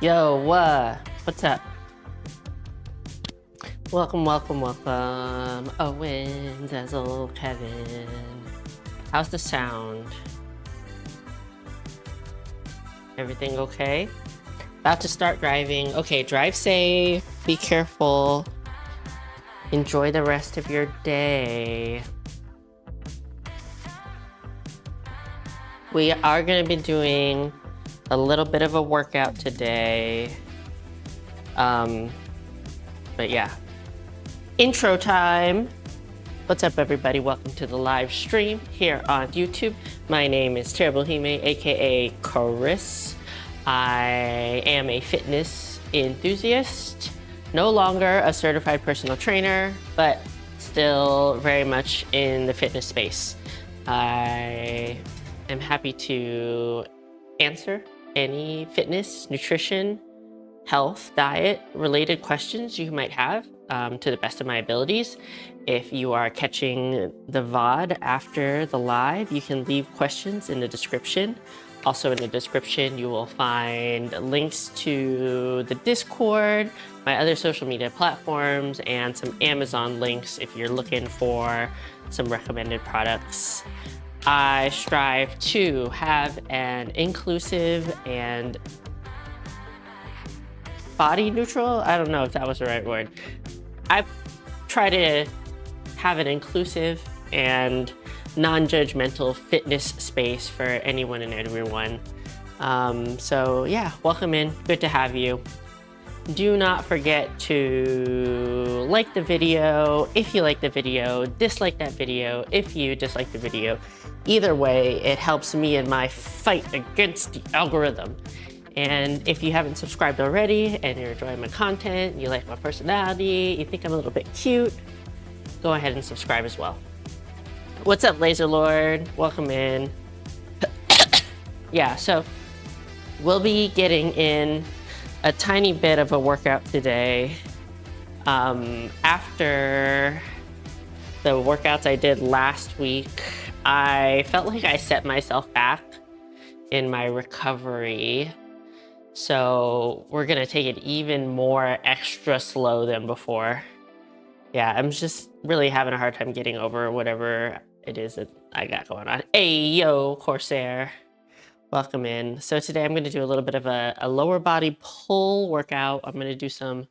Yo, what's up? Welcome. Owen, Zazzle, Kevin. How's the sound? Everything okay? About to start driving. Okay, drive safe, be careful. Enjoy the rest of your day. We are going to be doing a little bit of a workout today. But yeah, intro time. What's up, everybody? Welcome to the live stream here on YouTube. My name is Terrible Hime, aka Chris. I am a fitness enthusiast, no longer a certified personal trainer, but still very much in the fitness space. I am happy to answer any fitness, nutrition, health, diet related questions you might have to the best of my abilities. If you are catching the VOD after the live, you can leave questions in the description. Also in the description, you will find links to the Discord, my other social media platforms, and some Amazon links if you're looking for some recommended products. I strive to have an inclusive and body neutral, I don't know if that was the right word. I try to have an inclusive and non-judgmental fitness space for anyone and everyone. So yeah, welcome in, good to have you. Do not forget to like the video if you like the video, dislike that video if you dislike the video. Either way, it helps me in my fight against the algorithm. And if you haven't subscribed already and you're enjoying my content, you like my personality, you think I'm a little bit cute, go ahead and subscribe as well. What's up, Laser Lord? Welcome in. Yeah, so we'll be getting in a tiny bit of a workout today. After the workouts I did last week, I felt like I set myself back in my recovery. So we're gonna take it even more extra slow than before. Yeah, I'm just really having a hard time getting over whatever it is that I got going on. Hey, yo, Corsair. Welcome in. So today I'm going to do a little bit of a lower body pull workout. I'm going to do some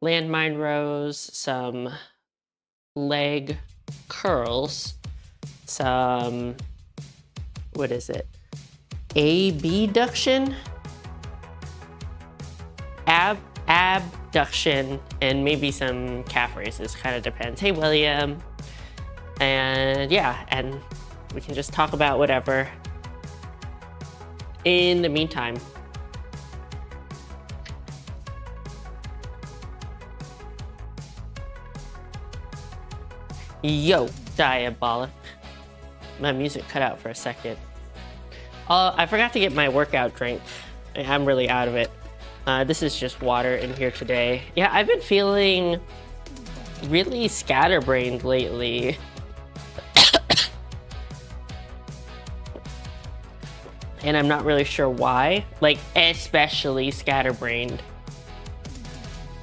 landmine rows, some leg curls, some, what is it? abduction? Abduction, and maybe some calf raises, kind of depends. Hey, William. And yeah, and we can just talk about whatever. In the meantime, yo, diabolic. My music cut out for a second. I forgot to get my workout drink. I'm really out of it. This is just water in here today. Yeah, I've been feeling really scatterbrained lately. And I'm not really sure why, like especially scatterbrained.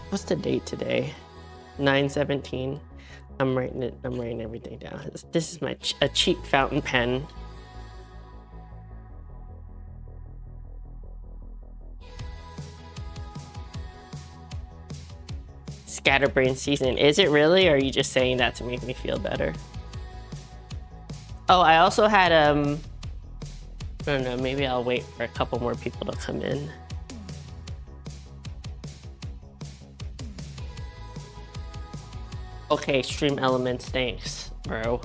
What's the date today? 9/17. I'm writing everything down. This is a cheap fountain pen. Scatterbrain season. Is it really, or are you just saying that to make me feel better? Oh, I also had I don't know, maybe I'll wait for a couple more people to come in. Okay, Stream Elements, thanks, bro.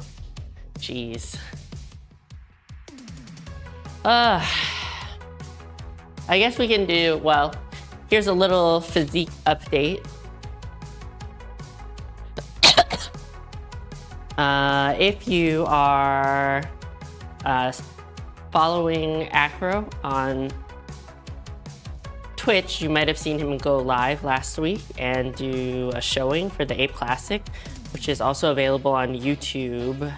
Jeez. I guess we can do, well, here's a little physique update. If you are following Acro on Twitch, you might have seen him go live last week and do a showing for the Ape Classic, which is also available on YouTube.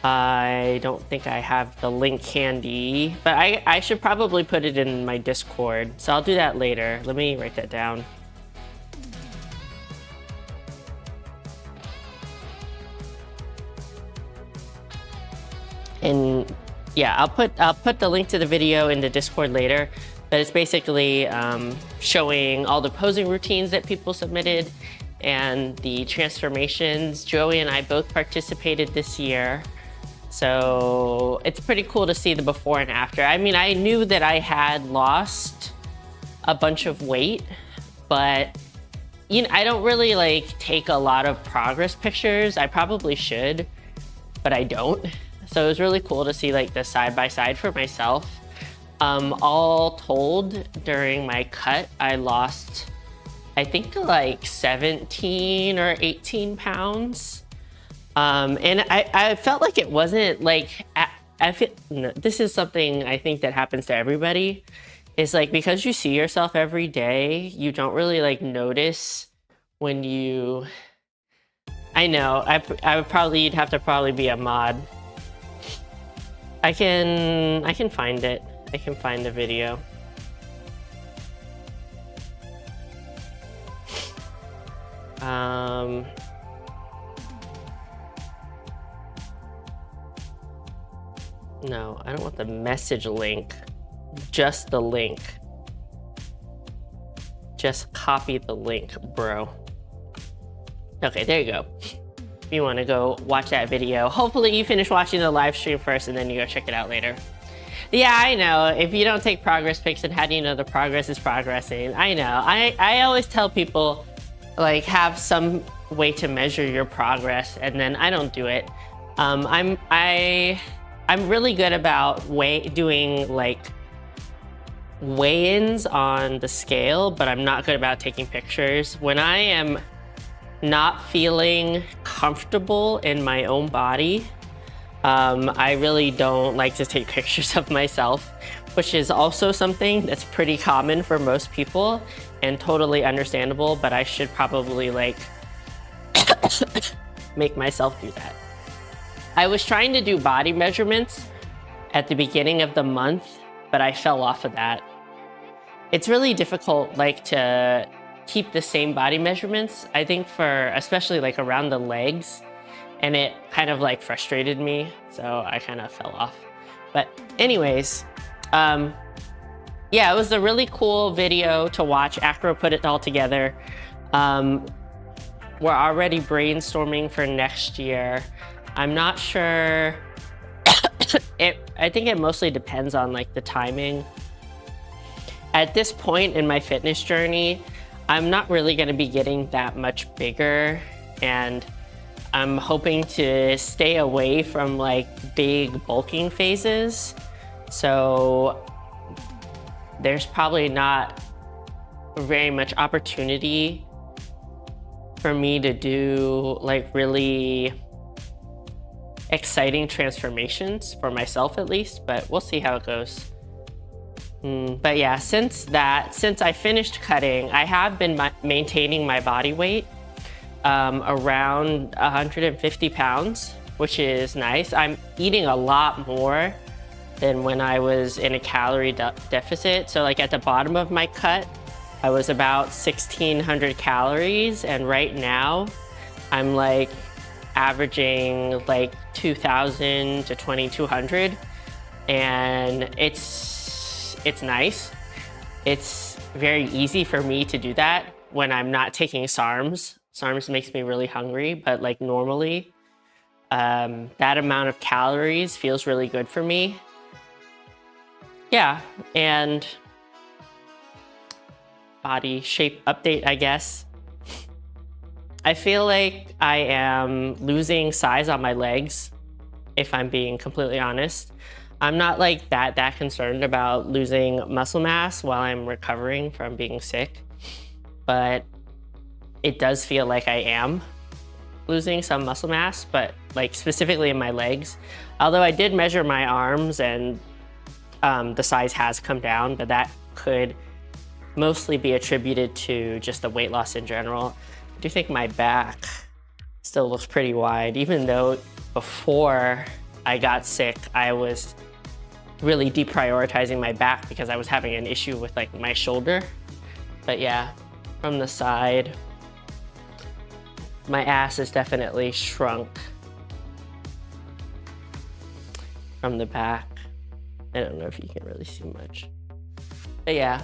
I don't think I have the link handy, but I should probably put it in my Discord. So I'll do that later. Let me write that down. And yeah, I'll put the link to the video in the Discord later, but it's basically showing all the posing routines that people submitted and the transformations. Joey and I both participated this year. So it's pretty cool to see the before and after. I mean, I knew that I had lost a bunch of weight, but you know, I don't really like take a lot of progress pictures. I probably should, but I don't. So it was really cool to see like the side by side for myself. All told, during my cut, I lost, I think like 17 or 18 pounds. And I felt like it wasn't like, I feel, no, this is something I think that happens to everybody. It's like, because you see yourself every day, you don't really like notice when you, I know, I would probably, you'd have to probably be a mod. I can find it. I can find the video. No, I don't want the message link, just the link. Just copy the link, bro. Okay, there you go. If you want to go watch that video, hopefully you finish watching the live stream first and then you go check it out later. Yeah, I know. If you don't take progress pics, then how do you know the progress is progressing? I know. I always tell people, like, have some way to measure your progress, and then I don't do it. I'm really good about doing like weigh-ins on the scale, but I'm not good about taking pictures. When I am not feeling comfortable in my own body, I really don't like to take pictures of myself, which is also something that's pretty common for most people and totally understandable, but I should probably like make myself do that. I was trying to do body measurements at the beginning of the month, but I fell off of that. It's really difficult like to keep the same body measurements, I think, for especially like around the legs, and it kind of like frustrated me, so I kind of fell off. But anyways, yeah, it was a really cool video to watch. Acro put it all together. We're already brainstorming for next year. I'm not sure. I think it mostly depends on like the timing. At this point in my fitness journey, I'm not really going to be getting that much bigger, and I'm hoping to stay away from like big bulking phases. So there's probably not very much opportunity for me to do like really exciting transformations for myself, at least, but we'll see how it goes. But yeah, since I finished cutting, I have been maintaining my body weight around 150 pounds, which is nice. I'm eating a lot more than when I was in a calorie deficit. So like at the bottom of my cut, I was about 1,600 calories, and right now I'm like averaging like 2,000 to 2,200, and it's nice. It's very easy for me to do that when I'm not taking SARMs. SARMs makes me really hungry, but like normally, that amount of calories feels really good for me. Yeah, and body shape update, I guess. I feel like I am losing size on my legs, if I'm being completely honest. I'm not like that concerned about losing muscle mass while I'm recovering from being sick, but it does feel like I am losing some muscle mass, but like specifically in my legs. Although I did measure my arms, and the size has come down, but that could mostly be attributed to just the weight loss in general. I do think my back still looks pretty wide, even though before I got sick, I was really deprioritizing my back because I was having an issue with like my shoulder. But yeah, from the side, my ass is definitely shrunk. From the back, I don't know if you can really see much, but yeah.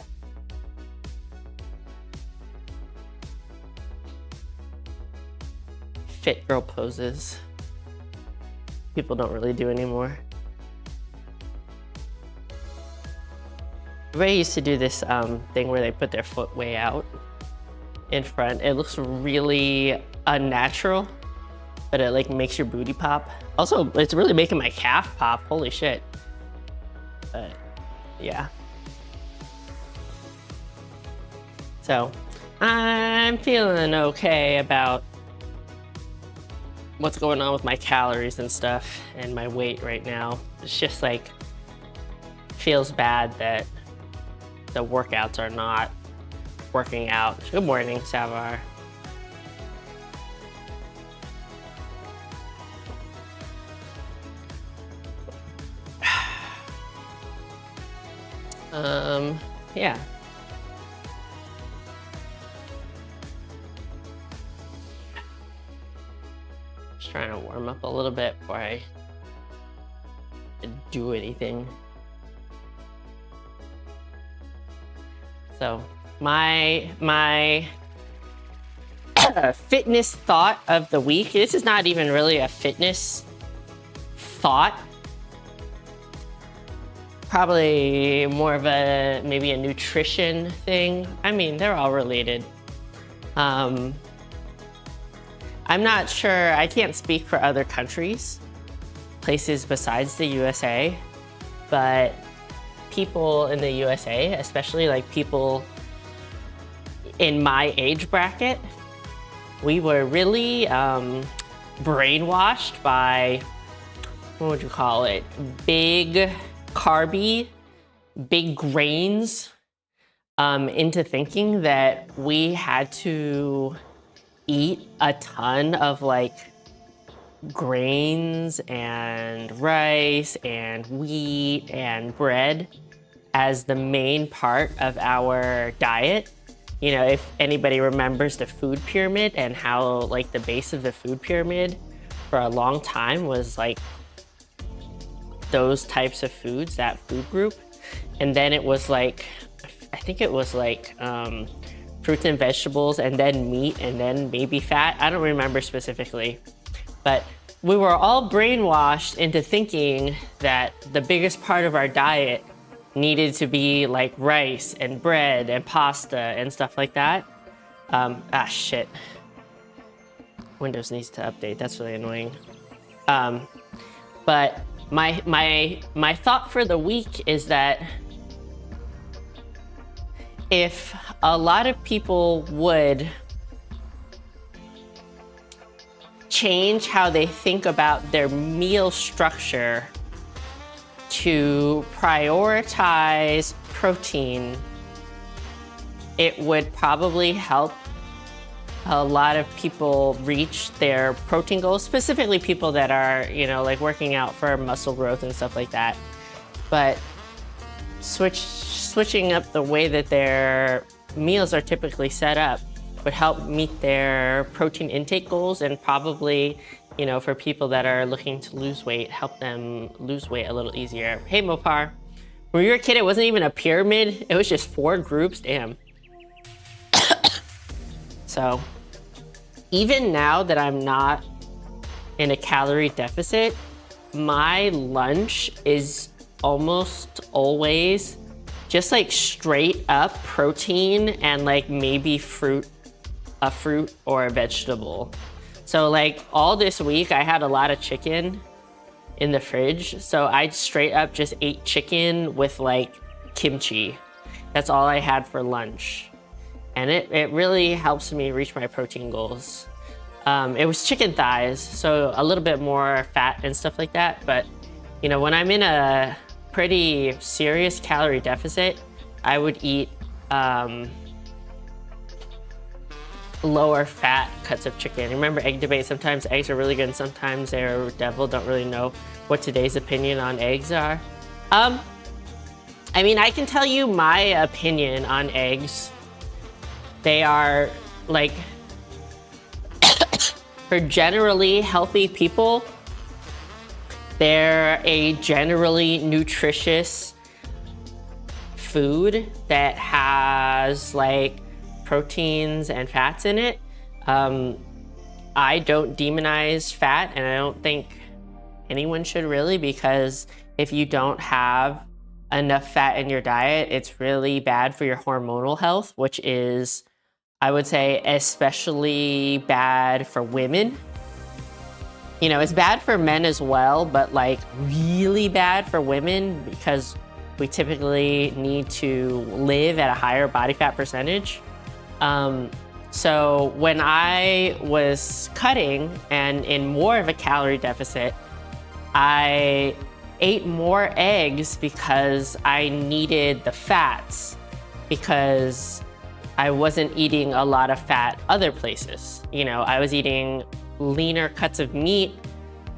Fit girl poses. People don't really do anymore. Everybody used to do this thing where they put their foot way out in front. It looks really unnatural, but it like makes your booty pop. Also, it's really making my calf pop. Holy shit. But yeah. So I'm feeling okay about what's going on with my calories and stuff and my weight right now. It's just like, feels bad that the workouts are not working out. Good morning, Savar. Yeah. Just trying to warm up a little bit before I do anything. So my fitness thought of the week, this is not even really a fitness thought. Probably more of a, maybe a nutrition thing. I mean, they're all related. I'm not sure, I can't speak for other countries, places besides the USA, but people in the USA, especially like people in my age bracket, we were really brainwashed by, what would you call it? Big carby, big grains, into thinking that we had to eat a ton of like grains and rice and wheat and bread as the main part of our diet. You know, if anybody remembers the food pyramid and how like the base of the food pyramid for a long time was like those types of foods, that food group. And then it was like, I think it was like fruits and vegetables and then meat and then maybe fat. I don't remember specifically, but we were all brainwashed into thinking that the biggest part of our diet needed to be like rice and bread and pasta and stuff like that. Shit. Windows needs to update, that's really annoying. But my thought for the week is that if a lot of people would change how they think about their meal structure to prioritize protein, it would probably help a lot of people reach their protein goals, specifically people that are, you know, like working out for muscle growth and stuff like that. But switching up the way that their meals are typically set up would help meet their protein intake goals, and probably, you know, for people that are looking to lose weight, help them lose weight a little easier. Hey Mopar, when you were a kid, it wasn't even a pyramid, it was just 4 groups, damn. So even now that I'm not in a calorie deficit, my lunch is almost always just like straight up protein and like maybe a fruit or a vegetable. So like all this week I had a lot of chicken in the fridge, so I straight up just ate chicken with like kimchi. That's all I had for lunch. And it really helps me reach my protein goals. It was chicken thighs, so a little bit more fat and stuff like that. But you know, when I'm in a pretty serious calorie deficit, I would eat lower fat cuts of chicken. Remember egg debate? Sometimes eggs are really good and sometimes they're devil, don't really know what today's opinion on eggs are. I mean, I can tell you my opinion on eggs. They are like, for generally healthy people, they're a generally nutritious food that has like proteins and fats in it. I don't demonize fat, and I don't think anyone should really, because if you don't have enough fat in your diet, it's really bad for your hormonal health, which is, I would say, especially bad for women. You know, it's bad for men as well, but like really bad for women because we typically need to live at a higher body fat percentage. So when I was cutting and in more of a calorie deficit, I ate more eggs because I needed the fats, because I wasn't eating a lot of fat other places. You know, I was eating leaner cuts of meat.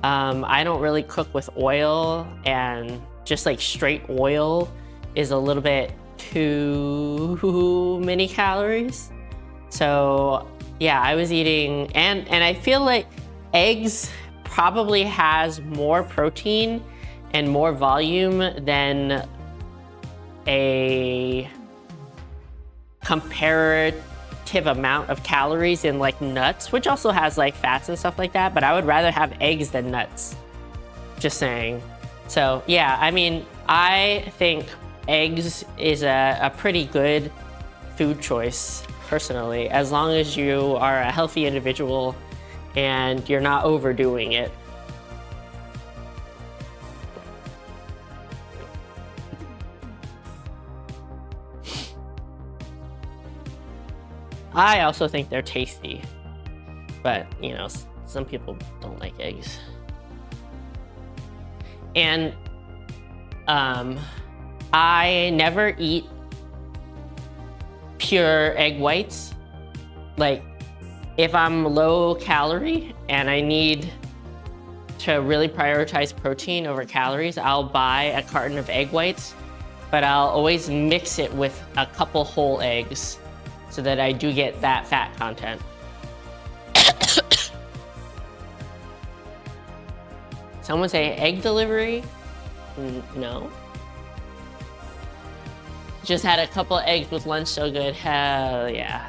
I don't really cook with oil, and just like straight oil is a little bit too many calories. So yeah, I was eating, and I feel like eggs probably has more protein and more volume than a comparative amount of calories in like nuts, which also has like fats and stuff like that, but I would rather have eggs than nuts, just saying. So yeah, I mean, I think eggs is a pretty good food choice personally, as long as you are a healthy individual and you're not overdoing it. I also think they're tasty, but you know, some people don't like eggs. And I never eat pure egg whites. Like, if I'm low calorie and I need to really prioritize protein over calories, I'll buy a carton of egg whites, but I'll always mix it with a couple whole eggs so that I do get that fat content. Someone say egg delivery? No. Just had a couple eggs with lunch, so good. Hell yeah.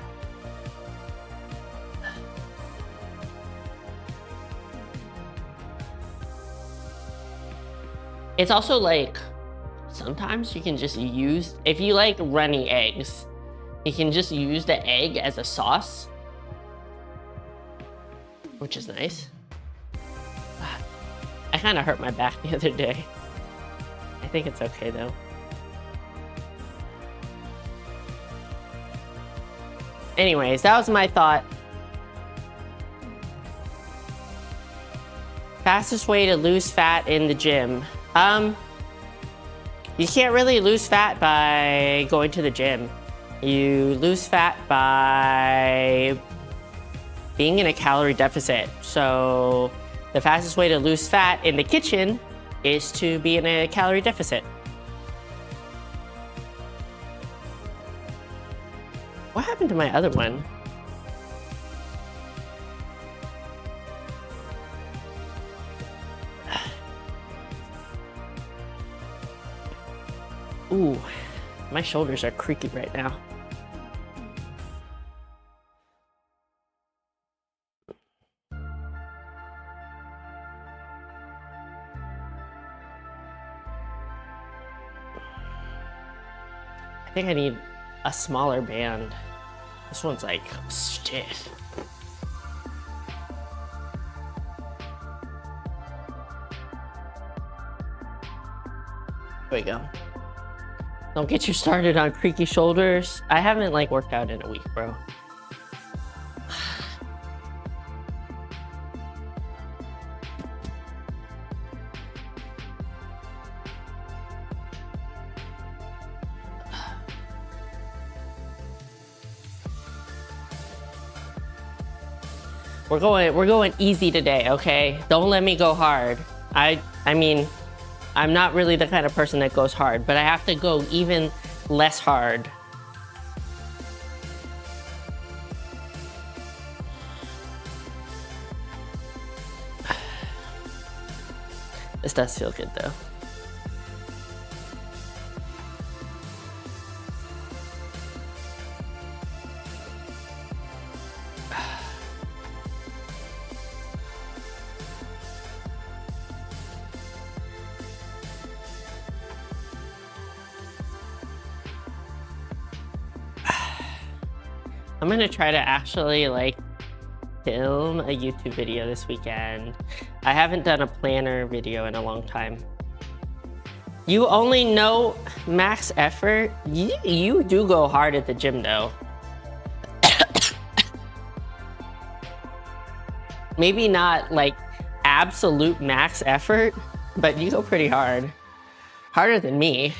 It's also like, sometimes you can just use, if you like runny eggs, you can just use the egg as a sauce, which is nice. I kind of hurt my back the other day. I think it's okay though. Anyways, that was my thought. Fastest way to lose fat in the gym. You can't really lose fat by going to the gym. You lose fat by being in a calorie deficit. So the fastest way to lose fat in the kitchen is to be in a calorie deficit. What happened to my other one? Ooh, my shoulders are creaky right now. I think I need a smaller band. This one's like stiff. There we go. Don't get you started on creaky shoulders. I haven't like worked out in a week, bro. We're going easy today, okay? Don't let me go hard. I mean, I'm not really the kind of person that goes hard, but I have to go even less hard. This does feel good though. I'm gonna try to actually like film a YouTube video this weekend. I haven't done a planner video in a long time. You only know max effort? You do go hard at the gym though. Maybe not like absolute max effort, but you go pretty hard. Harder than me.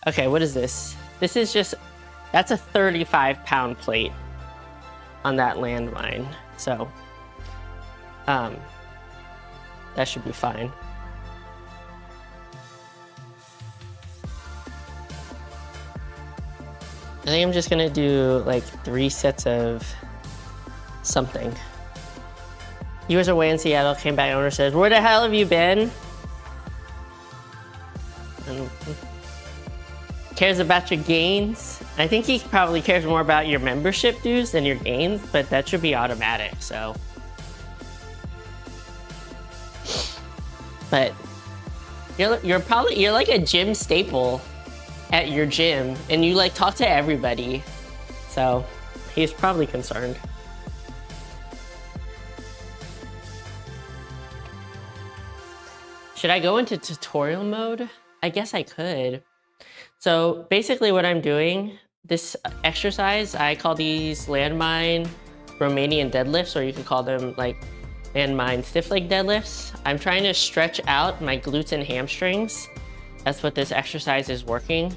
Okay, what is this? This is just, that's a 35-pound plate on that landmine. So, that should be fine. I think I'm just gonna do like 3 sets of something. You was away in Seattle, came back, owner says, where the hell have you been? And cares about your gains. I think he probably cares more about your membership dues than your gains, but that should be automatic, so. But you're like a gym staple at your gym, and you like talk to everybody, so he's probably concerned. Should I go into tutorial mode? I guess I could. So basically what I'm doing, this exercise, I call these landmine Romanian deadlifts, or you could call them like landmine stiff leg deadlifts. I'm trying to stretch out my glutes and hamstrings. That's what this exercise is working.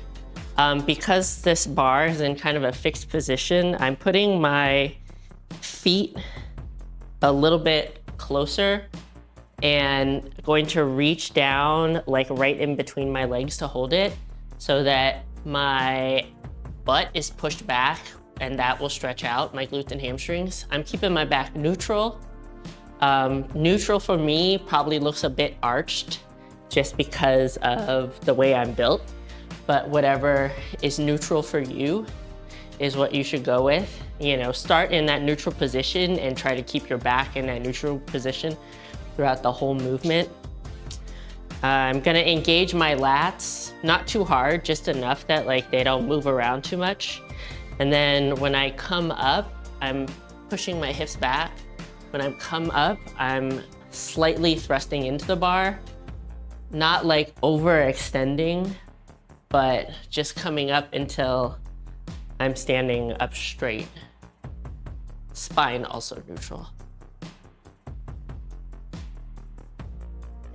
Because this bar is in kind of a fixed position, I'm putting my feet a little bit closer and going to reach down like right in between my legs to hold it so that my butt is pushed back, and that will stretch out my glutes and hamstrings. I'm keeping my back neutral. Neutral for me probably looks a bit arched just because of the way I'm built, but whatever is neutral for you is what you should go with. You know, start in that neutral position and try to keep your back in that neutral position throughout the whole movement. I'm gonna engage my lats, not too hard, just enough that like they don't move around too much. And then when I come up, I'm pushing my hips back. When I come up, I'm slightly thrusting into the bar, not like overextending, but just coming up until I'm standing up straight. Spine also neutral.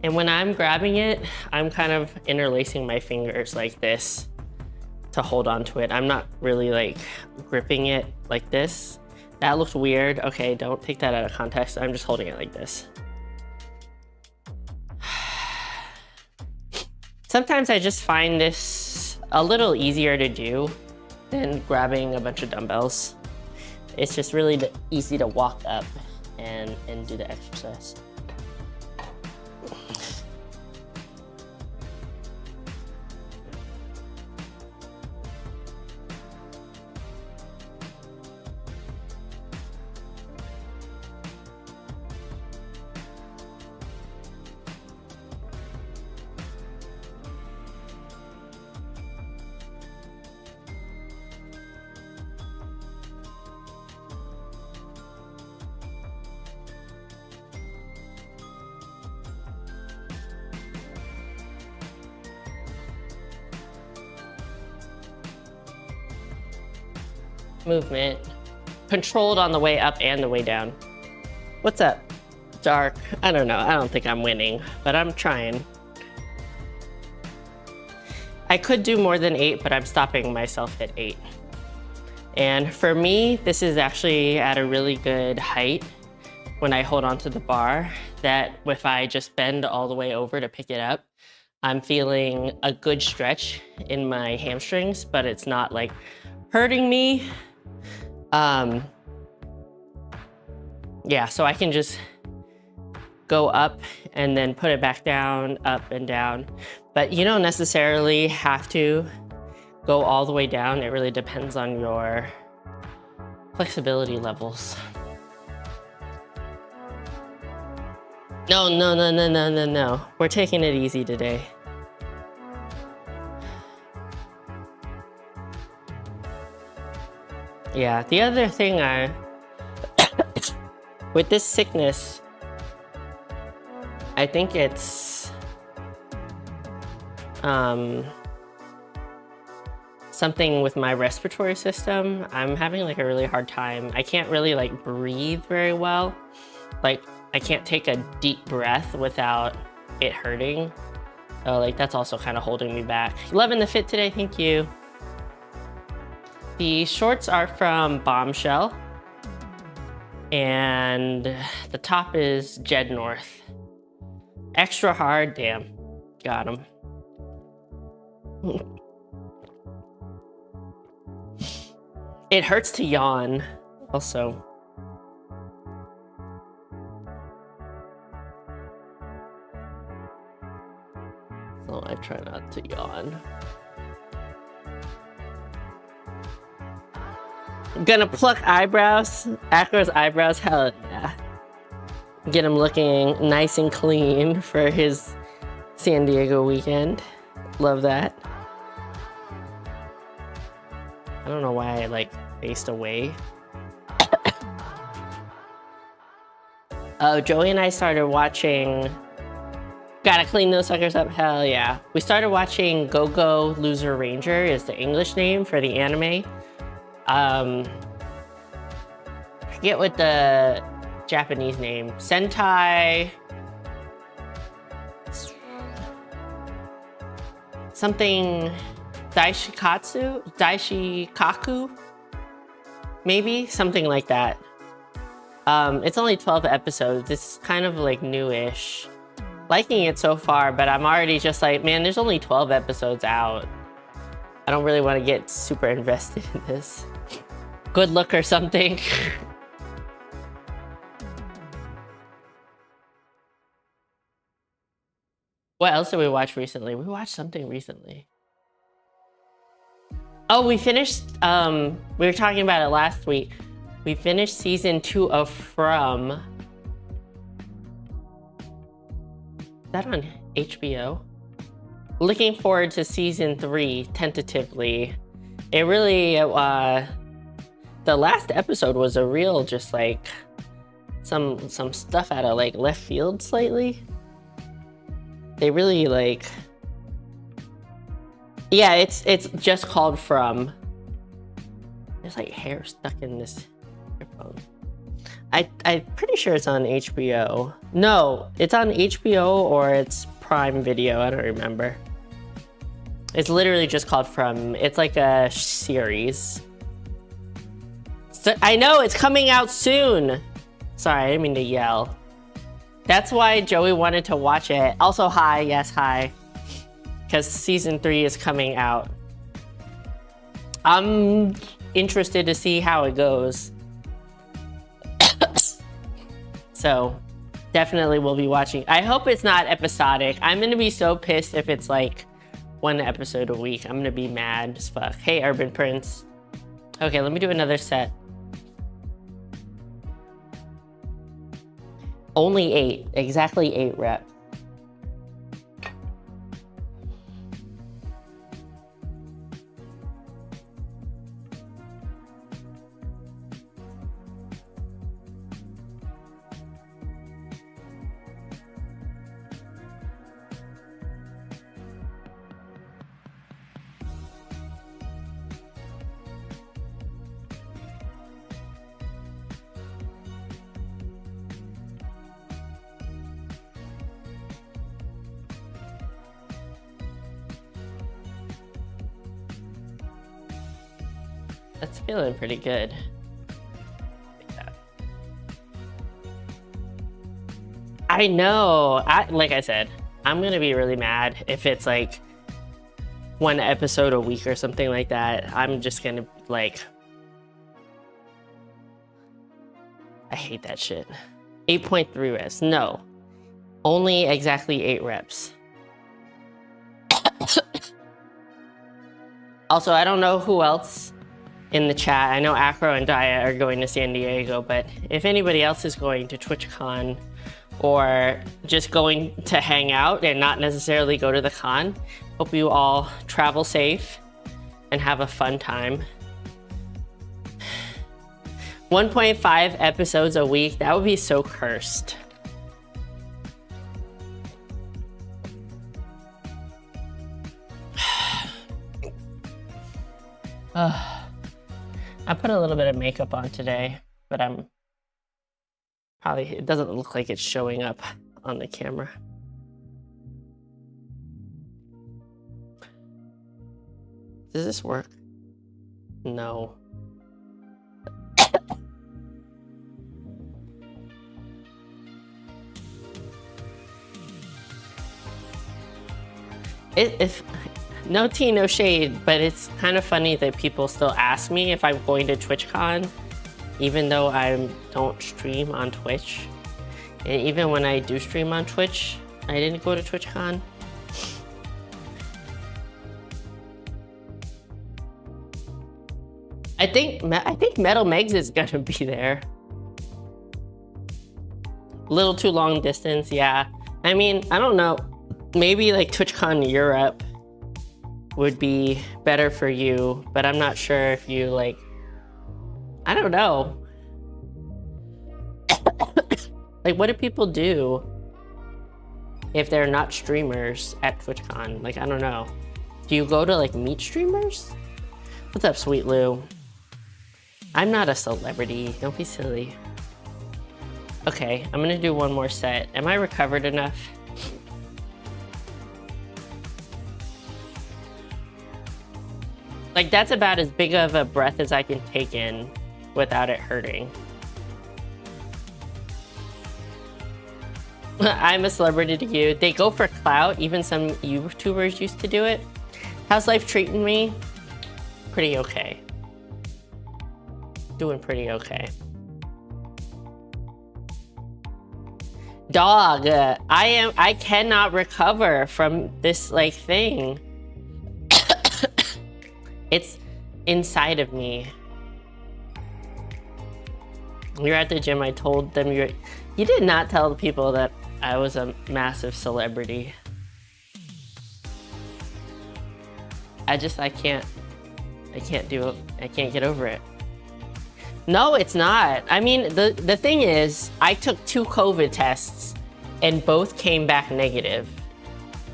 And when I'm grabbing it, I'm kind of interlacing my fingers like this to hold on to it. I'm not really like gripping it like this. That looks weird. Okay, don't take that out of context. I'm just holding it like this. Sometimes I just find this a little easier to do than grabbing a bunch of dumbbells. It's just really easy to walk up and do the exercise. Movement, controlled on the way up and the way down. What's up, Dark? I don't know, I don't think I'm winning, but I'm trying. I could do more than 8, but I'm stopping myself at 8. And for me, this is actually at a really good height. when I hold onto the bar, that if I just bend all the way over to pick it up, I'm feeling a good stretch in my hamstrings, but it's not like hurting me. Yeah, so I can just go up and then put it back down, up and down. But you don't necessarily have to go all the way down. It really depends on your flexibility levels. No. We're taking it easy today. Yeah, the other thing with this sickness, I think it's something with my respiratory system. I'm having like a really hard time. I can't really like breathe very well. Like I can't take a deep breath without it hurting. So like that's also kind of holding me back. Loving the fit today, thank you. The shorts are from Bombshell. And the top is Jed North. Extra hard, damn. Got him. It hurts to yawn, also. So I try not to yawn. I'm gonna pluck eyebrows. Acro's eyebrows, hell yeah. Get him looking nice and clean for his San Diego weekend. Love that. I don't know why I like faced away. Oh, Joey and I started watching. Gotta clean those suckers up, hell yeah. We started watching Go-Go Loser Ranger is the English name for the anime. I forget what the Japanese name. Sentai. Something. Daishikaku? Maybe? Something like that. It's only 12 episodes. It's kind of like newish. Liking it so far, but I'm already just like, man, there's only 12 episodes out. I don't really want to get super invested in this. Good look or something. What else did we watch recently? We watched something recently. Oh, we finished, we were talking about it last week. We finished season 2 of From. Is that on HBO? Looking forward to season 3, tentatively. It really, the last episode was a real, just like, some stuff out of like left field slightly. They really like, yeah, it's just called From. There's like hair stuck in this earphone. I'm pretty sure it's on HBO. No, it's on HBO or it's Prime Video, I don't remember. It's literally just called From. It's like a series. So, I know, it's coming out soon. Sorry, I didn't mean to yell. That's why Joey wanted to watch it. Also, hi, yes, hi. Because season 3 is coming out. I'm interested to see how it goes. So, definitely we'll be watching. I hope it's not episodic. I'm gonna be so pissed if it's like 1 episode a week. I'm gonna be mad as fuck. Hey, Urban Prince. Okay, let me do another set. Only 8, exactly 8 reps. That's feeling pretty good. Like that. I know. Like I said, I'm gonna be really mad if it's like 1 episode a week or something like that. I'm just gonna like, I hate that shit. 8.3 reps. No, only exactly 8 reps. Also, I don't know who else in the chat. I know Acro and Daya are going to San Diego, but if anybody else is going to TwitchCon or just going to hang out and not necessarily go to the con, hope you all travel safe and have a fun time. 1.5 episodes a week, that would be so cursed. I put a little bit of makeup on today, but it doesn't look like it's showing up on the camera. Does this work? No. If no tea, no shade, but it's kind of funny that people still ask me if I'm going to TwitchCon, even though I don't stream on Twitch. And even when I do stream on Twitch, I didn't go to TwitchCon. I think Metal Megs is gonna be there. A little too long distance, yeah. I mean, I don't know. Maybe like TwitchCon Europe would be better for you, but I'm not sure if you like, I don't know. Like, what do people do if they're not streamers at TwitchCon? Like, I don't know. Do you go to like meet streamers? What's up, Sweet Lou? I'm not a celebrity, don't be silly. Okay, I'm gonna do one more set. Am I recovered enough? Like, that's about as big of a breath as I can take in without it hurting. I'm a celebrity to you. They go for clout. Even some YouTubers used to do it. How's life treating me? Pretty okay. Doing pretty okay. Dog, I cannot recover from this like thing. It's inside of me. You're at the gym, I told them you did not tell the people that I was a massive celebrity. I can't do it. I can't get over it. No, it's not. I mean, the thing is, I took 2 COVID tests and both came back negative.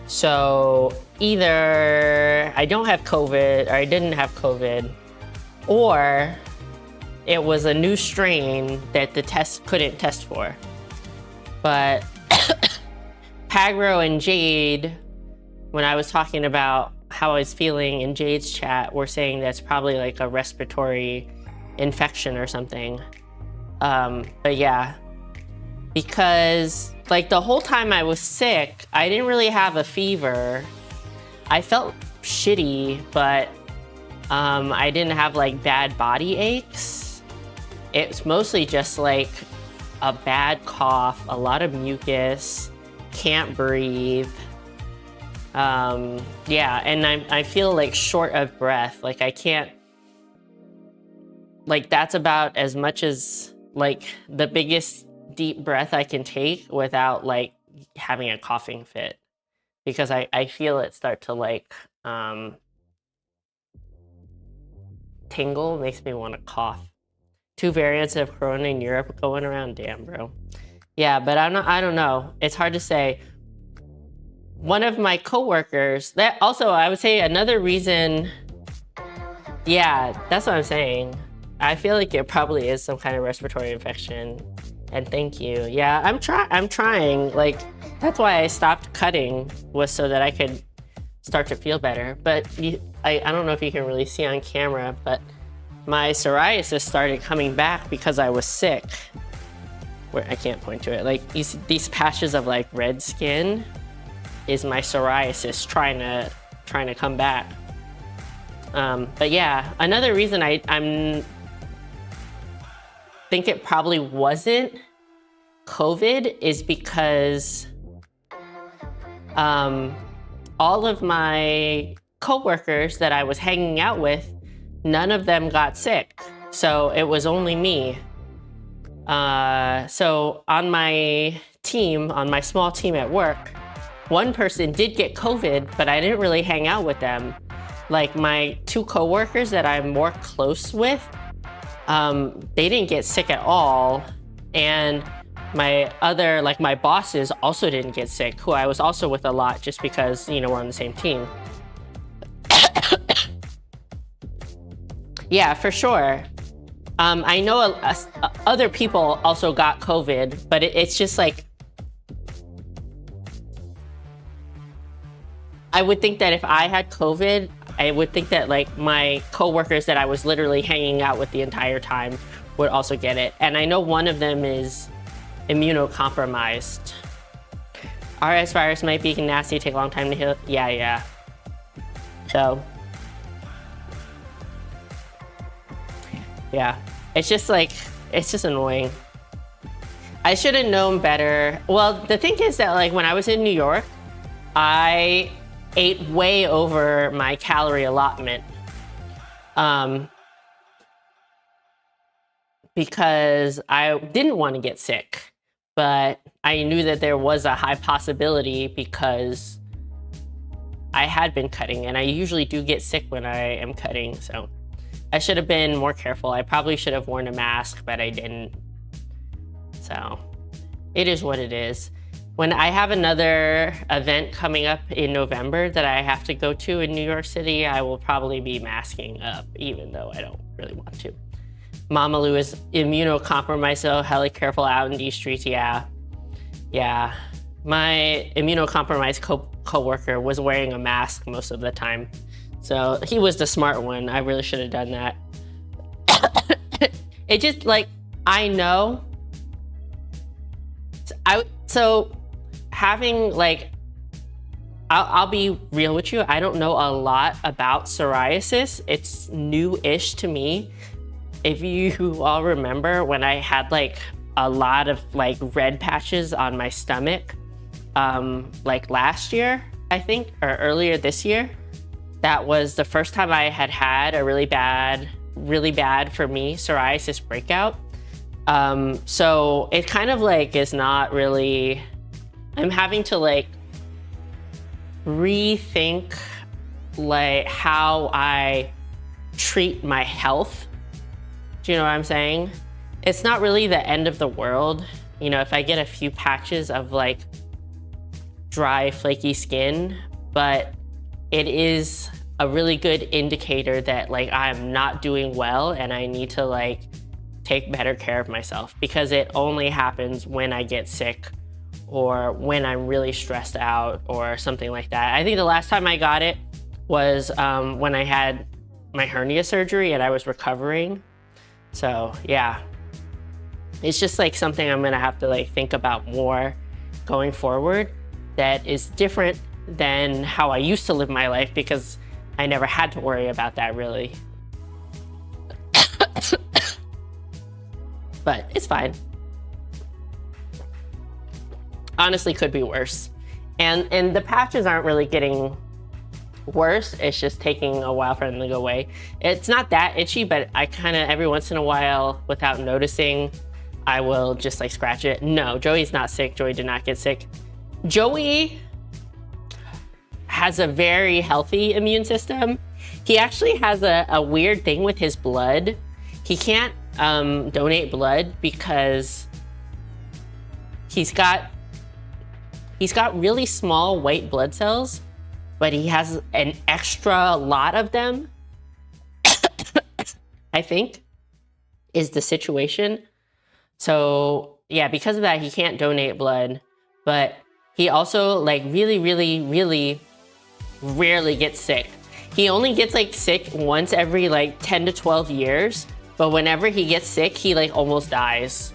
So either I don't have COVID or I didn't have COVID, or it was a new strain that the test couldn't test for. But Pagro and Jade, when I was talking about how I was feeling in Jade's chat, were saying that's probably like a respiratory infection or something. But yeah, because like the whole time I was sick, I didn't really have a fever. I felt shitty, but I didn't have like bad body aches. It's mostly just like a bad cough, a lot of mucus, can't breathe. Yeah, and I feel like short of breath. Like I can't, like that's about as much as like the biggest deep breath I can take without like having a coughing fit, because I feel it start to like tingle, makes me want to cough. 2 variants of Corona in Europe going around, damn bro. Yeah, but I don't know, it's hard to say. One of my coworkers, that also I would say another reason, yeah, that's what I'm saying. I feel like it probably is some kind of respiratory infection. And thank you. Yeah, I'm trying. Like, that's why I stopped cutting, was so that I could start to feel better. But I don't know if you can really see on camera, but my psoriasis started coming back because I was sick. where I can't point to it. Like these patches of like red skin is my psoriasis trying to come back. But yeah, another reason I'm think it probably wasn't COVID is because all of my coworkers that I was hanging out with, none of them got sick. So it was only me. So on my team, on my small team at work, one person did get COVID, but I didn't really hang out with them. Like my two coworkers that I'm more close with, they didn't get sick at all. And my other, like my bosses also didn't get sick, who I was also with a lot just because, you know, we're on the same team. Yeah, for sure. I know other people also got COVID, but it's just like, I would think that if I had COVID, I would think that like my coworkers that I was literally hanging out with the entire time would also get it. And I know one of them is immunocompromised. RS virus might be nasty, take a long time to heal. Yeah. So, yeah, it's just like, it's just annoying. I should have known better. Well, the thing is that like when I was in New York, I ate way over my calorie allotment because I didn't want to get sick, but I knew that there was a high possibility because I had been cutting, and I usually do get sick when I am cutting, so I should have been more careful. I probably should have worn a mask, but I didn't. So it is what it is. When I have another event coming up in November that I have to go to in New York City, I will probably be masking up, even though I don't really want to. Mama Lou is immunocompromised, so hella careful out in these streets. Yeah. My immunocompromised co-worker was wearing a mask most of the time. So he was the smart one. I really should have done that. It just like, I know. So having like, I'll be real with you. I don't know a lot about psoriasis. It's new-ish to me. If you all remember when I had like a lot of like red patches on my stomach, like last year, I think, or earlier this year, that was the first time I had a really bad for me psoriasis breakout. So it kind of like is not really, I'm having to like rethink like how I treat my health. Do you know what I'm saying? It's not really the end of the world. You know, if I get a few patches of like dry, flaky skin, but it is a really good indicator that like I'm not doing well and I need to like take better care of myself, because it only happens when I get sick or when I'm really stressed out or something like that. I think the last time I got it was when I had my hernia surgery and I was recovering. So yeah, it's just like something I'm gonna have to like think about more going forward, that is different than how I used to live my life, because I never had to worry about that really. But it's fine. Honestly, could be worse. And the patches aren't really getting worse. It's just taking a while for them to go away. It's not that itchy, but I kind of every once in a while, without noticing, I will just like scratch it. No, Joey's not sick. Joey did not get sick. Joey has a very healthy immune system. He actually has a weird thing with his blood. He can't donate blood because he's got really small white blood cells, but he has an extra lot of them, I think, is the situation. So yeah, because of that, he can't donate blood, but he also like really rarely gets sick. He only gets like sick once every like 10 to 12 years, but whenever he gets sick, he like almost dies.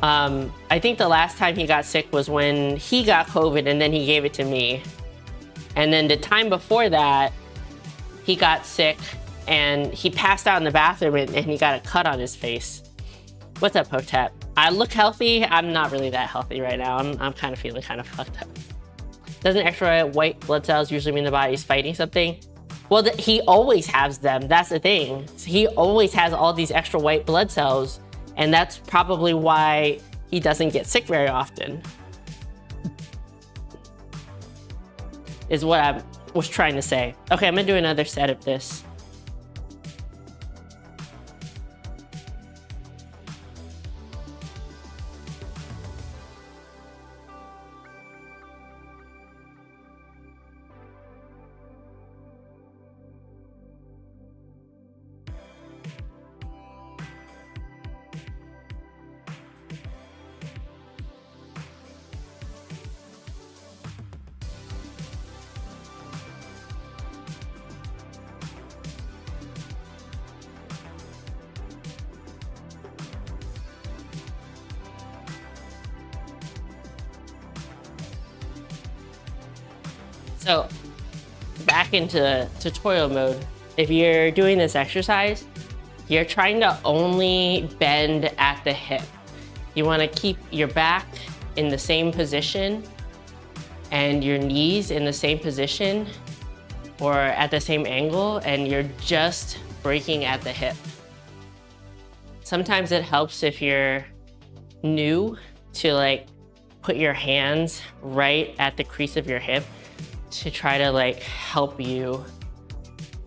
I think the last time he got sick was when he got COVID and then he gave it to me. And then the time before that, he got sick and he passed out in the bathroom and he got a cut on his face. What's up, Hotep? I look healthy. I'm not really that healthy right now. I'm kind of feeling kind of fucked up. Doesn't extra white blood cells usually mean the body's fighting something? Well, he always has them. That's the thing. He always has all these extra white blood cells, and that's probably why he doesn't get sick very often. Is what I was trying to say. Okay, I'm gonna do another set of this. So back into tutorial mode. If you're doing this exercise, you're trying to only bend at the hip. You want to keep your back in the same position and your knees in the same position or at the same angle, and you're just breaking at the hip. Sometimes it helps if you're new to like put your hands right at the crease of your hip to try to like help you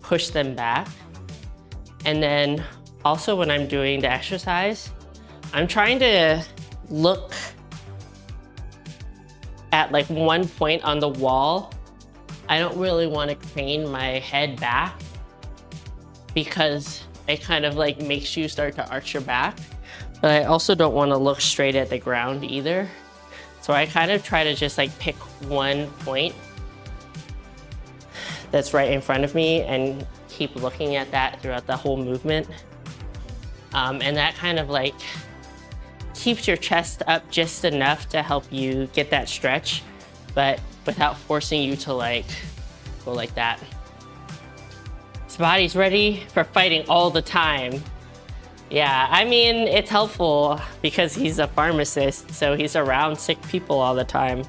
push them back. And then also when I'm doing the exercise, I'm trying to look at like one point on the wall. I don't really want to crane my head back because it kind of like makes you start to arch your back. But I also don't want to look straight at the ground either. So I kind of try to just like pick one point that's right in front of me and keep looking at that throughout the whole movement. And that kind of like keeps your chest up just enough to help you get that stretch, but without forcing you to like go like that. His body's ready for fighting all the time. Yeah, I mean, it's helpful because he's a pharmacist, so he's around sick people all the time.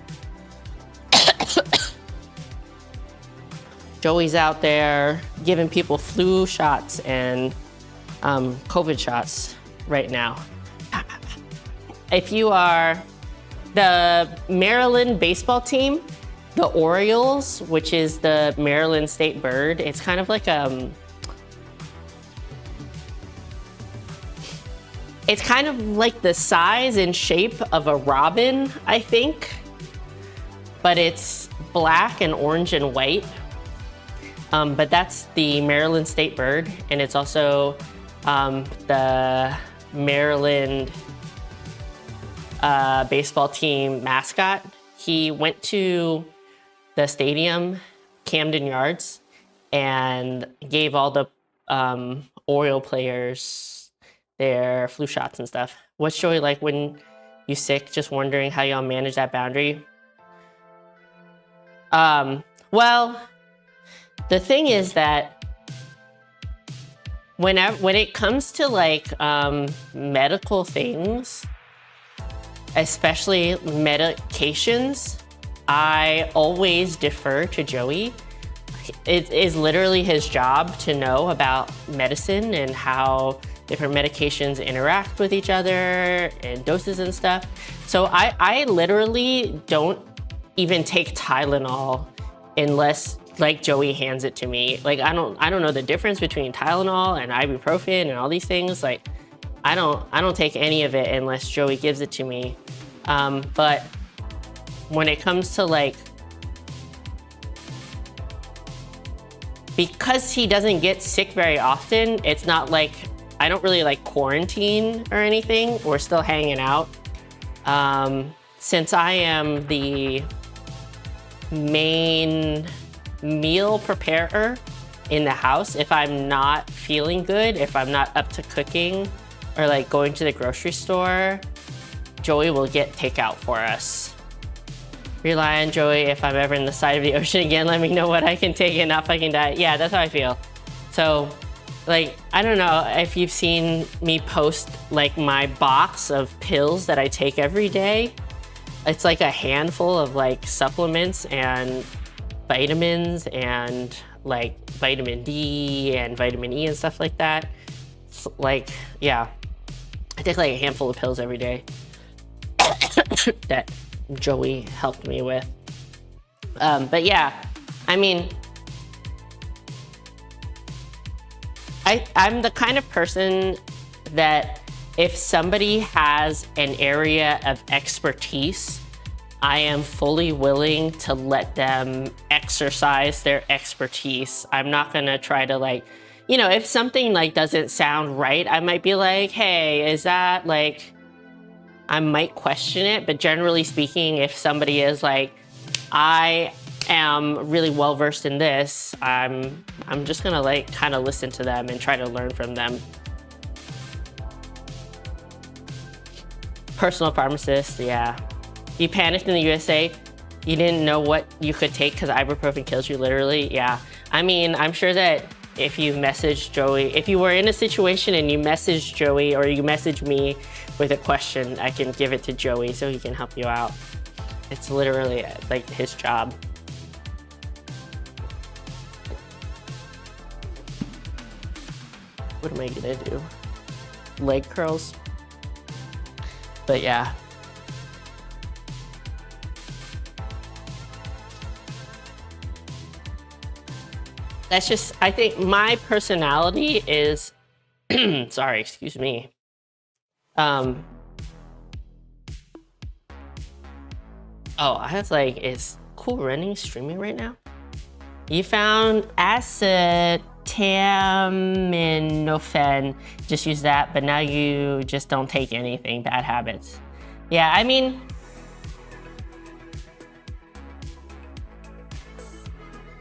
Joey's out there giving people flu shots and COVID shots right now. If you are the Maryland baseball team, the Orioles, which is the Maryland state bird, it's kind of like it's kind of like the size and shape of a robin, I think, but it's black and orange and white. But that's the Maryland state bird, and it's also the Maryland baseball team mascot. He went to the stadium, Camden Yards, and gave all the Oriole players their flu shots and stuff. What's Joey like when you sick? Just wondering how y'all manage that boundary. Well, the thing is that when it comes to like medical things, especially medications, I always defer to Joey. It is literally his job to know about medicine and how different medications interact with each other and doses and stuff. So I literally don't even take Tylenol unless like Joey hands it to me. Like I don't know the difference between Tylenol and ibuprofen and all these things. Like I don't take any of it unless Joey gives it to me. But when it comes to like, because he doesn't get sick very often, it's not like I don't really like quarantine or anything. We're still hanging out. Since I am the main meal preparer in the house, if I'm not feeling good, if I'm not up to cooking or like going to the grocery store, Joey will get takeout for us. Rely on Joey. If I'm ever in the side of the ocean again, let me know what I can take and not fucking die. Yeah, that's how I feel. So, like, I don't know if you've seen me post like my box of pills that I take every day. It's like a handful of like supplements and vitamins and like vitamin D and vitamin E and stuff like that. So, like, yeah, I take like a handful of pills every day that Joey helped me with. But yeah, I mean, I'm the kind of person that if somebody has an area of expertise, I am fully willing to let them exercise their expertise. I'm not gonna try to like, you know, if something like doesn't sound right, I might be like, hey, is that like, I might question it, but generally speaking, if somebody is like, I am really well versed in this, I'm just gonna like kind of listen to them and try to learn from them. Personal pharmacist, yeah. You panicked in the USA. You didn't know what you could take because ibuprofen kills you, literally. Yeah. I mean, I'm sure that if you messaged Joey, if you were in a situation and you messaged Joey or you messaged me with a question, I can give it to Joey so he can help you out. It's literally like his job. What am I gonna do? Leg curls? But yeah. That's just, I think my personality is, sorry, excuse me. Oh, I was like, is Cool Running streaming right now? You found acetaminophen, just use that, but now you just don't take anything, bad habits. Yeah, I mean,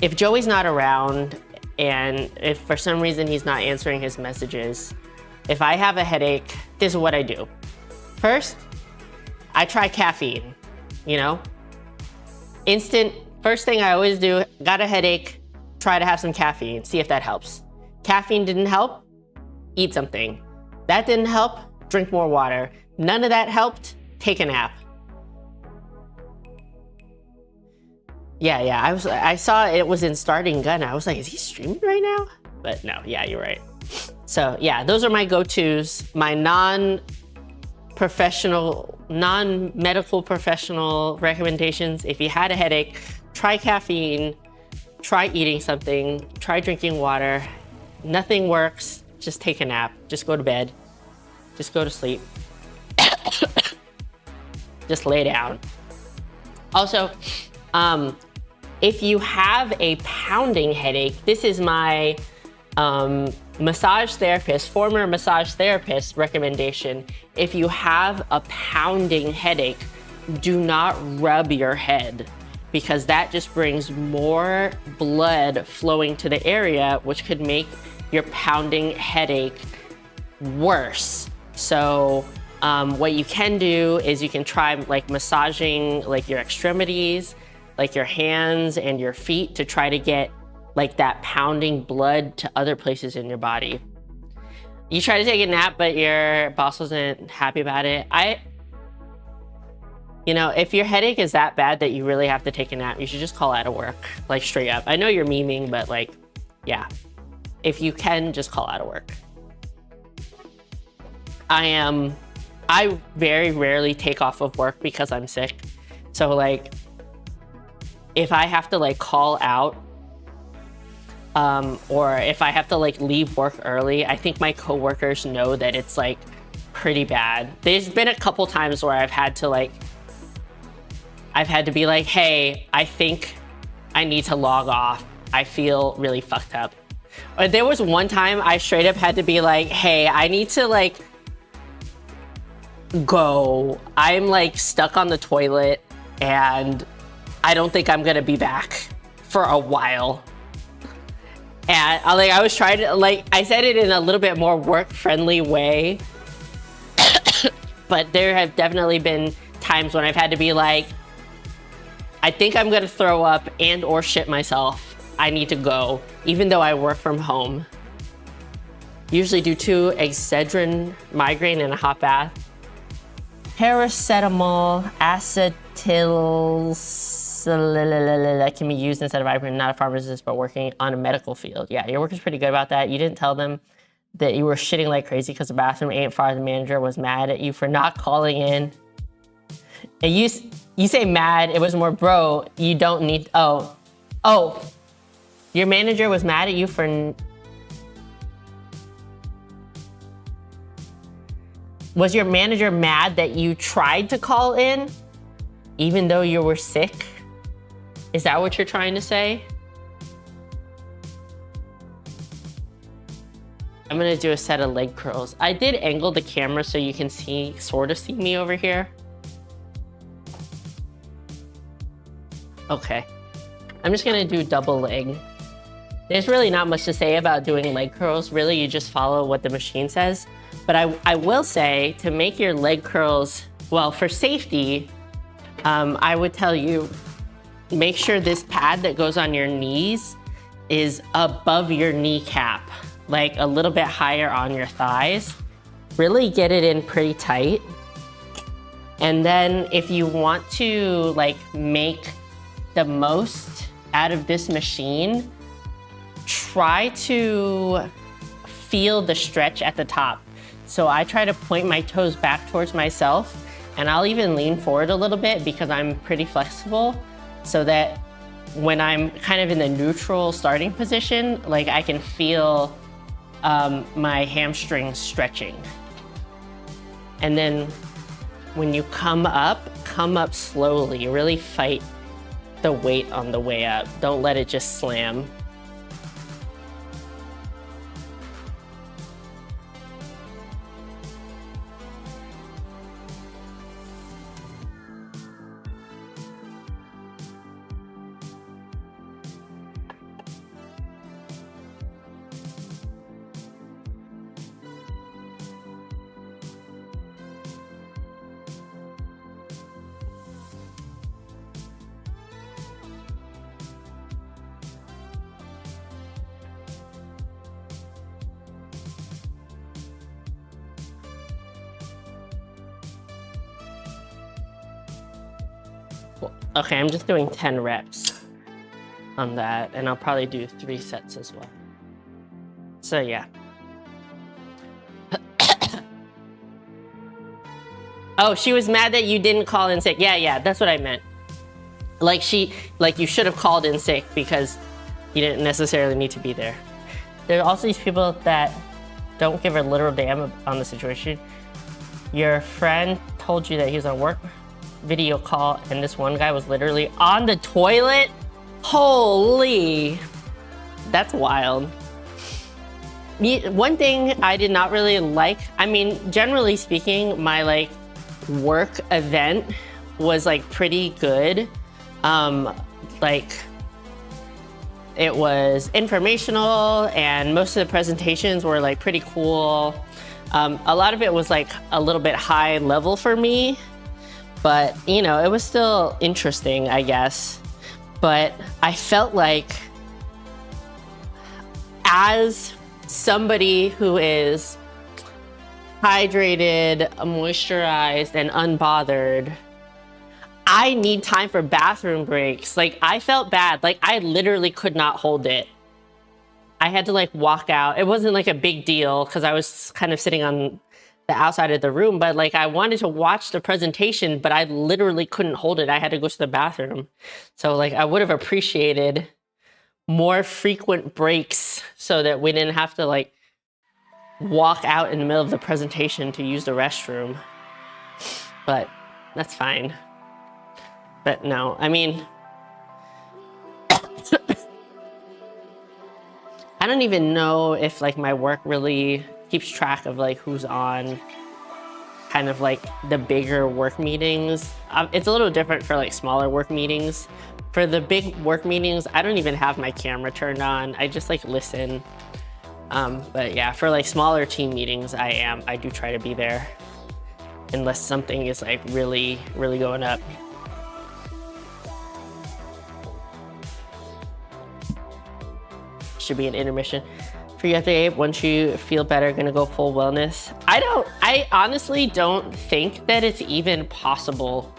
if Joey's not around and if for some reason he's not answering his messages, if I have a headache, this is what I do. First, I try caffeine, you know? Instant, first thing I always do, got a headache, try to have some caffeine, see if that helps. Caffeine didn't help, eat something. That didn't help, drink more water. None of that helped, take a nap. Yeah, I saw it was in Starting Gun. I was like, is he streaming right now? But no, yeah, you're right. So yeah, those are my go-tos, my non-professional, non-medical professional recommendations. If you had a headache, try caffeine, try eating something, try drinking water. Nothing works, just take a nap, just go to bed, just go to sleep. Just lay down. Also, if you have a pounding headache, this is my massage therapist, former massage therapist recommendation. If you have a pounding headache, do not rub your head because that just brings more blood flowing to the area, which could make your pounding headache worse. So what you can do is you can try like massaging like your extremities, like your hands and your feet to try to get like that pounding blood to other places in your body. You try to take a nap, but your boss wasn't happy about it. You know, if your headache is that bad that you really have to take a nap, you should just call out of work, like straight up. I know you're memeing, but like, yeah. If you can, just call out of work. I very rarely take off of work because I'm sick. So like, if I have to like call out, or if I have to like leave work early, I think my coworkers know that it's like pretty bad. There's been a couple times where I've had to be like, hey, I think I need to log off. I feel really fucked up. Or there was one time I straight up had to be like, hey, I need to like go. I'm like stuck on the toilet and I don't think I'm gonna be back for a while. And I was trying to, like, I said it in a little bit more work-friendly way. but there have definitely been times when I've had to be like, I think I'm gonna throw up and or shit myself. I need to go, even though I work from home. Usually do 2 Excedrin migraine and a hot bath. Paracetamol, acetyl can be used instead of ibuprofen, not a pharmacist, but working on a medical field. Yeah, your work is pretty good about that. You didn't tell them that you were shitting like crazy because the bathroom ain't far. The manager was mad at you for not calling in. And you say mad, it was more, bro, you don't need, oh, your manager was mad at you for, was your manager mad that you tried to call in even though you were sick? Is that what you're trying to say? I'm gonna do a set of leg curls. I did angle the camera so you can see, sort of see me over here. Okay, I'm just gonna do double leg. There's really not much to say about doing leg curls. Really, you just follow what the machine says. But I will say, to make your leg curls, well, for safety, I would tell you, make sure this pad that goes on your knees is above your kneecap, like a little bit higher on your thighs. Really get it in pretty tight. And then if you want to like make the most out of this machine, try to feel the stretch at the top. So I try to point my toes back towards myself, and I'll even lean forward a little bit because I'm pretty flexible, so that when I'm kind of in the neutral starting position, like I can feel my hamstrings stretching. And then when you come up slowly. Really fight the weight on the way up. Don't let it just slam. Okay, I'm just doing 10 reps on that, and I'll probably do 3 sets as well. So yeah. Oh, she was mad that you didn't call in sick. Yeah, that's what I meant. Like you should have called in sick because you didn't necessarily need to be there. There are also these people that don't give a literal damn on the situation. Your friend told you that he was on work video call and this one guy was literally on the toilet? Holy, that's wild. One thing I did not really like, I mean, generally speaking, my like work event was like pretty good. Like it was informational and most of the presentations were like pretty cool. A lot of it was like a little bit high level for me, but you know, it was still interesting, I guess. But I felt like as somebody who is hydrated, moisturized, and unbothered, I need time for bathroom breaks. Like I felt bad, like I literally could not hold it. I had to like walk out. It wasn't like a big deal because I was kind of sitting on the outside of the room, but like I wanted to watch the presentation, but I literally couldn't hold it. I had to go to the bathroom. So like I would have appreciated more frequent breaks so that we didn't have to like walk out in the middle of the presentation to use the restroom. But that's fine. But no, I mean, I don't even know if like my work really keeps track of like who's on kind of like the bigger work meetings. It's a little different for like smaller work meetings. For the big work meetings, I don't even have my camera turned on. I just like listen. But yeah, for like smaller team meetings, I do try to be there. unless something is like really, really going up. Should be an intermission for you after 8. Once you feel better, gonna go full wellness. I honestly don't think that it's even possible.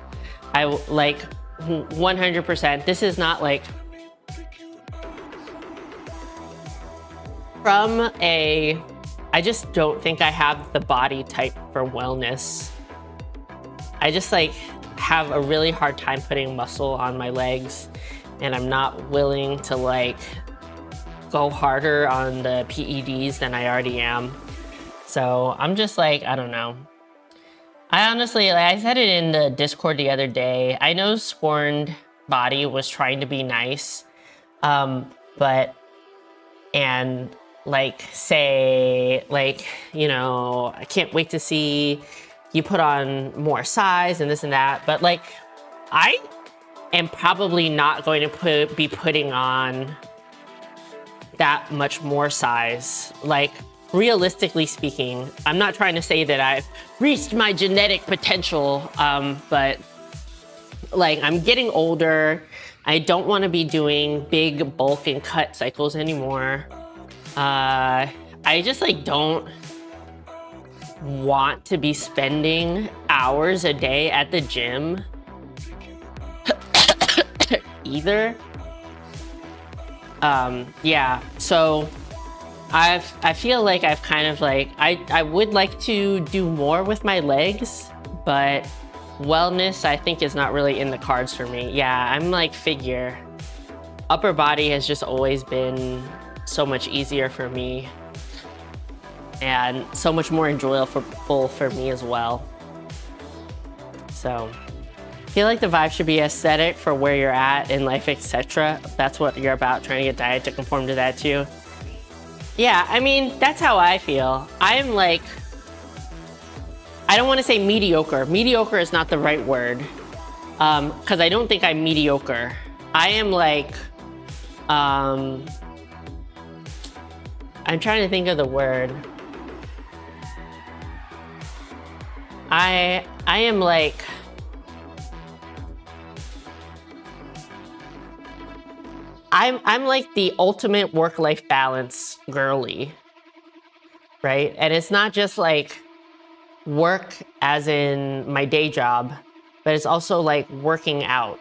I like 100%. This is not like I just don't think I have the body type for wellness. I just like have a really hard time putting muscle on my legs, and I'm not willing to like go harder on the PEDs than I already am. So I'm just like, I don't know. I honestly, like I said it in the Discord the other day, I know Scorned Body was trying to be nice, and like say, like, you know, I can't wait to see you put on more size and this and that, but like, I am probably not going to be putting on that much more size. Like, realistically speaking, I'm not trying to say that I've reached my genetic potential, but like, I'm getting older. I don't want to be doing big bulk and cut cycles anymore. I just like don't want to be spending hours a day at the gym either. Yeah, so I feel like I've kind of like, I would like to do more with my legs, but wellness I think is not really in the cards for me. Yeah, I'm like figure. Upper body has just always been so much easier for me and so much more enjoyable for me as well. So I feel like the vibe should be aesthetic for where you're at in life, etc. That's what you're about, trying to get diet to conform to that too. Yeah, I mean, that's how I feel. I'm like, I don't want to say mediocre. Mediocre is not the right word, because I don't think I'm mediocre. I am like, I'm trying to think of the word. I am like, I'm like the ultimate work-life balance girly, right? And it's not just like work as in my day job, but it's also like working out.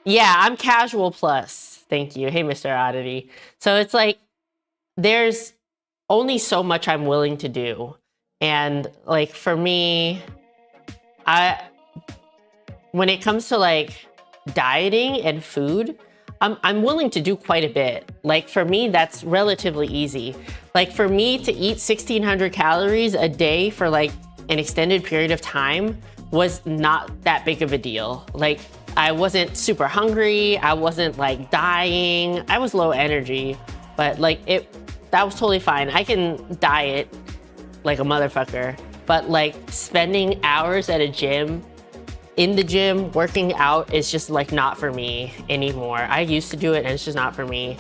Yeah, I'm casual plus. Thank you. Hey, Mr. Oddity. So it's like, there's only so much I'm willing to do. And like, for me, when it comes to like dieting and food, I'm willing to do quite a bit. Like for me, that's relatively easy. Like for me to eat 1,600 calories a day for like an extended period of time was not that big of a deal. Like I wasn't super hungry. I wasn't like dying. I was low energy, but like that was totally fine. I can diet like a motherfucker, but like spending hours at a gym, in the gym, working out is just like not for me anymore. I used to do it and it's just not for me.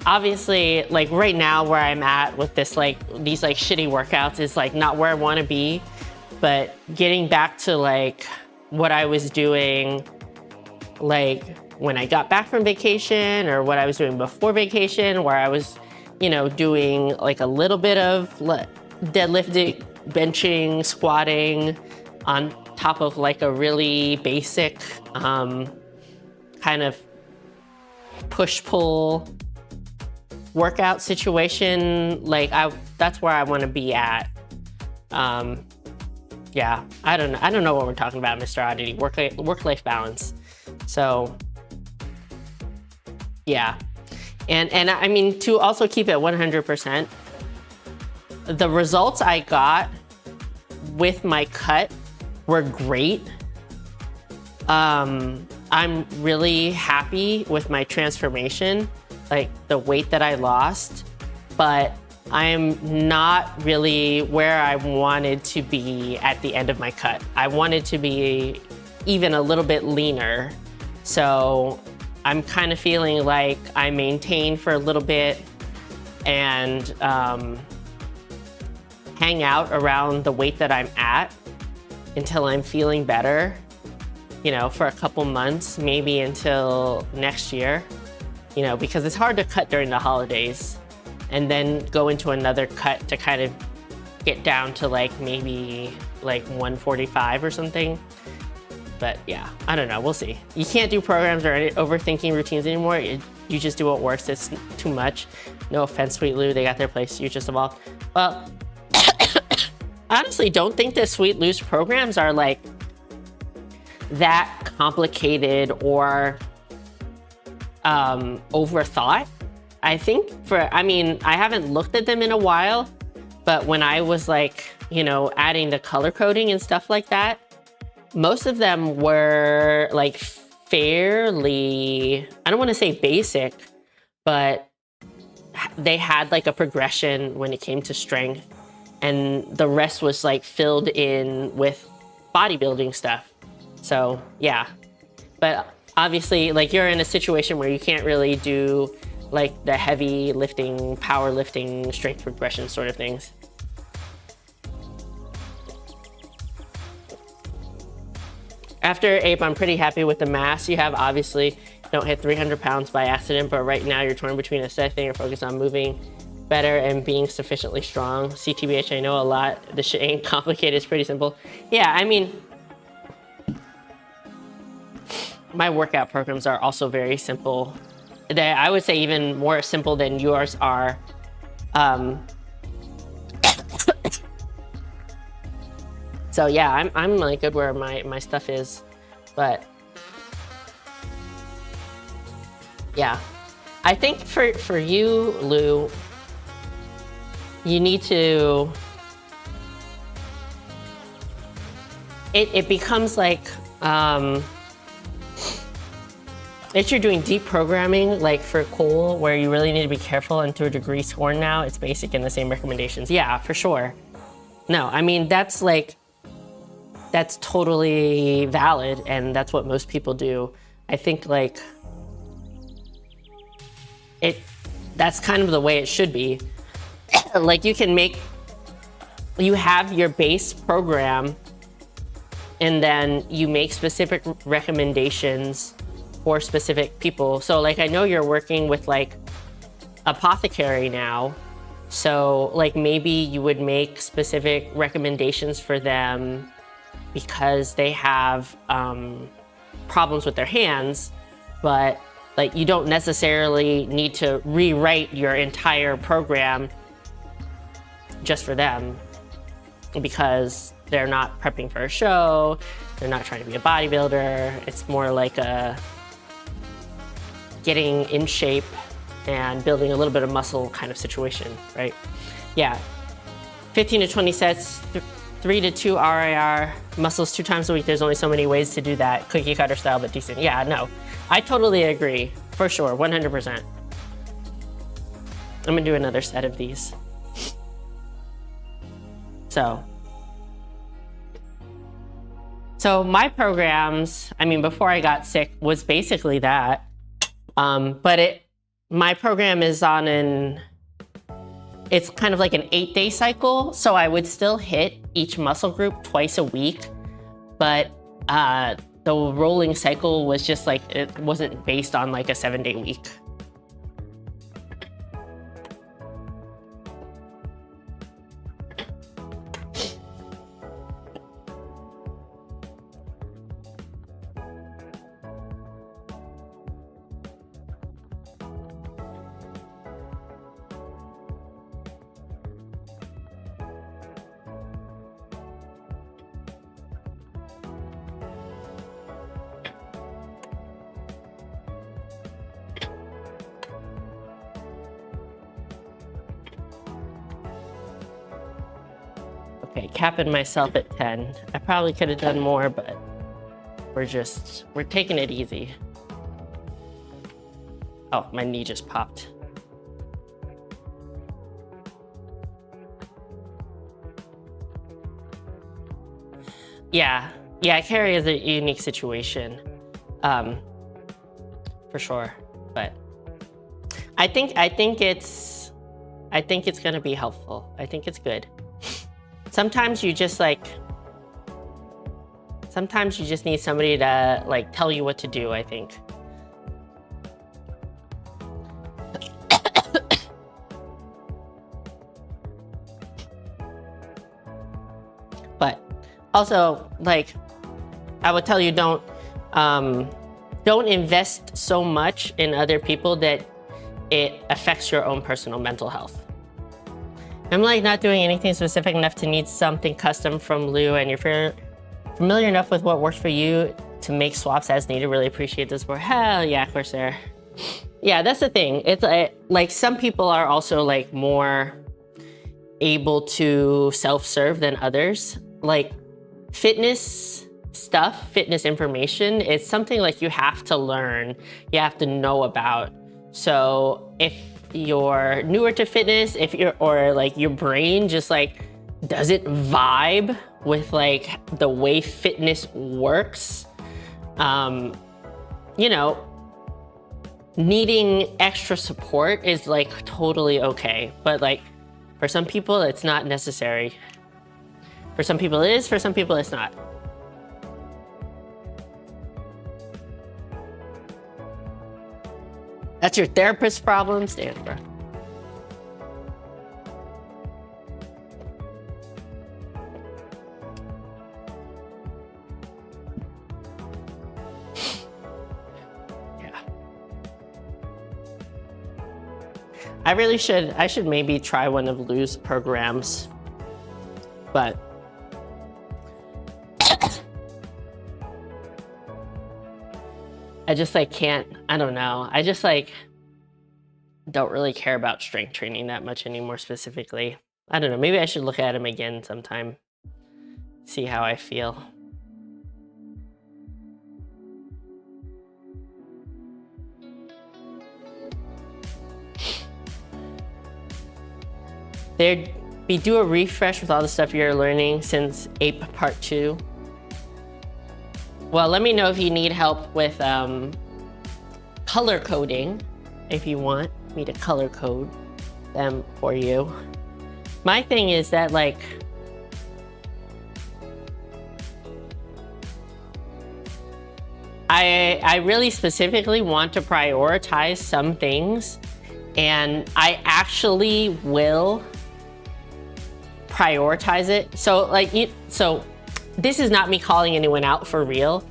Obviously, like right now where I'm at with this, like these like shitty workouts is like not where I want to be, but getting back to like what I was doing, like when I got back from vacation or what I was doing before vacation, where I was, you know, doing like a little bit of deadlifting, benching, squatting on top of like a really basic kind of push-pull workout situation. Like that's where I want to be at. Yeah, I don't know what we're talking about, Mr. Oddity. Work-life balance. So yeah. And I mean, to also keep it 100%, the results I got with my cut were great. I'm really happy with my transformation, like the weight that I lost, but I'm not really where I wanted to be at the end of my cut. I wanted to be even a little bit leaner. So I'm kind of feeling like I maintained for a little bit and hang out around the weight that I'm at until I'm feeling better, you know, for a couple months, maybe until next year, you know, because it's hard to cut during the holidays and then go into another cut to kind of get down to like maybe like 145 or something. But yeah, I don't know, we'll see. You can't do programs or any overthinking routines anymore. You just do what works. It's too much. No offense, Sweet Lou, they got their place. You just evolved. Well, I honestly don't think the Sweet Lou's programs are like that complicated or overthought. I think I mean, I haven't looked at them in a while, but when I was like, you know, adding the color coding and stuff like that, most of them were like fairly, I don't want to say basic, but they had like a progression when it came to strength, and the rest was like filled in with bodybuilding stuff. So yeah, but obviously like you're in a situation where you can't really do like the heavy lifting, powerlifting, strength progression sort of things. After Ape, I'm pretty happy with the mass you have. Obviously, don't hit 300 pounds by accident, but right now you're torn between aesthetic thing or focus on moving better and being sufficiently strong. CTBH, I know a lot. This shit ain't complicated, it's pretty simple. Yeah, I mean, my workout programs are also very simple. I would say even more simple than yours are. So yeah, I'm like good where my stuff is, but yeah. I think for you, Lou, you need to, it becomes like, if you're doing deep programming, like for Cole, where you really need to be careful, and to a degree Scorn now, it's basic in the same recommendations. Yeah, for sure. No, I mean, that's like, that's totally valid, and that's what most people do. I think like, that's kind of the way it should be. Like you have your base program, and then you make specific recommendations for specific people. So like, I know you're working with like Apothecary now. So like maybe you would make specific recommendations for them because they have problems with their hands, but like you don't necessarily need to rewrite your entire program just for them, because they're not prepping for a show, they're not trying to be a bodybuilder. It's more like a getting in shape and building a little bit of muscle kind of situation, right? Yeah, 15 to 20 sets, 3 to 2 RIR, muscles 2 times a week. There's only so many ways to do that. Cookie cutter style, but decent. Yeah, no, I totally agree, for sure, 100%. I'm gonna do another set of these. So my programs, I mean, before I got sick was basically that. But my program is on it's kind of like an 8-day cycle. So I would still hit each muscle group twice a week, but the rolling cycle was just like, it wasn't based on like a 7-day week. Okay, capping myself at 10. I probably could have done more, but we're taking it easy. Oh, my knee just popped. Yeah, Carrie is a unique situation, for sure. But I think it's gonna be helpful. I think it's good. sometimes you just sometimes you just need somebody to like tell you what to do, I think. But also, like, I would tell you, don't invest so much in other people that it affects your own personal mental health. I'm like not doing anything specific enough to need something custom from Lou, and you're familiar enough with what works for you to make swaps as needed. Really appreciate this support. Hell yeah, Corsair. Yeah, that's the thing. It's like some people are also like more able to self-serve than others. Like fitness stuff, fitness information, it's something like you have to learn, you have to know about. So if you're newer to fitness, or like your brain just like doesn't vibe with like the way fitness works, you know, needing extra support is like totally okay. But like for some people, it's not necessary. For some people it is, for some people it's not. That's your therapist's problem, stand bro. Yeah. I should maybe try one of Lou's programs, but I just like can't, I don't know. I just like don't really care about strength training that much anymore specifically. I don't know, maybe I should look at him again sometime, see how I feel. There'd be do a refresh with all the stuff you're learning since Ape Part 2. Well, let me know if you need help with color coding, if you want me to color code them for you. My thing is that like, I really specifically want to prioritize some things, and I actually will prioritize it. So like, so this is not me calling anyone out for real,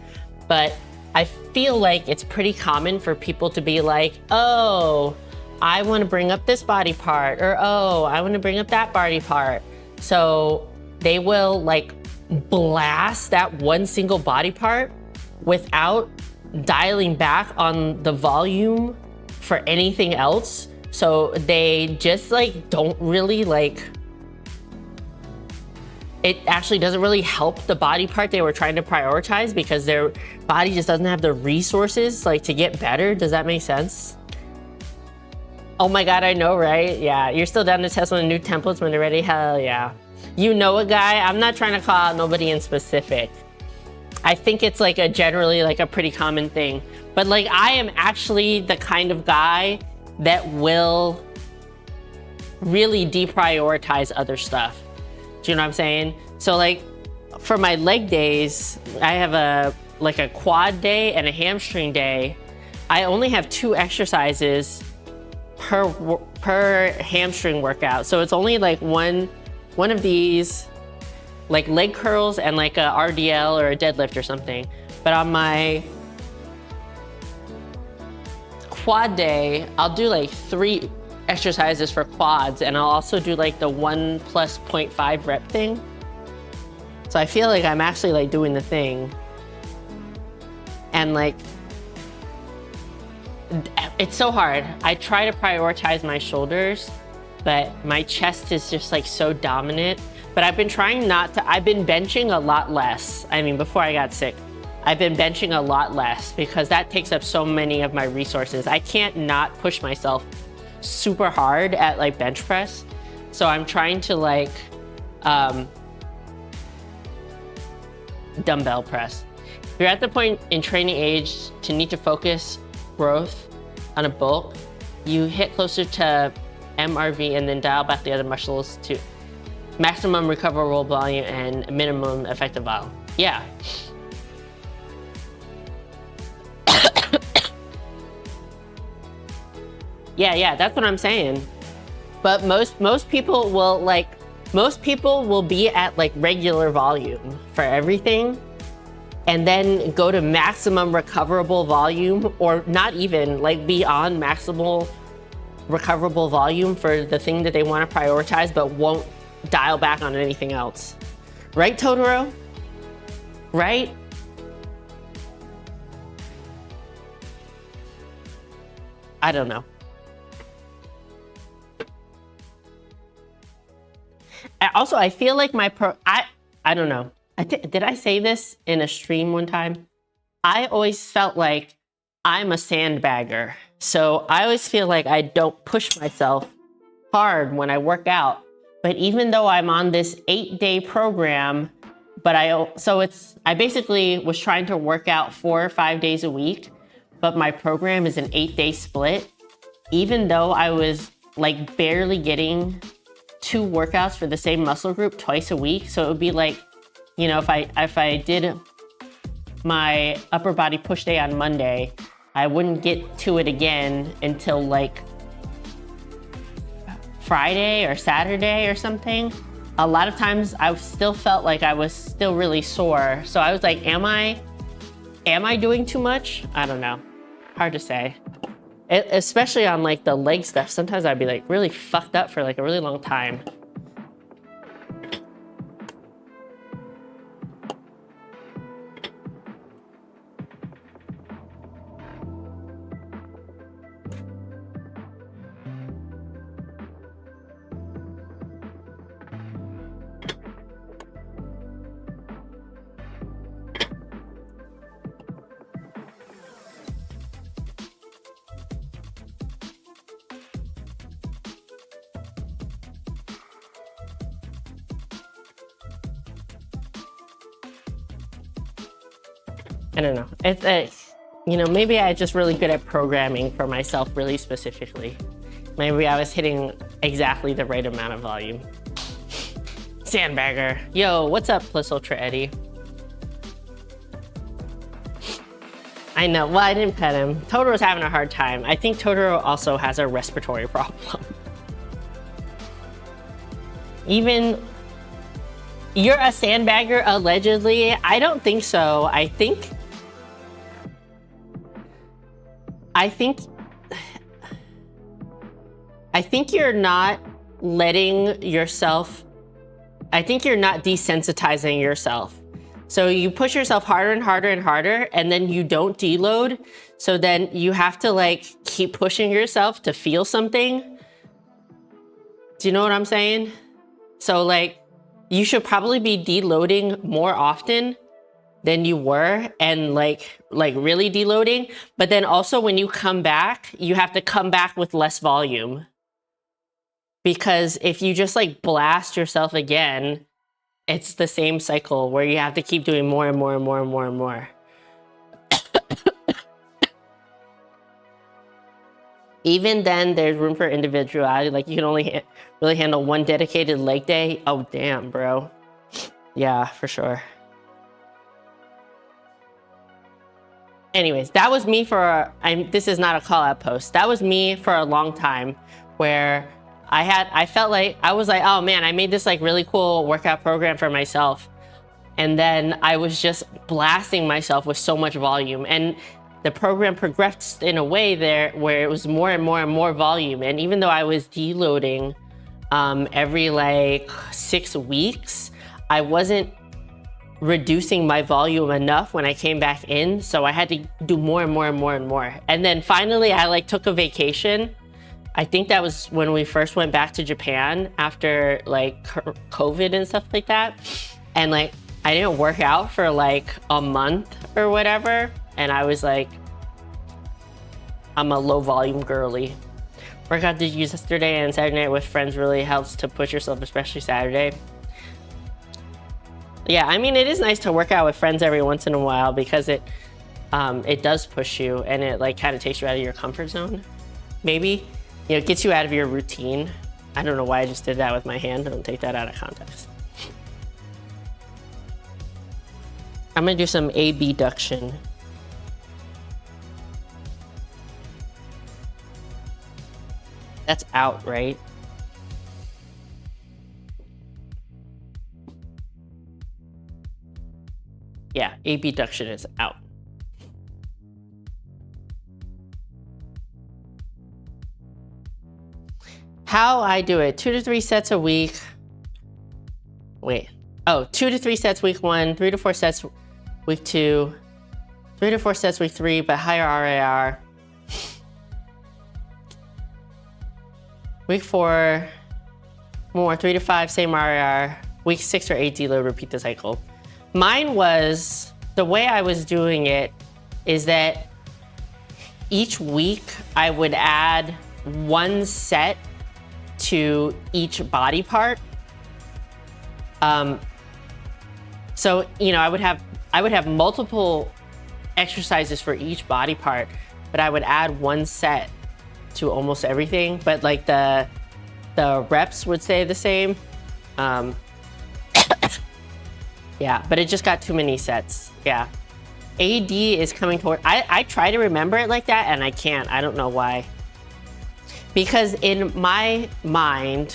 but I feel like it's pretty common for people to be like, oh, I want to bring up this body part, or oh, I want to bring up that body part. So they will like blast that one single body part without dialing back on the volume for anything else. So they just like don't really like, it actually doesn't really help the body part they were trying to prioritize because their body just doesn't have the resources like to get better. Does that make sense? Oh my God, I know, right? Yeah, you're still down to test one of the new templates when they're ready? Hell yeah. You know a guy, I'm not trying to call out nobody in specific. I think it's like a generally like a pretty common thing. But like I am actually the kind of guy that will really deprioritize other stuff. Do you know what I'm saying? So like for my leg days, I have a quad day and a hamstring day. I only have 2 exercises per hamstring workout. So it's only like one of these, like leg curls and like a RDL or a deadlift or something. But on my quad day, I'll do like 3 exercises for quads, and I'll also do like the 1 plus 0.5 rep thing. So I feel like I'm actually like doing the thing. And like, it's so hard. I try to prioritize my shoulders, but my chest is just like so dominant. But I've been trying not to, I've been benching a lot less. I mean, before I got sick, I've been benching a lot less because that takes up so many of my resources. I can't not push myself super hard at like bench press. So I'm trying to like dumbbell press. If you're at the point in training age to need to focus growth on a bulk, you hit closer to MRV and then dial back the other muscles too. Maximum recoverable volume and minimum effective volume. Yeah. Yeah, that's what I'm saying. But most people will be at like regular volume for everything, and then go to maximum recoverable volume, or not even, like beyond maximal recoverable volume for the thing that they want to prioritize, but won't dial back on anything else. Right, Totoro? Right? I don't know. Also, I feel like I don't know. Did I say this in a stream one time? I always felt like I'm a sandbagger. So I always feel like I don't push myself hard when I work out. But even though I'm on this 8-day program, but I basically was trying to work out 4 or 5 days a week, but my program is an 8-day split. Even though I was like barely getting 2 workouts for the same muscle group twice a week. So it would be like, you know, if I did my upper body push day on Monday, I wouldn't get to it again until like Friday or Saturday or something. A lot of times I still felt like I was still really sore. So I was like, am I doing too much? I don't know. Hard to say. Especially on like the leg stuff. Sometimes I'd be like really fucked up for like a really long time. I don't know. It's you know, maybe I'm just really good at programming for myself really specifically. Maybe I was hitting exactly the right amount of volume. Sandbagger. Yo, what's up, Plus Ultra Eddie? I know. Well, I didn't pet him. Totoro's having a hard time. I think Totoro also has a respiratory problem. Even... You're a sandbagger, allegedly? I don't think so. I think you're not letting yourself... I think you're not desensitizing yourself. So you push yourself harder and harder and harder, and then you don't deload. So then you have to like keep pushing yourself to feel something. Do you know what I'm saying? So like, you should probably be deloading more often than you were, and like really deloading. But then also when you come back, you have to come back with less volume. Because if you just like blast yourself again, it's the same cycle where you have to keep doing more and more and more and more and more. Even then, there's room for individuality. Like you can only really handle one dedicated leg day. Oh, damn, bro. Yeah, for sure. Anyways, that was me for, this is not a call out post. That was me for a long time where I felt like, I was like, oh man, I made this like really cool workout program for myself. And then I was just blasting myself with so much volume. And the program progressed in a way there where it was more and more and more volume. And even though I was deloading every like 6 weeks, I wasn't reducing my volume enough when I came back in. So I had to do more and more and more and more. And then finally I like took a vacation. I think that was when we first went back to Japan after like COVID and stuff like that. And like, I didn't work out for like a month or whatever. And I was like, I'm a low volume girly. Workout did use yesterday and Saturday night with friends really helps to push yourself, especially Saturday. Yeah, I mean, it is nice to work out with friends every once in a while because it does push you and it like kind of takes you out of your comfort zone. Maybe, you know, it gets you out of your routine. I don't know why I just did that with my hand. Don't take that out of context. I'm gonna do some abduction. That's out, right? Yeah, abduction is out. How I do it, 2 to 3 sets a week. Wait, oh, 2 to 3 sets week 1, 3 to 4 sets week 2, 3 to 4 sets week 3, but higher RAR. Week 4, more, 3 to 5, same RAR. Week 6 or 8 deload, repeat the cycle. Mine was, the way I was doing it is that each week I would add 1 set to each body part. So, you know, I would have multiple exercises for each body part, but I would add 1 set to almost everything. But like the reps would stay the same. Yeah, but it just got too many sets. Yeah. AD is coming toward, I try to remember it like that and I can't. I don't know why. Because in my mind,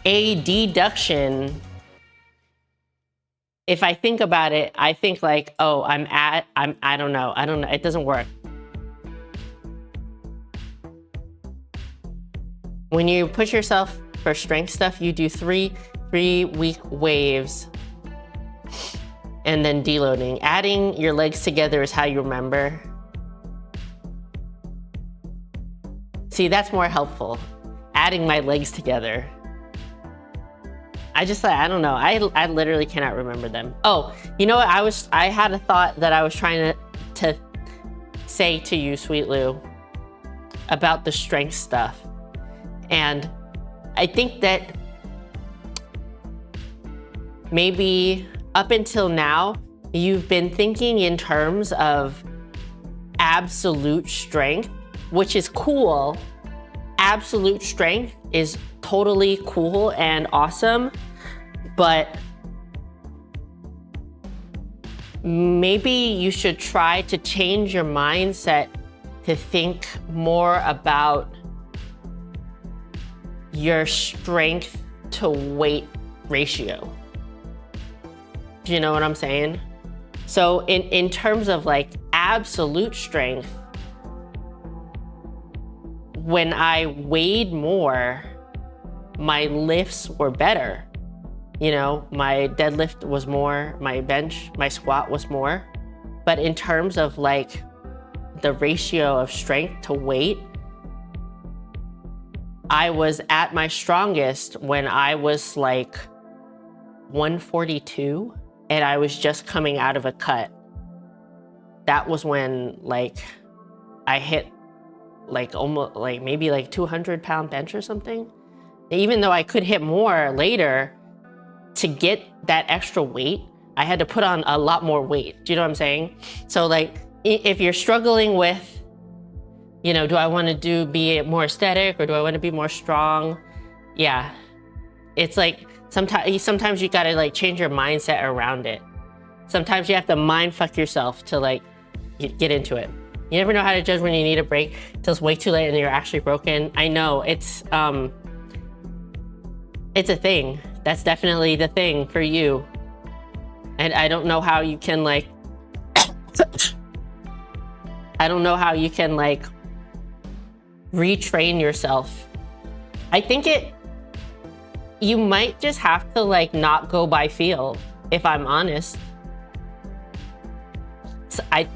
a deduction, if I think about it, I think like, oh, I don't know, it doesn't work. When you push yourself for strength stuff, you do 3 week waves and then deloading. Adding your legs together is how you remember. See, that's more helpful. Adding my legs together. I just thought, I don't know. I literally cannot remember them. Oh, you know what? I had a thought that I was trying to say to you, Sweet Lou, about the strength stuff. And I think that maybe up until now, you've been thinking in terms of absolute strength, which is cool. Absolute strength is totally cool and awesome, but maybe you should try to change your mindset to think more about your strength to weight ratio. Do you know what I'm saying? So in terms of like absolute strength, when I weighed more, my lifts were better. You know, my deadlift was more, my bench, my squat was more. But in terms of like the ratio of strength to weight, I was at my strongest when I was like 142 and I was just coming out of a cut. That was when like I hit like almost like maybe like 200-pound bench or something. Even though I could hit more later, to get that extra weight, I had to put on a lot more weight. Do you know what I'm saying? So like if you're struggling with, you know, do I want to be more aesthetic or do I want to be more strong? Yeah, it's like sometimes you gotta like change your mindset around it. Sometimes you have to mind fuck yourself to like get into it. You never know how to judge when you need a break till it's way too late and you're actually broken. I know, it's a thing. That's definitely the thing for you. And I don't know how you can like, I don't know how you can like retrain yourself. I think you might just have to like not go by feel, if I'm honest.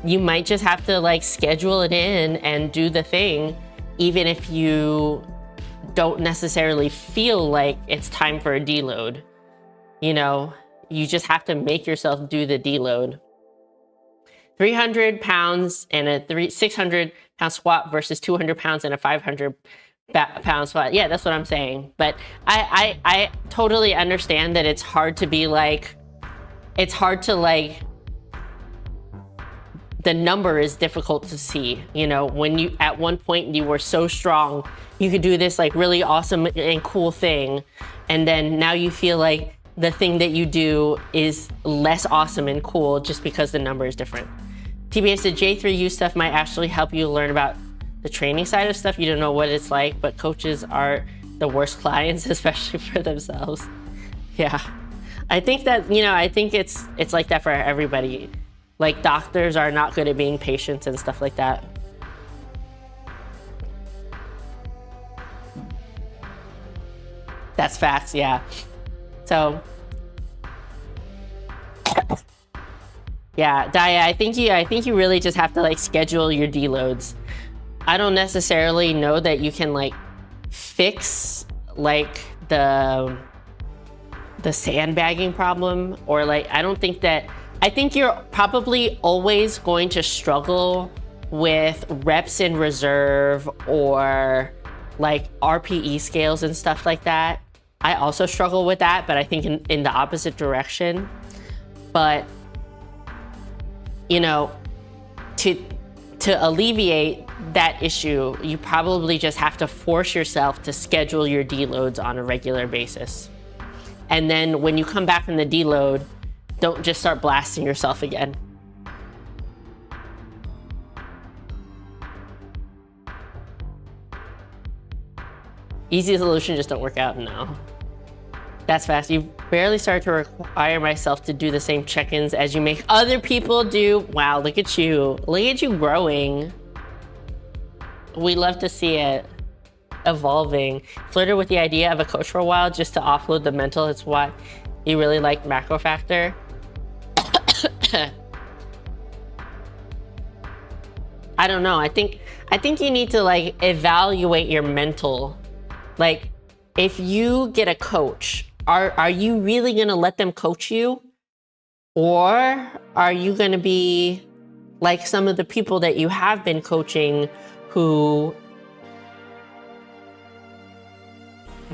You might just have to like schedule it in and do the thing, even if you don't necessarily feel like it's time for a deload. You know, you just have to make yourself do the deload. 300 pounds and a 600-pound squat versus 200 pounds and a 500-pound squat. Yeah, that's what I'm saying. But I totally understand that it's hard to be like, it's hard to like, the number is difficult to see. You know, when you, at one point you were so strong, you could do this like really awesome and cool thing. And then now you feel like the thing that you do is less awesome and cool just because the number is different. TBS, the J3U stuff might actually help you learn about the training side of stuff. You don't know what it's like, but coaches are the worst clients, especially for themselves. Yeah, I think that, you know, I think it's like that for everybody. Like doctors are not good at being patients and stuff like that. That's facts, yeah. So, yeah, Daya, I think you really just have to like schedule your deloads. I don't necessarily know that you can like fix like the sandbagging problem, or like, I think you're probably always going to struggle with reps in reserve or like RPE scales and stuff like that. I also struggle with that, but I think in the opposite direction. But, you know, to alleviate that issue, you probably just have to force yourself to schedule your deloads on a regular basis. And then when you come back from the deload, don't just start blasting yourself again. Easy solution, just don't work out, no. That's fast. You barely start to require myself to do the same check-ins as you make other people do. Wow, look at you. Look at you growing. We love to see it evolving. Flirted with the idea of a coach for a while just to offload the mental. It's why you really like Macro Factor. I don't know. I think you need to like evaluate your mental. Like, if you get a coach, are you really gonna let them coach you? Or are you gonna be like some of the people that you have been coaching who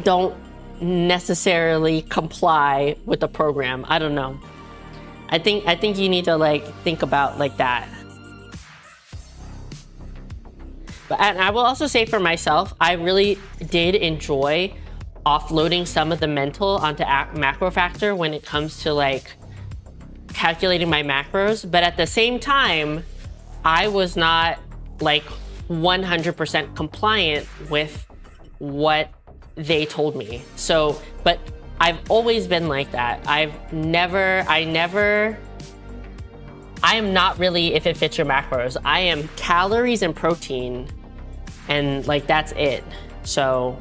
don't necessarily comply with the program? I don't know. I think you need to like think about like that. But, and I will also say for myself, I really did enjoy offloading some of the mental onto Macro Factor when it comes to like calculating my macros. But at the same time, I was not like 100% compliant with what they told me. So, but I've always been like that. I am not really if it fits your macros. I am calories and protein, and like that's it. So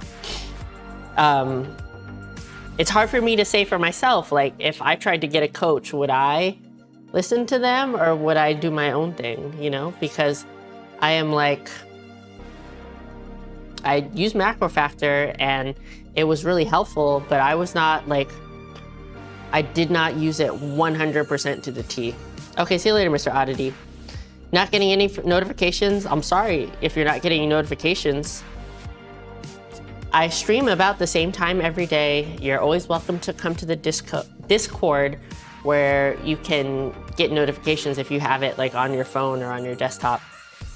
it's hard for me to say for myself, like if I tried to get a coach, would I listen to them or would I do my own thing, you know? Because I am like, I use Macro Factor and it was really helpful, but I was not like, I did not use it 100% to the T. Okay, see you later, Mr. Oddity. Not getting any notifications? I'm sorry if you're not getting any notifications. I stream about the same time every day. You're always welcome to come to the Discord where you can get notifications if you have it like on your phone or on your desktop.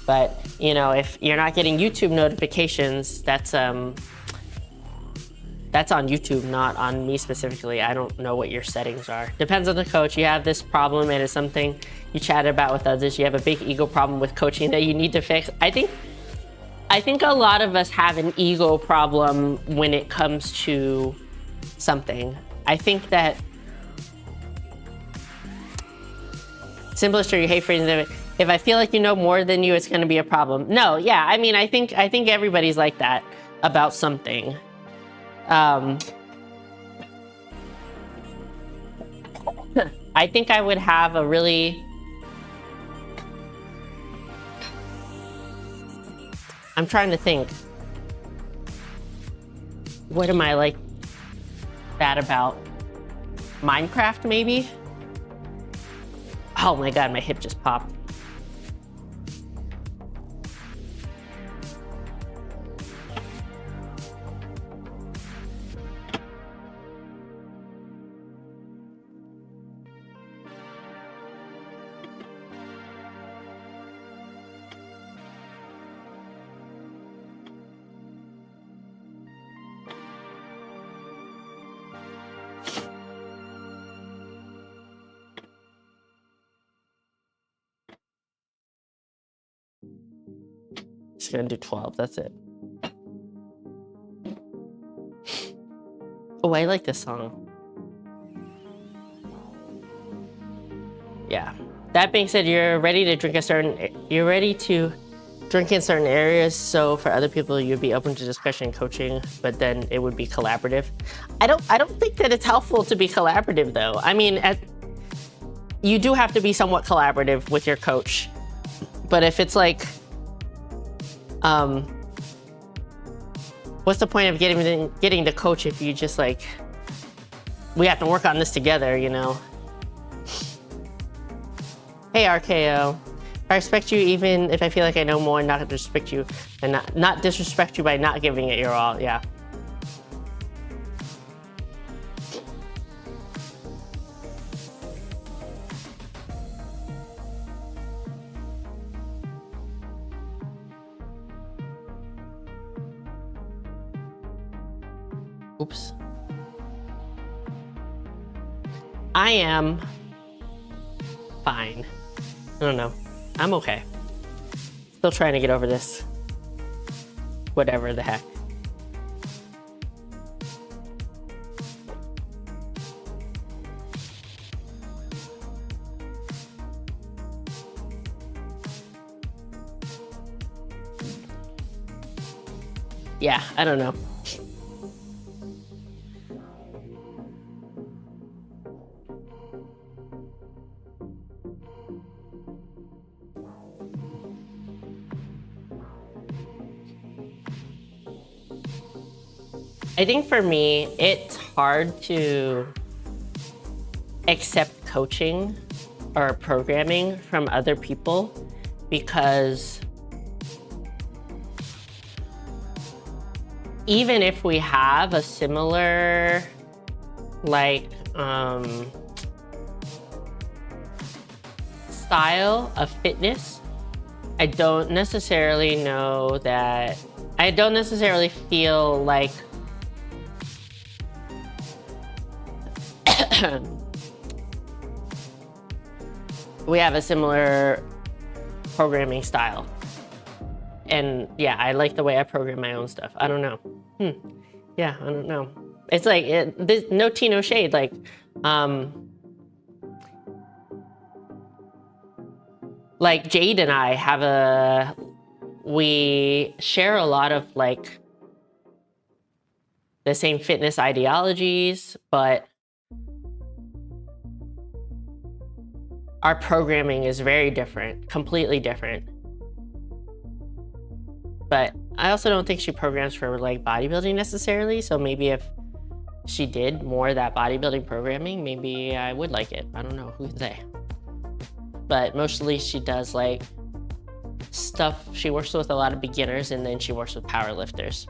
But you know, if you're not getting YouTube notifications, that's on YouTube, not on me specifically. I don't know what your settings are. Depends on the coach. You have this problem and it's something you chatted about with others. You have a big ego problem with coaching that you need to fix. I think a lot of us have an ego problem when it comes to something. I think that simplest or you hate phrasing, if I feel like you know more than you, it's gonna be a problem. No, yeah, I mean, I think everybody's like that about something. I think I would have a really, I'm trying to think. What am I like bad about? Minecraft, maybe? Oh my God, my hip just popped. just gonna do 12. That's it. Oh, I like this song. Yeah. That being said, you're ready to drink in certain areas. So for other people, you'd be open to discussion and coaching, but then it would be collaborative. I don't think that it's helpful to be collaborative though. I mean, you do have to be somewhat collaborative with your coach, but if it's like, what's the point of getting the coach if you just like, we have to work on this together, you know? Hey RKO, I respect you even if I feel like I know more, not disrespect you, and not disrespect you by not giving it your all. Yeah. Oops. I am fine. I don't know. I'm okay. Still trying to get over this. Whatever the heck. Yeah, I don't know. I think for me, it's hard to accept coaching or programming from other people because even if we have a similar, like, style of fitness, I don't necessarily feel like we have a similar programming style. And yeah, I like the way I program my own stuff. I don't know. Yeah, I don't know. It's like, there's no tea, no shade. Like, Jade and I we share a lot of like the same fitness ideologies, but our programming is very different, completely different. But I also don't think she programs for like bodybuilding necessarily. So maybe if she did more of that bodybuilding programming, maybe I would like it. I don't know, who can say? But mostly she does like stuff. She works with a lot of beginners and then she works with powerlifters.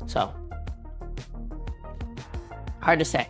So, hard to say.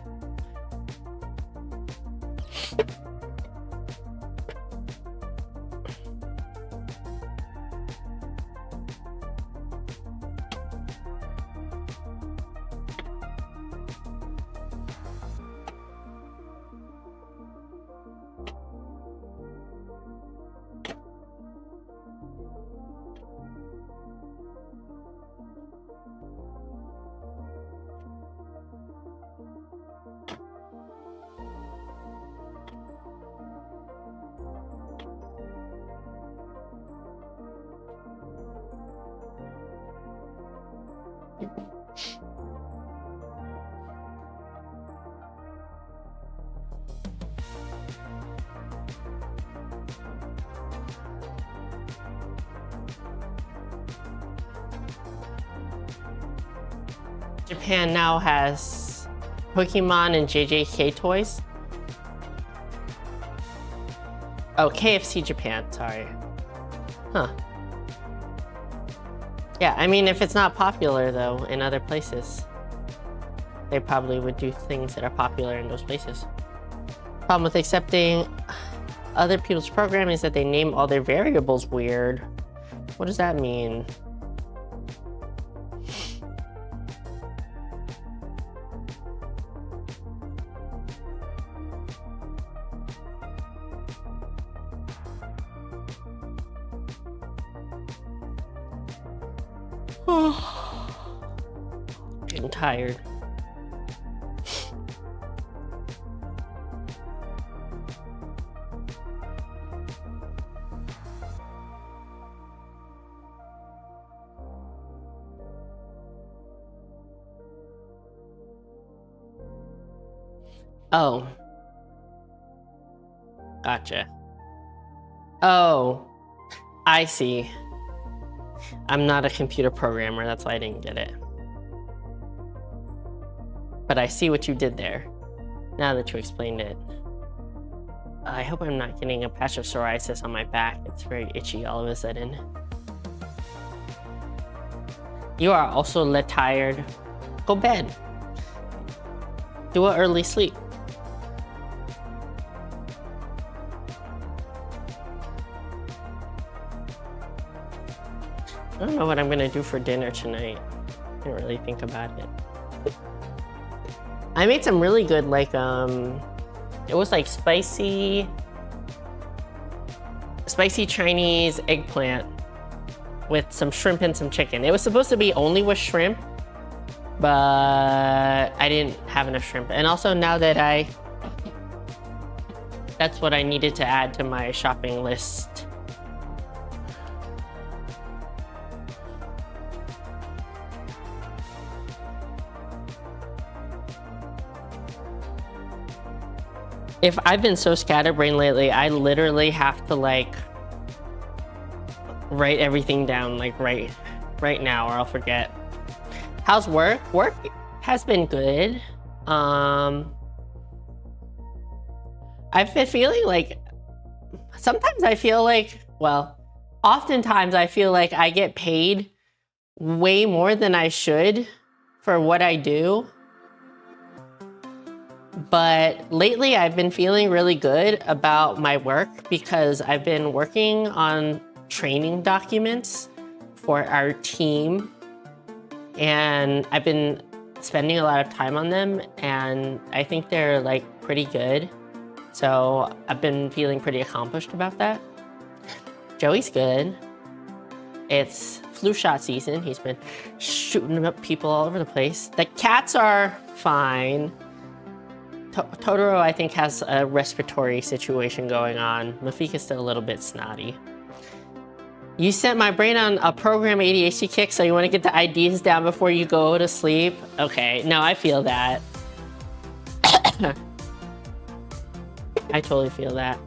Japan now has Pokemon and JJK toys. Oh, KFC Japan, sorry. Huh. Yeah, I mean, if it's not popular though in other places, they probably would do things that are popular in those places. Problem with accepting other people's programming is that they name all their variables weird. What does that mean? Getting tired. Oh. Gotcha. Oh, I see. I'm not a computer programmer, that's why I didn't get it. But I see what you did there, now that you explained it. I hope I'm not getting a patch of psoriasis on my back. It's very itchy all of a sudden. You are also tired. Go bed. Do an early sleep. I don't know what I'm gonna do for dinner tonight. I didn't really think about it. I made some really good, like, it was like spicy Chinese eggplant with some shrimp and some chicken. It was supposed to be only with shrimp, but I didn't have enough shrimp. And also now that that's what I needed to add to my shopping list. If I've been so scatterbrained lately, I literally have to like write everything down like right now or I'll forget. How's work? Work has been good. I've been feeling like, sometimes I feel like, well, oftentimes I feel like I get paid way more than I should for what I do. But lately I've been feeling really good about my work because I've been working on training documents for our team and I've been spending a lot of time on them and I think they're like pretty good. So I've been feeling pretty accomplished about that. Joey's good. It's flu shot season. He's been shooting up people all over the place. The cats are fine. Totoro, I think, has a respiratory situation going on. Mafika's still a little bit snotty. You sent my brain on a program ADHD kick, so you want to get the ideas down before you go to sleep? Okay, no, I feel that. I totally feel that.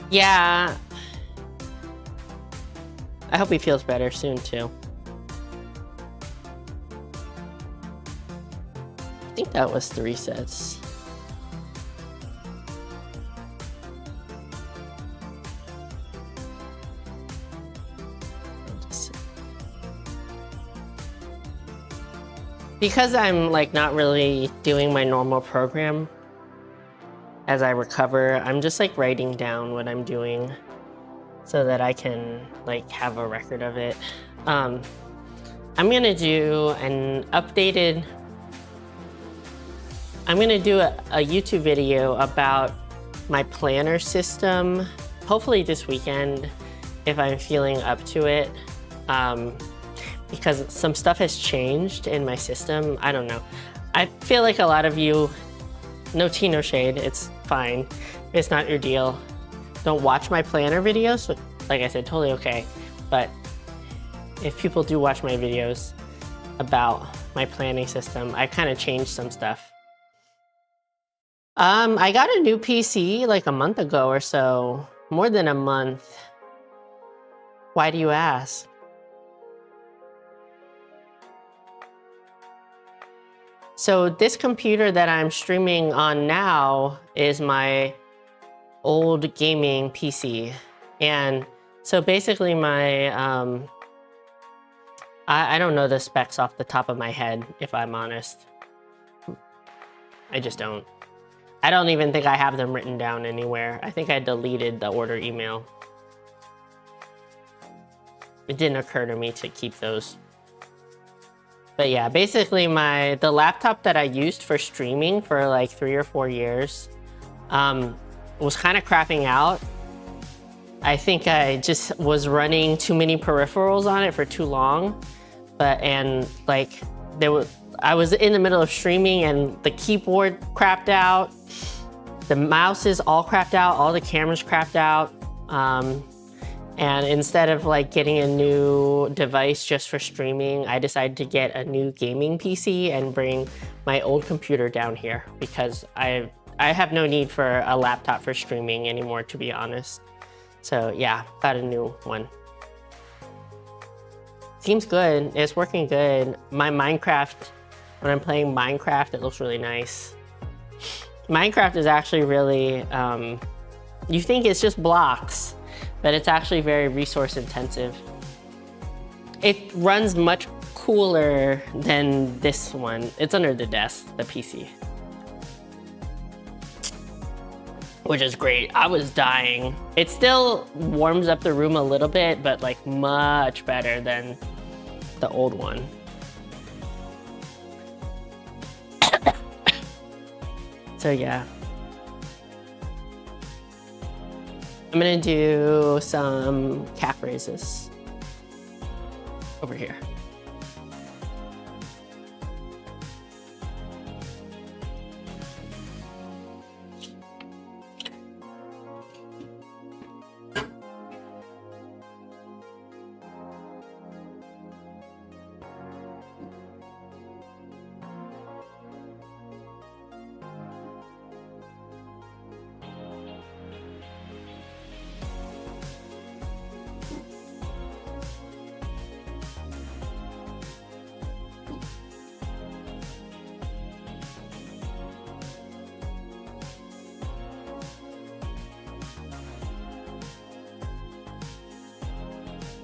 Yeah. I hope he feels better soon, too. I think that was 3 sets. Because I'm like not really doing my normal program as I recover, I'm just like writing down what I'm doing so that I can like have a record of it. I'm gonna do an updated, I'm gonna do a YouTube video about my planner system, hopefully this weekend if I'm feeling up to it. Because some stuff has changed in my system. I don't know. I feel like a lot of you, no tea, no shade, it's fine. If it's not your deal, don't watch my planner videos. Like I said, totally okay. But if people do watch my videos about my planning system, I kind of changed some stuff. I got a new PC like a month ago or so, more than a month. Why do you ask? So this computer that I'm streaming on now is my old gaming PC. And so basically my, I don't know the specs off the top of my head, if I'm honest. I just don't. I don't even think I have them written down anywhere. I think I deleted the order email. It didn't occur to me to keep those. But yeah, basically the laptop that I used for streaming for like 3 or 4 years was kind of crapping out. I think I just was running too many peripherals on it for too long. I was in the middle of streaming and the keyboard crapped out. The mouse is all crapped out, all the cameras crapped out. And instead of like getting a new device just for streaming, I decided to get a new gaming PC and bring my old computer down here because I have no need for a laptop for streaming anymore, to be honest. So yeah, got a new one. Seems good, it's working good. My Minecraft, when I'm playing Minecraft, it looks really nice. Minecraft is actually really, you think it's just blocks, but it's actually very resource intensive. It runs much cooler than this one. It's under the desk, the PC. Which is great. I was dying. It still warms up the room a little bit, but like much better than the old one. So yeah. I'm gonna do some calf raises over here.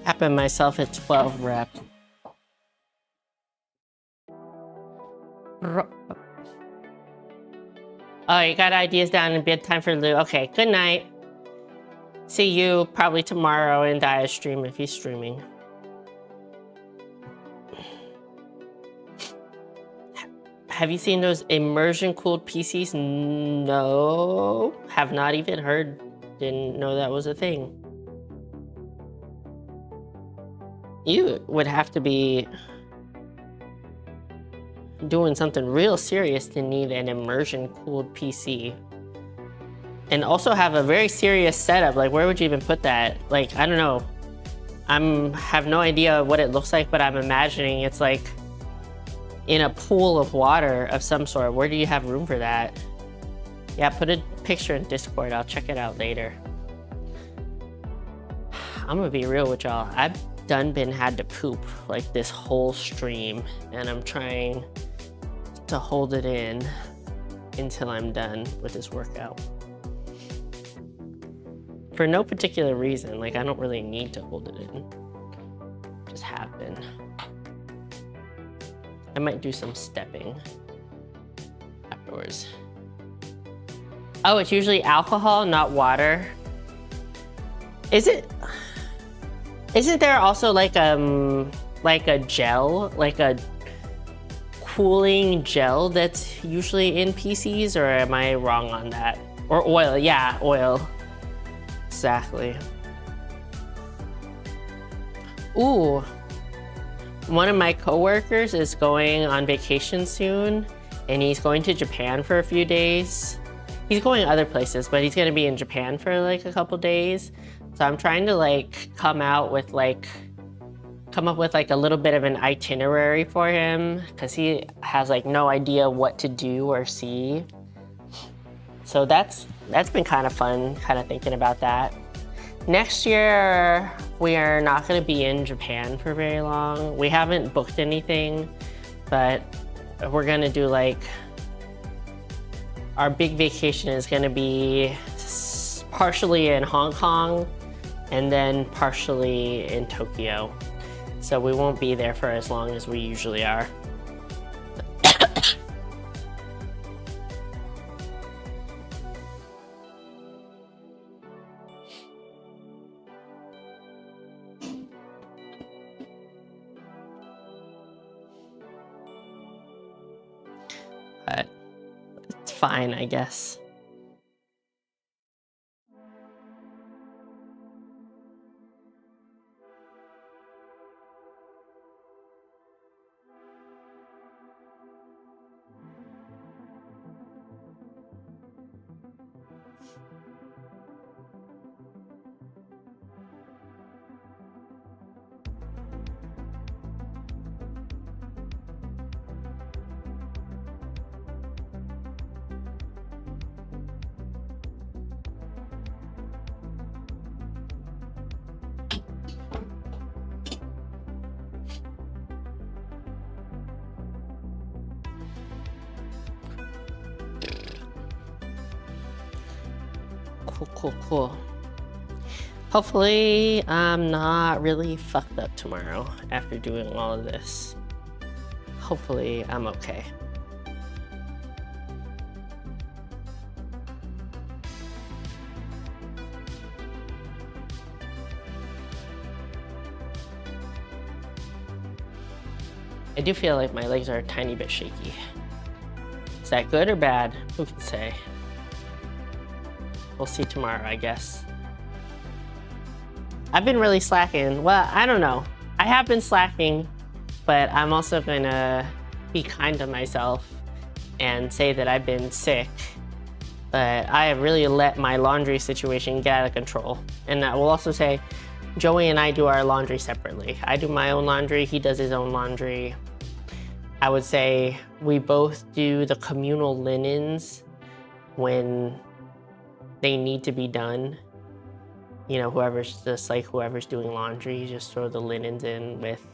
Capping myself at 12 reps. Oh, you got ideas down in bedtime for Lou. Okay, good night. See you probably tomorrow in Dia's stream if he's streaming. Have you seen those immersion cooled PCs? No, have not even heard. Didn't know that was a thing. You would have to be doing something real serious to need an immersion cooled PC. And also have a very serious setup. Like, where would you even put that? Like, I don't know. Have no idea what it looks like, but I'm imagining it's like in a pool of water of some sort. Where do you have room for that? Yeah, put a picture in Discord. I'll check it out later. I'm gonna be real with y'all. I've had to poop like this whole stream, and I'm trying to hold it in until I'm done with this workout. For no particular reason, like I don't really need to hold it in. Just have been. I might do some stepping afterwards. Oh, it's usually alcohol, not water. Is it? Isn't there also like a gel, like a cooling gel that's usually in PCs, or am I wrong on that? Or oil, yeah, oil. Exactly. Ooh, one of my coworkers is going on vacation soon, and he's going to Japan for a few days. He's going other places, but he's gonna be in Japan for like a couple days. So I'm trying to like come up with like a little bit of an itinerary for him, because he has like no idea what to do or see. So that's been kind of fun, kind of thinking about that. Next year, we are not going to be in Japan for very long. We haven't booked anything, but we're gonna do like, our big vacation is gonna be partially in Hong Kong and then partially in Tokyo. So we won't be there for as long as we usually are. But it's fine, I guess. Cool. Hopefully I'm not really fucked up tomorrow after doing all of this. Hopefully I'm okay. I do feel like my legs are a tiny bit shaky. Is that good or bad? Who can say? We'll see tomorrow, I guess. I've been really slacking. Well, I don't know. I have been slacking, but I'm also gonna be kind to myself and say that I've been sick. But I have really let my laundry situation get out of control. And I will also say, Joey and I do our laundry separately. I do my own laundry, he does his own laundry. I would say we both do the communal linens when they need to be done. You know, whoever's doing laundry, you just throw the linens in with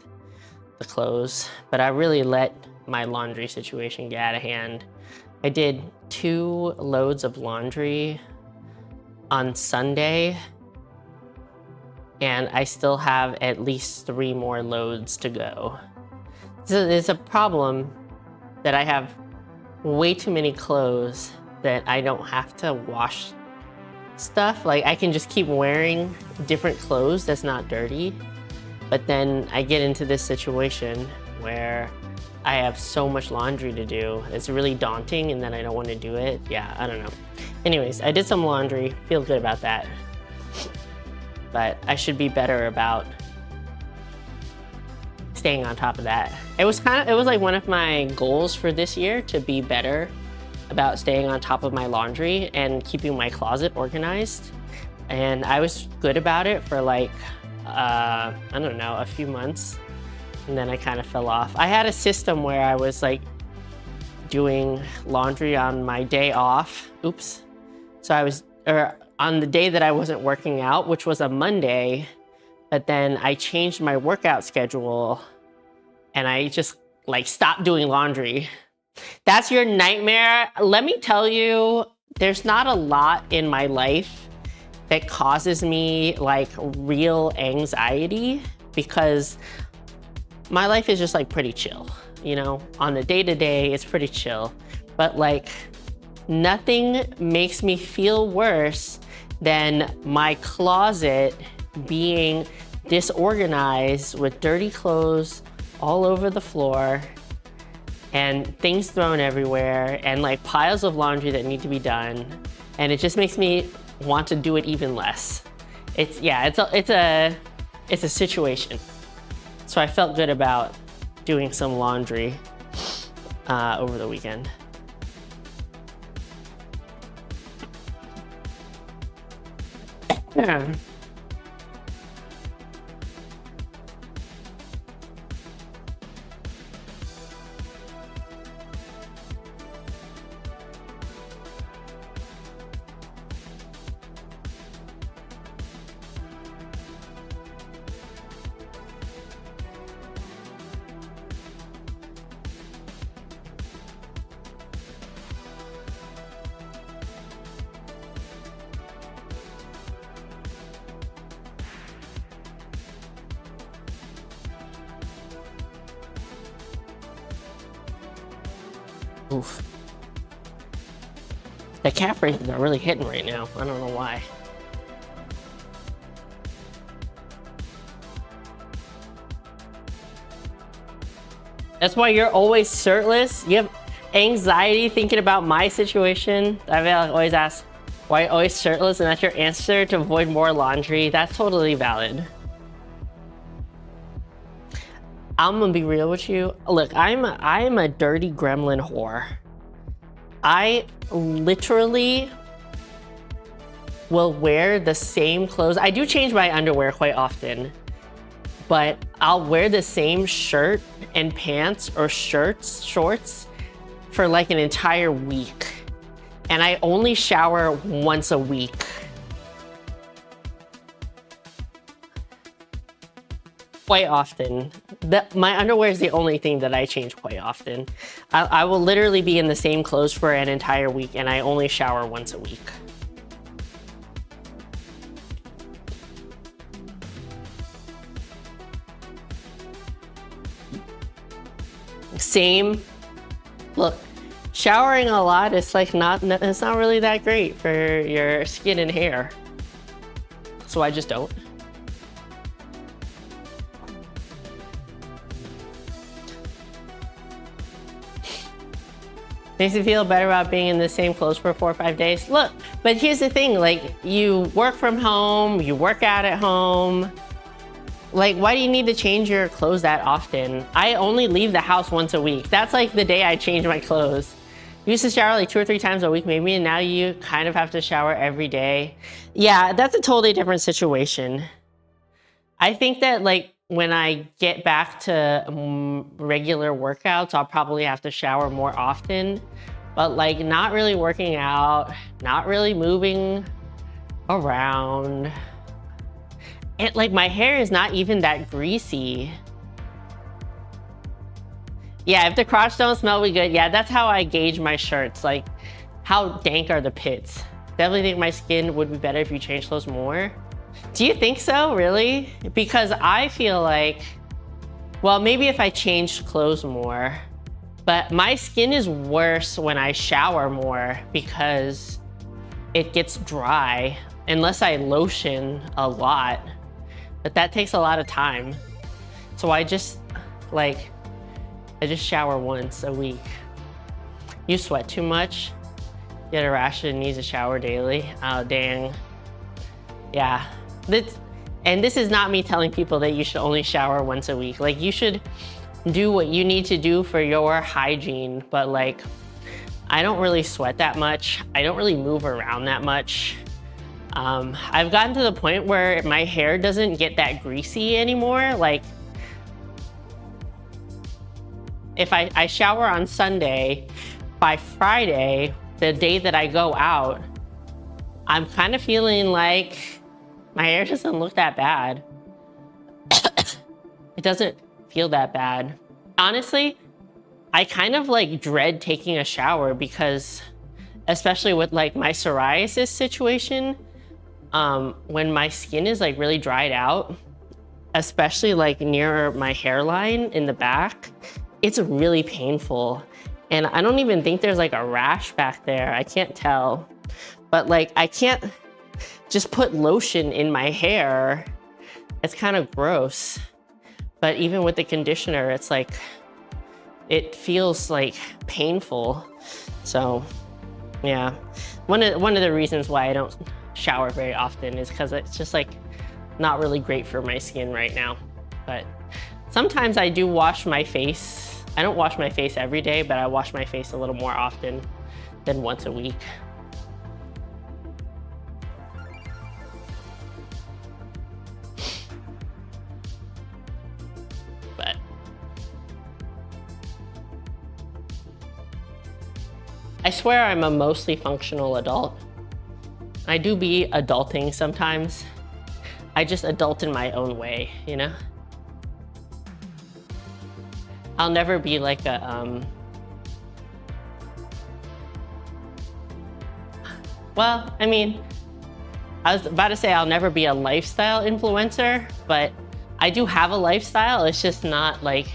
the clothes. But I really let my laundry situation get out of hand. I did 2 loads of laundry on Sunday, and I still have at least 3 more loads to go. So it's a problem that I have way too many clothes that I don't have to wash stuff. Like, I can just keep wearing different clothes that's not dirty, but then I get into this situation where I have so much laundry to do. It's really daunting, and then I don't want to do it. Yeah, I don't know. Anyways, I did some laundry, feel good about that. But I should be better about staying on top of that. It was like one of my goals for this year, to be better about staying on top of my laundry and keeping my closet organized. And I was good about it for like, I don't know, a few months. And then I kind of fell off. I had a system where I was like doing laundry on my day off. Oops. So on the day that I wasn't working out, which was a Monday, but then I changed my workout schedule and I just like stopped doing laundry. That's your nightmare. Let me tell you, there's not a lot in my life that causes me like real anxiety, because my life is just like pretty chill, you know? On the day-to-day, it's pretty chill. But like, nothing makes me feel worse than my closet being disorganized with dirty clothes all over the floor and things thrown everywhere and like piles of laundry that need to be done. And it just makes me want to do it even less. It's a situation. So I felt good about doing some laundry over the weekend. Yeah. Oof. The cap races are really hitting right now. I don't know why. That's why you're always shirtless. You have anxiety thinking about my situation. I mean, I always ask, why always shirtless? And that's your answer to avoid more laundry. That's totally valid. I'm gonna be real with you. Look, I'm a dirty gremlin whore. I literally will wear the same clothes. I do change my underwear quite often, but I'll wear the same shirt and pants or shorts for like an entire week. And I only shower once a week. Quite often. My underwear is the only thing that I change quite often. I will literally be in the same clothes for an entire week, and I only shower once a week. Same. Look, showering a lot is like it's not really that great for your skin and hair. So I just don't. Makes you feel better about being in the same clothes for 4 or 5 days. Look, but here's the thing, like, you work from home, you work out at home. Like, why do you need to change your clothes that often? I only leave the house once a week. That's like the day I change my clothes. You used to shower like 2 or 3 times a week maybe, and now you kind of have to shower every day. Yeah, that's a totally different situation. I think that like when I get back to regular workouts, I'll probably have to shower more often, but like not really working out, not really moving around. And like my hair is not even that greasy. Yeah, if the crotch don't smell good, yeah, that's how I gauge my shirts. Like, how dank are the pits? Definitely think my skin would be better if you change clothes more. Do you think so, really? Because I feel like, well, maybe if I changed clothes more, but my skin is worse when I shower more because it gets dry unless I lotion a lot, but that takes a lot of time. So I just shower once a week. You sweat too much? You had a rash and needs to shower daily? Oh, dang. Yeah. And this is not me telling people that you should only shower once a week. Like, you should do what you need to do for your hygiene, but like, I don't really sweat that much. I don't really move around that much. I've gotten to the point where my hair doesn't get that greasy anymore. Like, if I shower on Sunday, by Friday, the day that I go out, I'm kind of feeling like my hair doesn't look that bad. It doesn't feel that bad. Honestly, I kind of like dread taking a shower because, especially with like my psoriasis situation, when my skin is like really dried out, especially like near my hairline in the back, it's really painful. And I don't even think there's like a rash back there. I can't tell. But like, I can't just put lotion in my hair. It's kind of gross. But even with the conditioner, it's like, it feels like painful. So yeah, one of the reasons why I don't shower very often is because it's just like not really great for my skin right now. But sometimes I do wash my face. I don't wash my face every day, but I wash my face a little more often than once a week. But I swear I'm a mostly functional adult. I do be adulting sometimes. I just adult in my own way, you know? I'll never be like a, well, I mean, I was about to say I'll never be a lifestyle influencer, but I do have a lifestyle. It's just not like,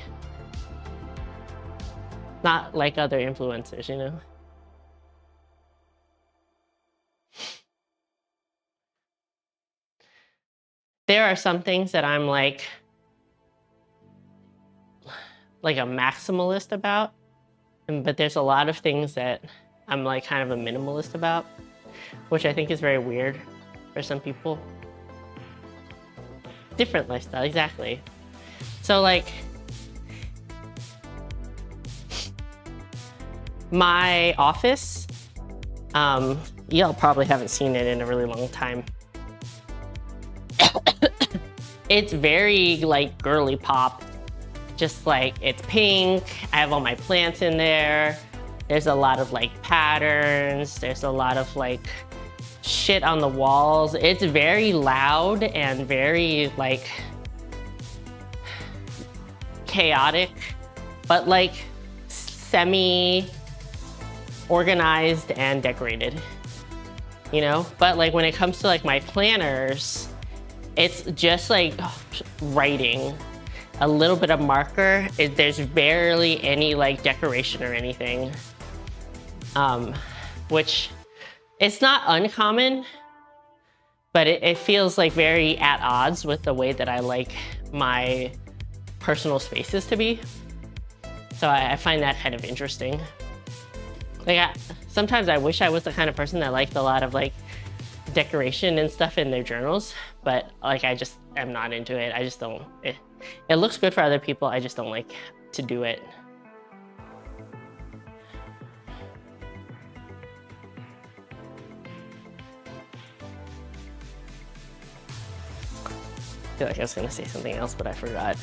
Not like other influencers, you know? There are some things that I'm like a maximalist about, but there's a lot of things that I'm like kind of a minimalist about, which I think is very weird for some people. Different lifestyle, exactly. So like, my office, y'all probably haven't seen it in a really long time. It's very like girly pop, just like it's pink. I have all my plants in there. There's a lot of like patterns. There's a lot of like shit on the walls. It's very loud and very like chaotic, but like semi organized and decorated, you know? But like when it comes to like my planners, it's just like writing, a little bit of marker. There's barely any like decoration or anything, which it's not uncommon, but it feels like very at odds with the way that I like my personal spaces to be. So I find that kind of interesting. Like sometimes I wish I was the kind of person that liked a lot of like decoration and stuff in their journals, but like I just am not into it. I just don't, it looks good for other people. I just don't like to do it. I feel like I was gonna say something else, but I forgot.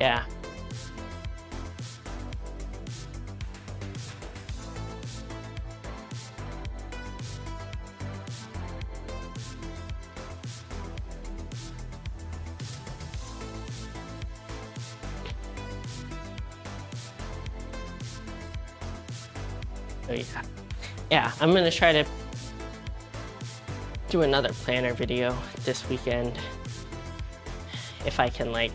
Yeah. Oh, yeah, I'm gonna try to do another planner video this weekend if I can like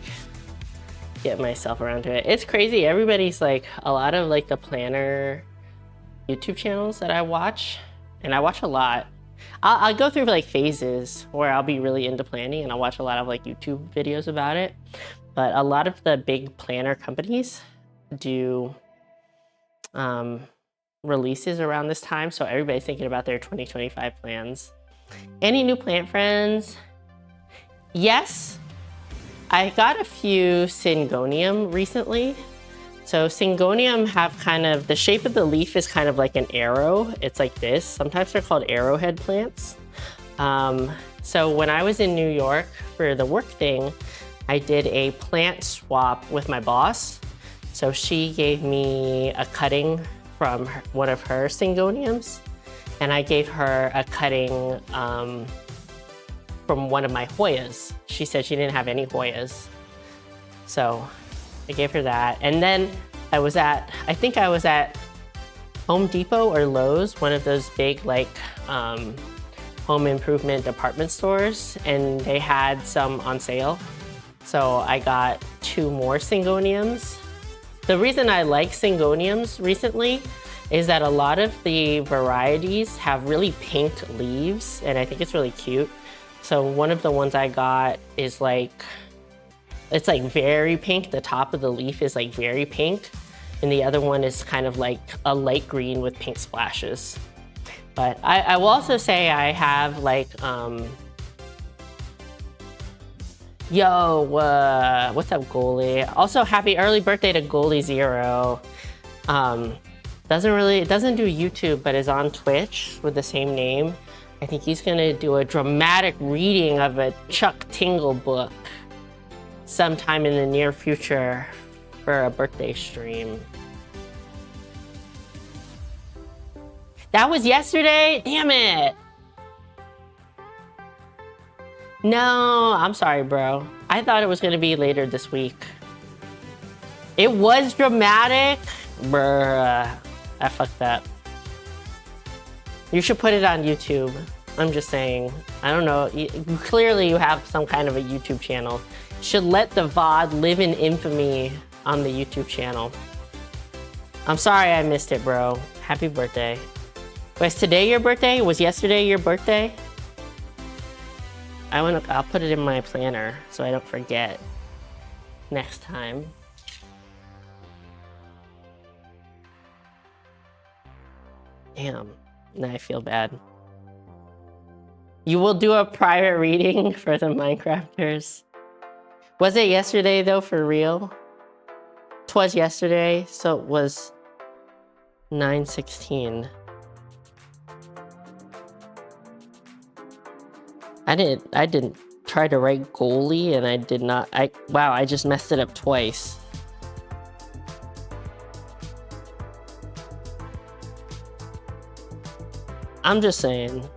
get myself around to it. It's crazy. Everybody's like, a lot of like the planner YouTube channels that I watch, and I watch a lot. I'll go through like phases where I'll be really into planning and I'll watch a lot of like YouTube videos about it. But a lot of the big planner companies do releases around this time, so everybody's thinking about their 2025 plans. Any new plant friends? Yes, I got a few Syngonium recently. So Syngonium have kind of, the shape of the leaf is kind of like an arrow. It's like this. Sometimes they're called arrowhead plants. So when I was in New York for the work thing, I did a plant swap with my boss. So she gave me a cutting from one of her Syngoniums, and I gave her a cutting from one of my Hoyas. She said she didn't have any Hoyas. So I gave her that. And then I think I was at Home Depot or Lowe's, one of those big like home improvement department stores, and they had some on sale. So I got 2 more Syngoniums. The reason I like Syngoniums recently is that a lot of the varieties have really pinked leaves, and I think it's really cute. So one of the ones I got is like, it's like very pink. The top of the leaf is like very pink. And the other one is kind of like a light green with pink splashes. But I will also say I have like, what's up, Goalie? Also, happy early birthday to Goalie0. It doesn't do YouTube, but is on Twitch with the same name. I think he's gonna do a dramatic reading of a Chuck Tingle book sometime in the near future for a birthday stream. That was yesterday? Damn it. No, I'm sorry, bro. I thought it was gonna be later this week. It was dramatic? Bruh, I fucked up. You should put it on YouTube. I'm just saying. I don't know. Clearly you have some kind of a YouTube channel. You should let the VOD live in infamy on the YouTube channel. I'm sorry I missed it, bro. Happy birthday. Was today your birthday? Was yesterday your birthday? I'll put it in my planner so I don't forget next time. Damn, now I feel bad. You will do a private reading for the Minecrafters. Was it yesterday though, for real? 'Twas yesterday, so it was 9/16. I didn't try to write goalie and I did not, wow, I just messed it up twice. I'm just saying,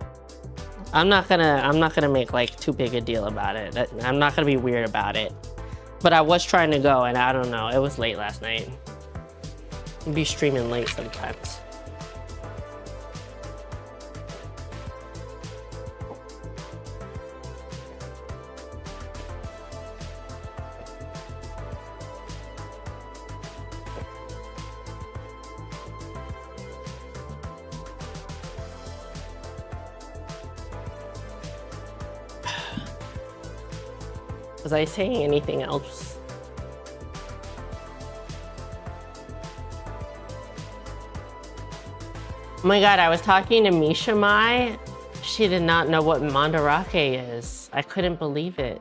I'm not gonna make like too big a deal about it. I'm not gonna be weird about it. But I was trying to go and I don't know, it was late last night. I'll be streaming late sometimes. Was I saying anything else? Oh my god, I was talking to Misha Mai. She did not know what Mandarake is. I couldn't believe it.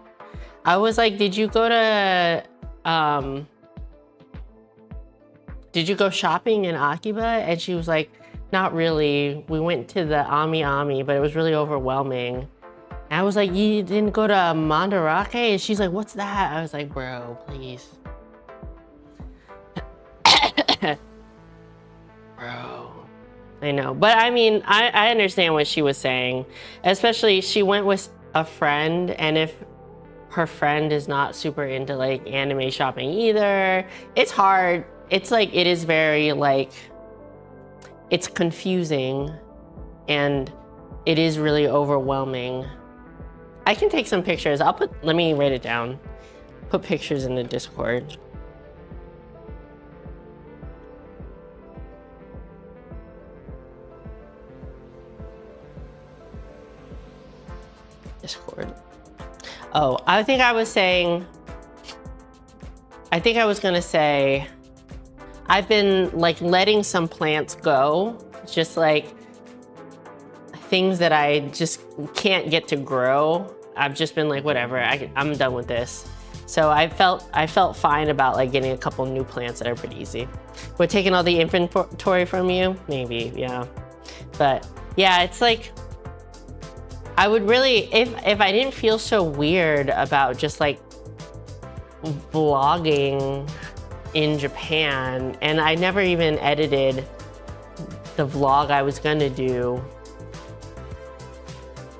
I was like, did you go shopping in Akiba? And she was like, not really. We went to the Ami Ami, but it was really overwhelming. And I was like, you didn't go to Mandarake? And she's like, what's that? I was like, bro, please. Bro. I know, but I mean, I understand what she was saying. Especially, she went with a friend, and if her friend is not super into like anime shopping either, it's hard. It's like, it is very like, it's confusing, and it is really overwhelming. I can take some pictures. Let me write it down. Put pictures in the Discord. Discord. Oh, I think I was gonna say, I've been like letting some plants go, just like things that I just can't get to grow. I've just been like, whatever, I'm done with this. So I felt fine about like getting a couple new plants that are pretty easy. We're taking all the inventory from you? Maybe, yeah. But yeah, it's like, I would really, if I didn't feel so weird about just like vlogging in Japan, and I never even edited the vlog I was gonna do.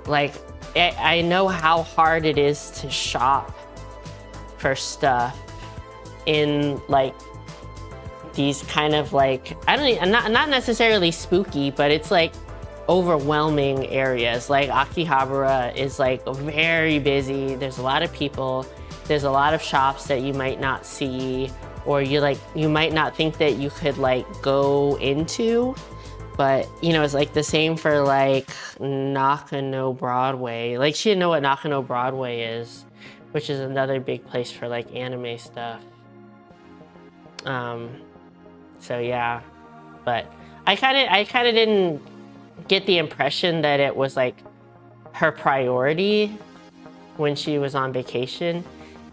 Like, I know how hard it is to shop for stuff in like these kind of like, not necessarily spooky, but it's like overwhelming areas. Like Akihabara is like very busy. There's a lot of people. There's a lot of shops that you might not see, or you might not think that you could like go into. But, you know, it's like the same for like Nakano Broadway. Like, she didn't know what Nakano Broadway is, which is another big place for like anime stuff. So yeah, but I kind of didn't get the impression that it was like her priority when she was on vacation,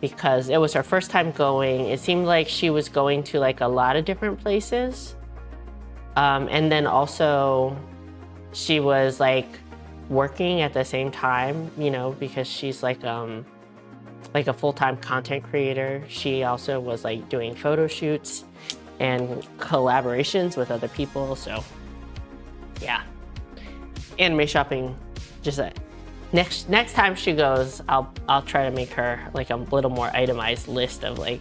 because it was her first time going. It seemed like she was going to like a lot of different places. And then also she was like working at the same time, you know, because she's like a full-time content creator. She also was like doing photo shoots and collaborations with other people. So yeah, anime shopping, just next time she goes, I'll try to make her like a little more itemized list of like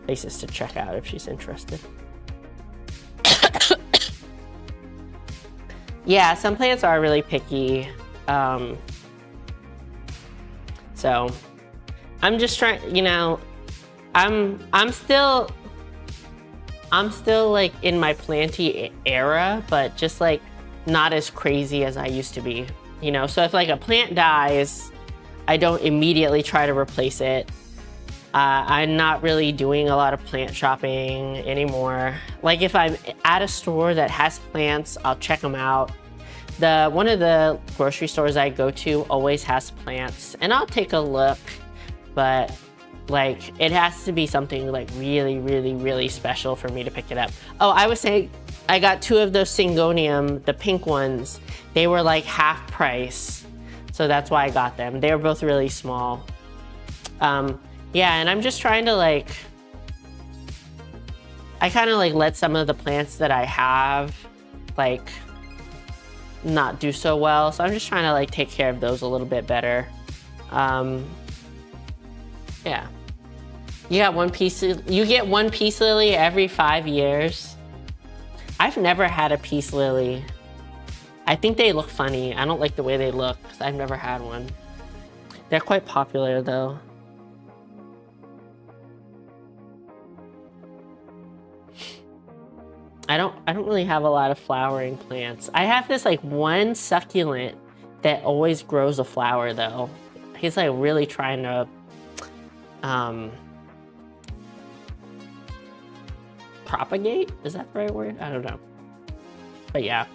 places to check out if she's interested. Yeah, some plants are really picky. So I'm just trying, you know, I'm still I'm still like in my planty era, but just like not as crazy as I used to be, you know? So if like a plant dies, I don't immediately try to replace it. I'm not really doing a lot of plant shopping anymore. Like if I'm at a store that has plants, I'll check them out. One of the grocery stores I go to always has plants, and I'll take a look, but like it has to be something like really, really, really special for me to pick it up. Oh, I was saying I got 2 of those Syngonium, the pink ones. They were like half price, so that's why I got them. They were both really small. Yeah, and I'm just trying to like, I kind of like let some of the plants that I have like not do so well. So I'm just trying to like take care of those a little bit better. Yeah. You get one peace lily every 5 years. I've never had a peace lily. I think they look funny. I don't like the way they look because I've never had one. They're quite popular though. I don't really have a lot of flowering plants. I have this like one succulent that always grows a flower though. He's like really trying to propagate? Is that the right word? I don't know. But yeah.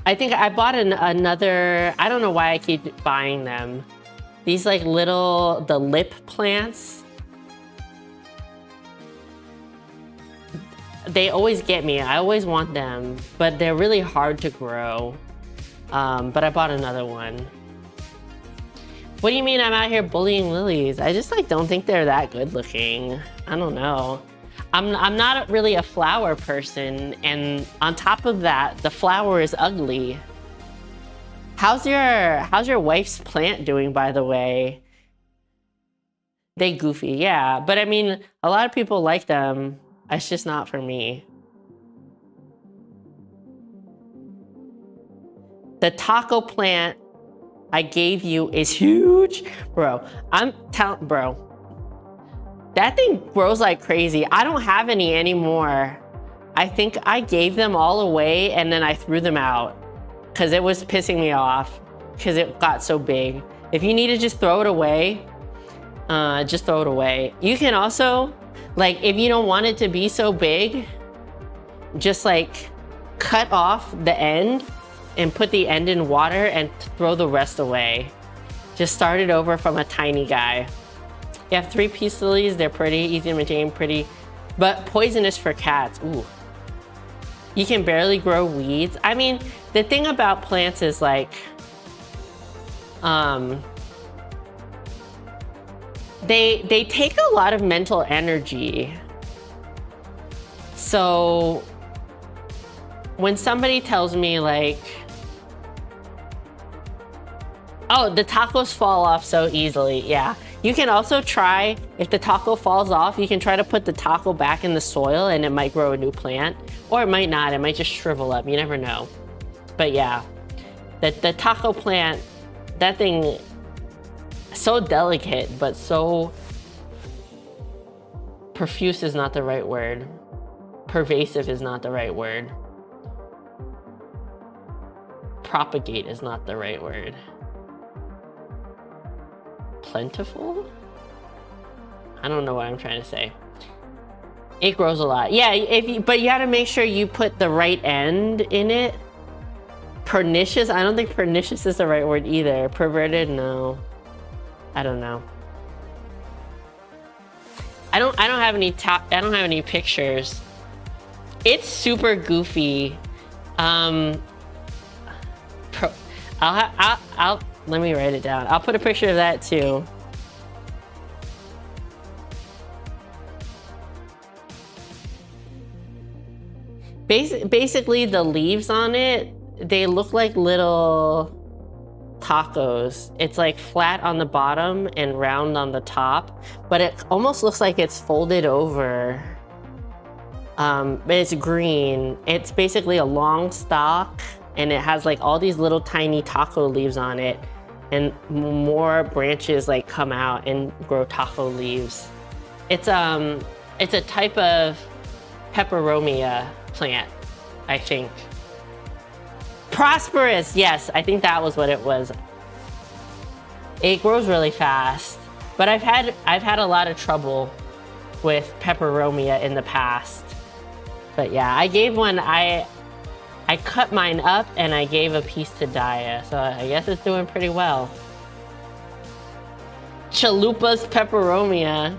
I think I bought another, I don't know why I keep buying them. These like the lip plants. They always get me. I always want them, but they're really hard to grow. But I bought another one. What do you mean I'm out here bullying lilies? I just like don't think they're that good looking. I don't know. I'm not really a flower person, and on top of that, the flower is ugly. How's your wife's plant doing, by the way? They goofy, yeah. But I mean, a lot of people like them. It's just not for me. The taco plant I gave you is huge. Bro, bro. That thing grows like crazy. I don't have any anymore. I think I gave them all away and then I threw them out because it was pissing me off because it got so big. If you need to just throw it away, just throw it away. You can also, like, if you don't want it to be so big, just like cut off the end and put the end in water and throw the rest away. Just start it over from a tiny guy. You have 3 peace lilies, they're pretty, easy to maintain, pretty, but poisonous for cats. Ooh. You can barely grow weeds. I mean, the thing about plants is like, they take a lot of mental energy. So when somebody tells me like, oh, the tacos fall off so easily, yeah. You can also try, if the taco falls off, you can try to put the taco back in the soil and it might grow a new plant, or it might not, it might just shrivel up, you never know. But yeah, the taco plant, that thing, so delicate, but so, profuse is not the right word. Pervasive is not the right word. Propagate is not the right word. Plentiful? I don't know what I'm trying to say. It grows a lot. Yeah, but you gotta make sure you put the right end in it. Pernicious? I don't think pernicious is the right word either. Perverted? No. I don't know. I don't have any pictures. It's super goofy. Let me write it down. I'll put a picture of that too. Basically, the leaves on it, they look like little tacos. It's like flat on the bottom and round on the top, but it almost looks like it's folded over. But it's green. It's basically a long stalk, and it has like all these little tiny taco leaves on it, and more branches like come out and grow taco leaves. It's It's a type of peperomia plant, I think. Prosperous, yes, I think that was what it was. It grows really fast, but I've had a lot of trouble with peperomia in the past. But yeah, I gave one, I cut mine up and I gave a piece to Daya, so I guess it's doing pretty well. Chalupa's peperomia.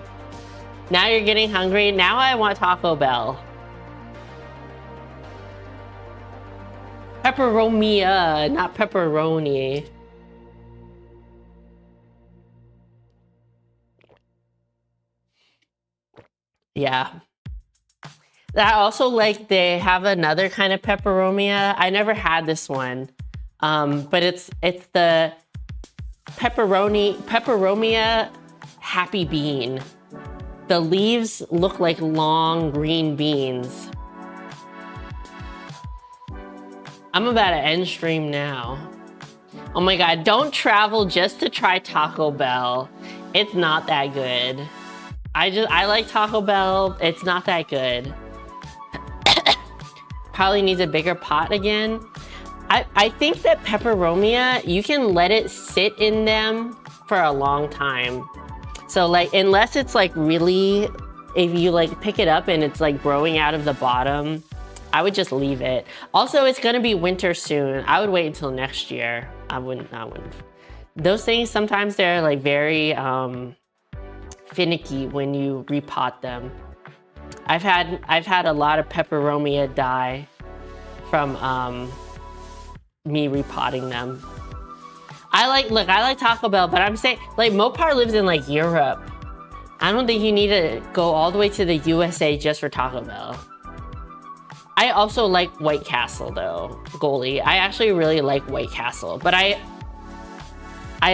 Now you're getting hungry. Now I want Taco Bell. Peperomia, not pepperoni. Yeah. I also like they have another kind of peperomia. I never had this one, but it's the peperomia happy bean. The leaves look like long green beans. I'm about to end stream now. Oh my God, don't travel just to try Taco Bell. It's not that good. I like Taco Bell, it's not that good. Probably needs a bigger pot again. I think that peperomia, you can let it sit in them for a long time. So like, unless it's like really, if you like pick it up and it's like growing out of the bottom, I would just leave it. Also, it's gonna be winter soon. I would wait until next year. I wouldn't. Those things, sometimes they're like very finicky when you repot them. I've had a lot of peperomia die from me repotting them. I like Taco Bell, but I'm saying, like, Mopar lives in like Europe. I don't think you need to go all the way to the USA just for Taco Bell. I also like White Castle though, Goalie. I actually really like White Castle, but I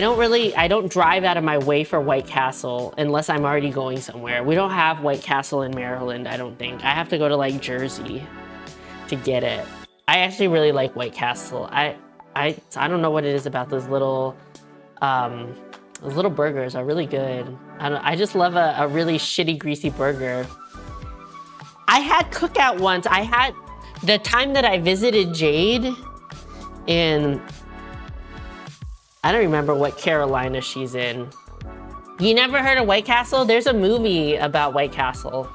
don't drive out of my way for White Castle unless I'm already going somewhere. We don't have White Castle in Maryland, I don't think. I have to go to like Jersey to get it. I actually really like White Castle. I don't know what it is about those little burgers are really good. I just love a really shitty greasy burger. I had Cookout once. I had the time that I visited Jade in, I don't remember what Carolina she's in. You never heard of White Castle? There's a movie about White Castle.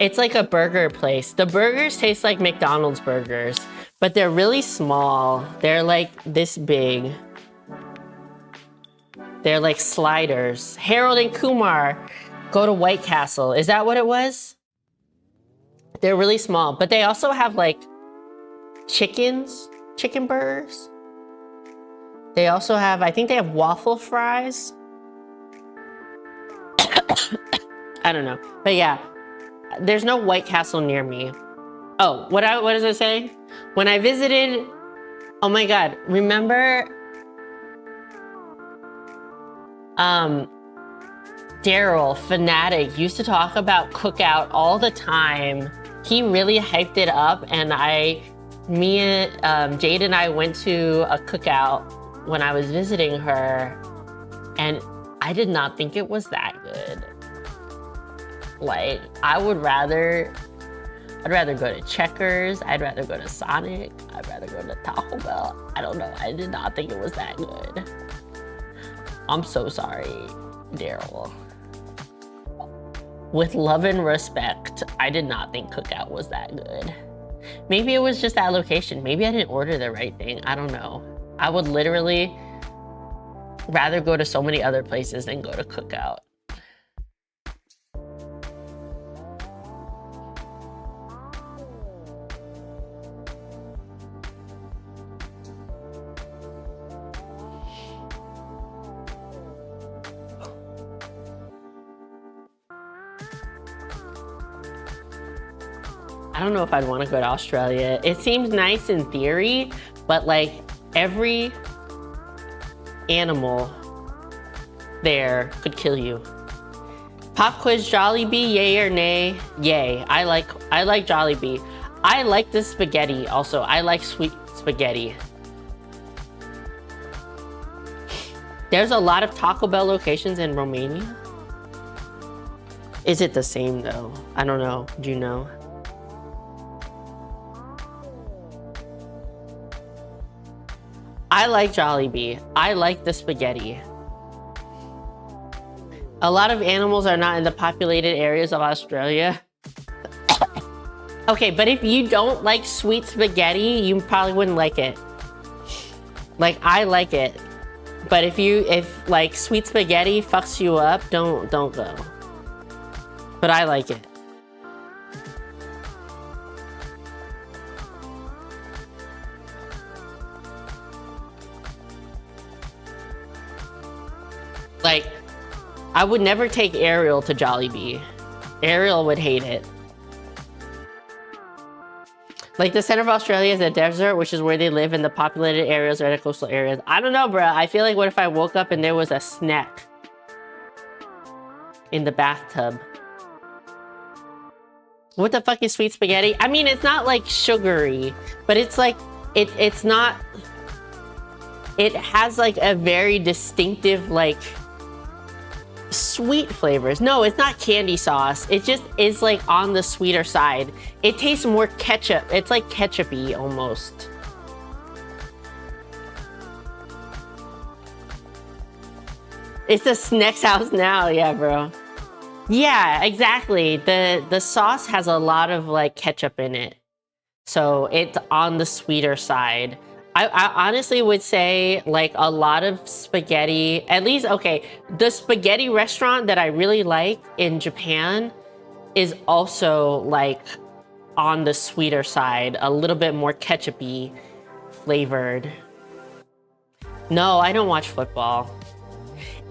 It's like a burger place. The burgers taste like McDonald's burgers, but they're really small. They're like this big. They're like sliders. Harold and Kumar go to White Castle. Is that what it was? They're really small, but they also have like chicken burgers. They also have, I think they have waffle fries. I don't know, but yeah, there's no White Castle near me. Oh, what does it say? When I visited, oh my God, remember Daryl, Fanatic, used to talk about Cookout all the time. He really hyped it up, and me and Jade and I went to a Cookout when I was visiting her, and I did not think it was that good. Like, I'd rather go to Checkers, I'd rather go to Sonic, I'd rather go to Taco Bell. I don't know, I did not think it was that good. I'm so sorry, Daryl. With love and respect, I did not think Cookout was that good. Maybe it was just that location. Maybe I didn't order the right thing. I don't know. I would literally rather go to so many other places than go to Cookout. I don't know if I'd want to go to Australia. It seems nice in theory, but like every animal there could kill you. Pop quiz, Jollibee, yay or nay? Yay. I like Jollibee. I like the spaghetti also. I like sweet spaghetti. There's a lot of Taco Bell locations in Romania. Is it the same though? I don't know. Do you know? I like Jollibee. I like the spaghetti. A lot of animals are not in the populated areas of Australia. Okay, but if you don't like sweet spaghetti, you probably wouldn't like it. Like, I like it. But if like sweet spaghetti fucks you up, don't go. But I like it. Like, I would never take Ariel to Jollibee. Ariel would hate it. Like, the center of Australia is a desert, which is where they live in the populated areas or the coastal areas. I don't know, bro. I feel like, what if I woke up and there was a snack in the bathtub? What the fuck is sweet spaghetti? I mean, it's not like sugary, but it's like, it's not, it has like a very distinctive, like, sweet flavors. No, it's not candy sauce. It just is like on the sweeter side. It tastes more ketchup. It's like ketchup-y almost. It's the Snacks house now, yeah, bro. Yeah, exactly. The sauce has a lot of like ketchup in it, so it's on the sweeter side. I honestly would say like a lot of spaghetti, at least, okay, the spaghetti restaurant that I really like in Japan is also like on the sweeter side, a little bit more ketchup-y flavored. No, I don't watch football.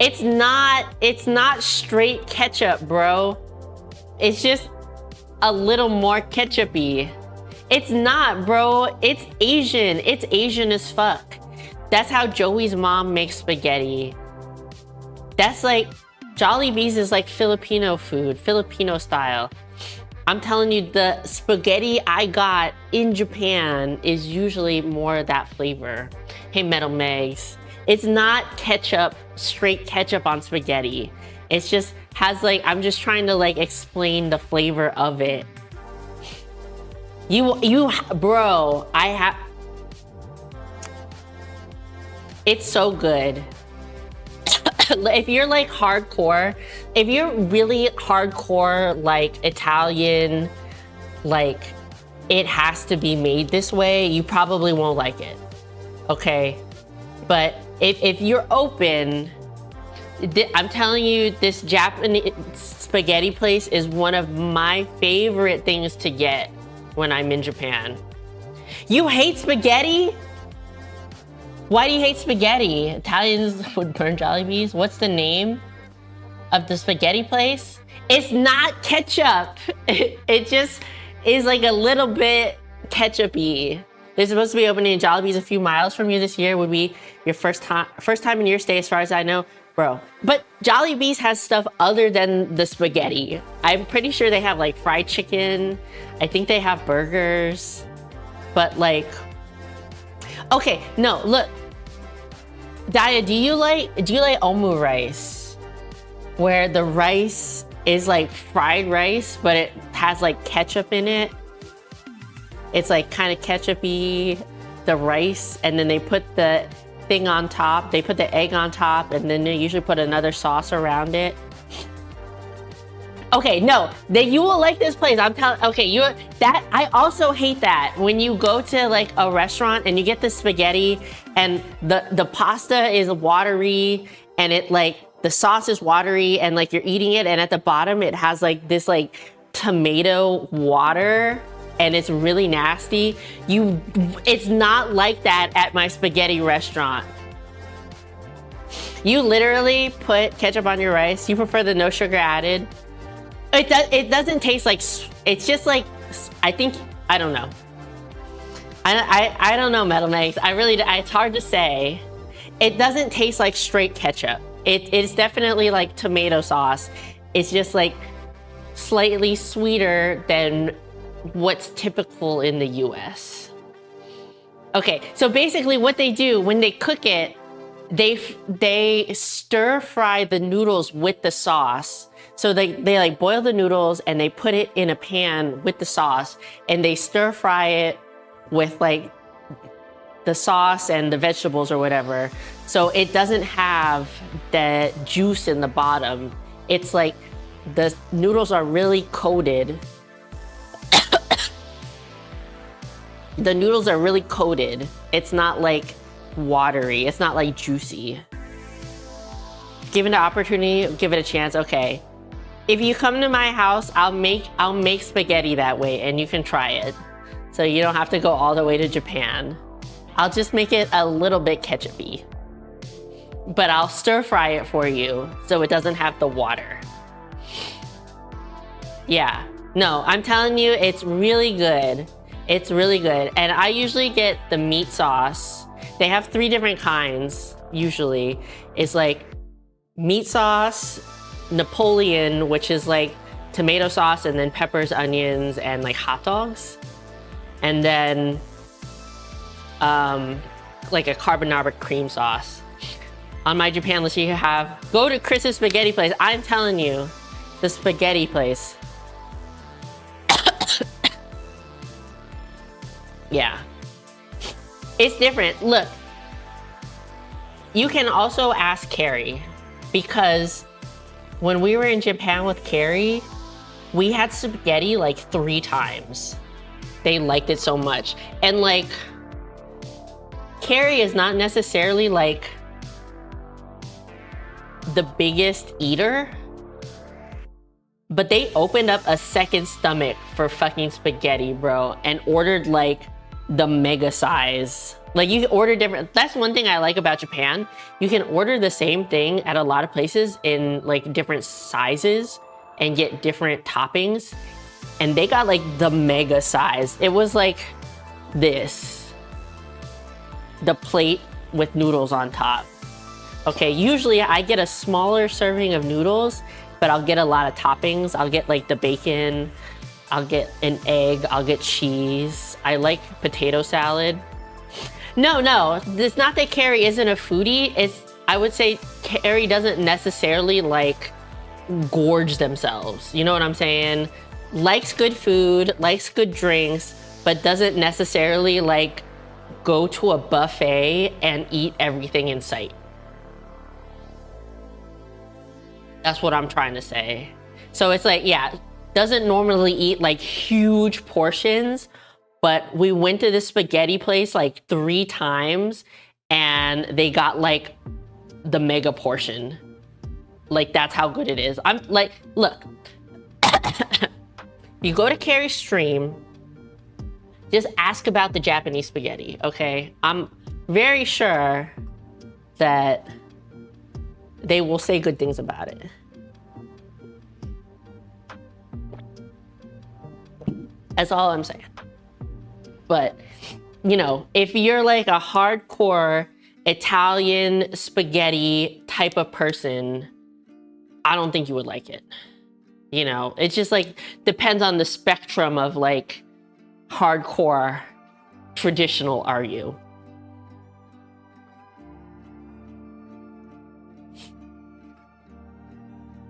It's not straight ketchup, bro. It's just a little more ketchup-y. It's not, bro. It's Asian. It's Asian as fuck. That's how Joey's mom makes spaghetti. That's like, Jollibee's is like Filipino food, Filipino style. I'm telling you, the spaghetti I got in Japan is usually more that flavor. Hey, Metal Megs. It's not ketchup, straight ketchup on spaghetti. It's just has like, I'm just trying to like explain the flavor of it. Bro, it's so good. If you're like hardcore, if you're really hardcore, like Italian, like it has to be made this way, you probably won't like it, okay? But if you're open, I'm telling you, this Japanese spaghetti place is one of my favorite things to get when I'm in Japan. You hate spaghetti? Why do you hate spaghetti? Italians would burn Jollibees. What's the name of the spaghetti place? It's not ketchup. It just is like a little bit ketchup-y. They're supposed to be opening Jollibees a few miles from you this year. Would be your first time in your stay, as far as I know. Bro, but Jollibees has stuff other than the spaghetti. I'm pretty sure they have like fried chicken. I think they have burgers, but like, okay, no, look, Daya, do you like omu rice, where the rice is like fried rice, but it has like ketchup in it? It's like kind of ketchup-y, the rice, and then they put the thing on top. They put the egg on top, and then they usually put another sauce around it. Okay, no, you will like this place. I'm telling. Okay, I also hate that when you go to like a restaurant and you get the spaghetti and the pasta is watery and it like the sauce is watery and like you're eating it and at the bottom it has like this like tomato water and it's really nasty. It's not like that at my spaghetti restaurant. You literally put ketchup on your rice. You prefer the no sugar added. It doesn't taste like, it's just like, I don't know. I don't know, Metal Megs. It's hard to say. It doesn't taste like straight ketchup. It's definitely like tomato sauce. It's just like slightly sweeter than what's typical in the US. Okay, so basically what they do when they cook it, they stir fry the noodles with the sauce. So they like boil the noodles and they put it in a pan with the sauce and they stir fry it with like the sauce and the vegetables or whatever. So it doesn't have the juice in the bottom. It's like the noodles are really coated. The noodles are really coated. It's not like watery. It's not like juicy. Given the opportunity, give it a chance. Okay. If you come to my house, I'll make spaghetti that way and you can try it. So you don't have to go all the way to Japan. I'll just make it a little bit ketchup-y. But I'll stir fry it for you so it doesn't have the water. Yeah, no, I'm telling you, it's really good. It's really good. And I usually get the meat sauce. They have 3 different kinds, usually. It's like meat sauce, Napoleon, which is like tomato sauce and then peppers, onions, and like hot dogs. And then like a carbonara cream sauce. On my Japan list, you have, go to Chris's spaghetti place. I'm telling you, the spaghetti place. Yeah, it's different. Look, you can also ask Carrie, because when we were in Japan with Carrie, we had spaghetti like 3 times. They liked it so much. And like, Carrie is not necessarily like the biggest eater, but they opened up a second stomach for fucking spaghetti, bro, and ordered like the mega size. Like you can order different, that's one thing I like about Japan. You can order the same thing at a lot of places in like different sizes and get different toppings. And they got like the mega size. It was like this, the plate with noodles on top. Okay, usually I get a smaller serving of noodles, but I'll get a lot of toppings. I'll get like the bacon, I'll get an egg, I'll get cheese. I like potato salad. No, it's not that Carrie isn't a foodie. It's, I would say Carrie doesn't necessarily like gorge themselves. You know what I'm saying? Likes good food, likes good drinks, but doesn't necessarily like go to a buffet and eat everything in sight. That's what I'm trying to say. So it's like, yeah, doesn't normally eat like huge portions, but we went to this spaghetti place like 3 times and they got like the mega portion. Like that's how good it is. I'm like, look, you go to Carrie's stream, just ask about the Japanese spaghetti, okay? I'm very sure that they will say good things about it. That's all I'm saying. But, you know, if you're like a hardcore Italian spaghetti type of person, I don't think you would like it. You know, it's just like, depends on the spectrum of like hardcore traditional are you.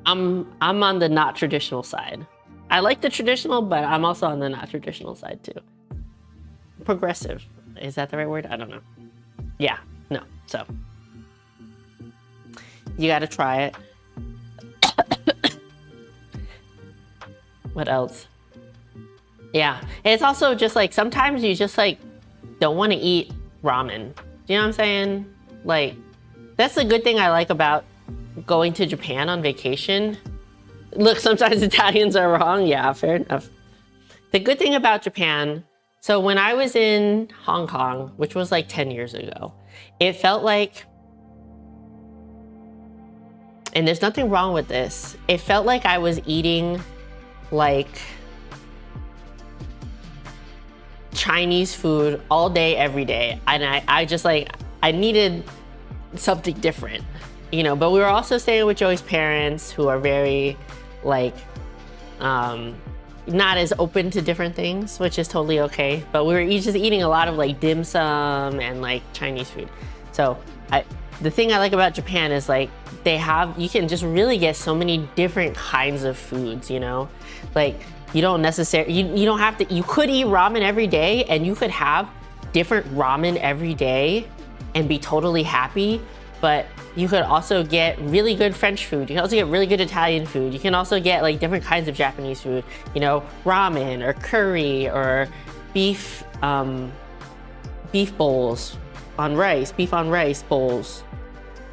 I'm on the not traditional side. I like the traditional, but I'm also on the not traditional side too. Progressive, is that the right word? I don't know. Yeah, no, so. You gotta try it. What else? Yeah, it's also just like, sometimes you just like don't wanna eat ramen. Do you know what I'm saying? Like, that's the good thing I like about going to Japan on vacation. Look, sometimes Italians are wrong. Yeah, fair enough. The good thing about Japan, so when I was in Hong Kong, which was like 10 years ago, it felt like, and there's nothing wrong with this, it felt like I was eating like Chinese food all day, every day. And I just like, I needed something different, you know, but we were also staying with Joey's parents who are very like, not as open to different things, which is totally okay. But we were just eating a lot of like dim sum and like Chinese food. So the thing I like about Japan is like you can just really get so many different kinds of foods, you know? Like you don't necessarily, you don't have to, you could eat ramen every day and you could have different ramen every day and be totally happy, but you could also get really good French food. You can also get really good Italian food. You can also get like different kinds of Japanese food, you know, ramen or curry or beef bowls on rice, beef on rice bowls,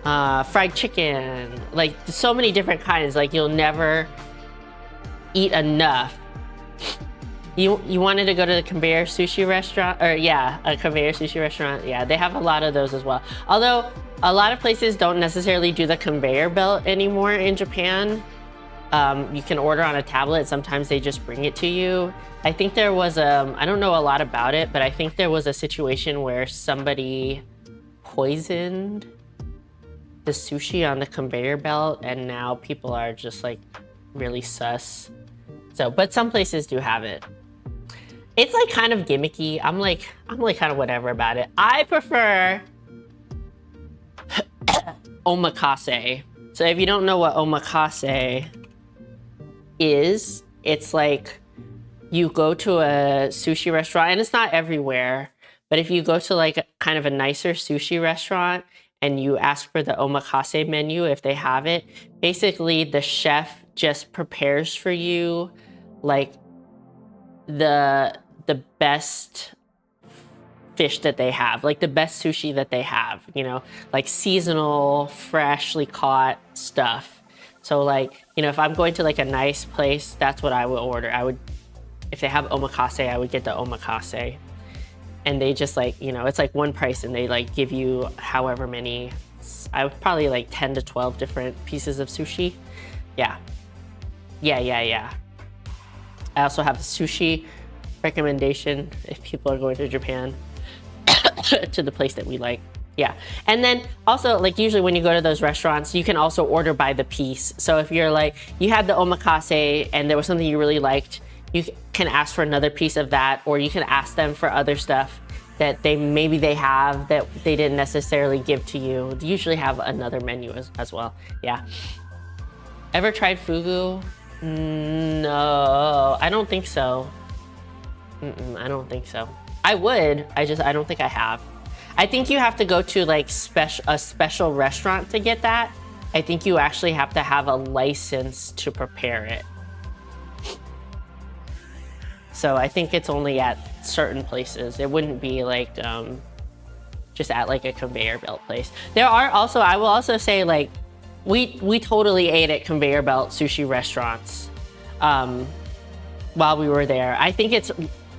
fried chicken, like so many different kinds. Like you'll never eat enough. You wanted to go to the conveyor sushi restaurant, or yeah, a conveyor sushi restaurant. Yeah, they have a lot of those as well. Although a lot of places don't necessarily do the conveyor belt anymore in Japan. You can order on a tablet. Sometimes they just bring it to you. I think there was I don't know a lot about it, but I think there was a situation where somebody poisoned the sushi on the conveyor belt, and now people are just like really sus. So, but some places do have it. It's like kind of gimmicky. I'm like kind of whatever about it. I prefer omakase. So if you don't know what omakase is, it's like you go to a sushi restaurant, and it's not everywhere, but if you go to like kind of a nicer sushi restaurant and you ask for the omakase menu, if they have it, basically the chef just prepares for you like the best fish that they have, like the best sushi that they have, you know, like seasonal, freshly caught stuff. So like, you know, if I'm going to like a nice place, that's what I would order. If they have omakase, I would get the omakase. And they just like, you know, it's like one price and they like give you however many, I would probably like 10 to 12 different pieces of sushi. Yeah. I also have a sushi recommendation if people are going to Japan to the place that we like. Yeah. And then also like usually when you go to those restaurants, you can also order by the piece. So if you're like, you had the omakase and there was something you really liked, you can ask for another piece of that, or you can ask them for other stuff that maybe they have that they didn't necessarily give to you. They usually have another menu as well. Yeah. Ever tried fugu? No, I don't think so. I don't think so. I would, I don't think I have. I think you have to go to like a special restaurant to get that. I think you actually have to have a license to prepare it. So I think it's only at certain places. It wouldn't be like just at like a conveyor belt place. There are also, I will also say like, we totally ate at conveyor belt sushi restaurants while we were there. I think it's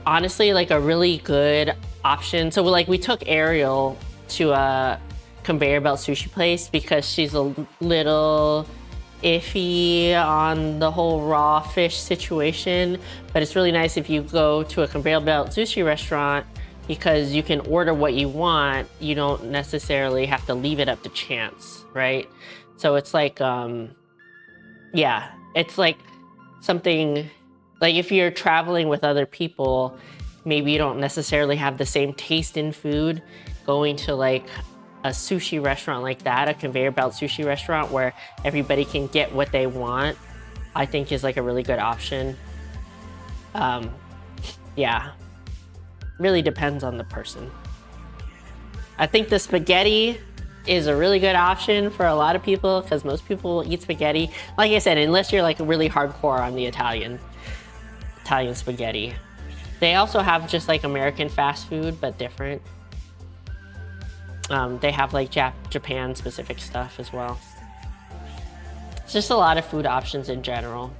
honestly like a really good option. So we took Ariel to a conveyor belt sushi place because she's a little iffy on the whole raw fish situation, but it's really nice if you go to a conveyor belt sushi restaurant because you can order what you want. You don't necessarily have to leave it up to chance, right? So it's like, yeah, it's like something, like if you're traveling with other people, maybe you don't necessarily have the same taste in food, going to like a sushi restaurant like that, a conveyor belt sushi restaurant where everybody can get what they want, I think is like a really good option. Yeah, really depends on the person. I think the spaghetti is a really good option for a lot of people because most people will eat spaghetti. Like I said, unless you're like really hardcore on the Italian spaghetti. They also have just like American fast food, but different. They have like Japan specific stuff as well. It's just a lot of food options in general.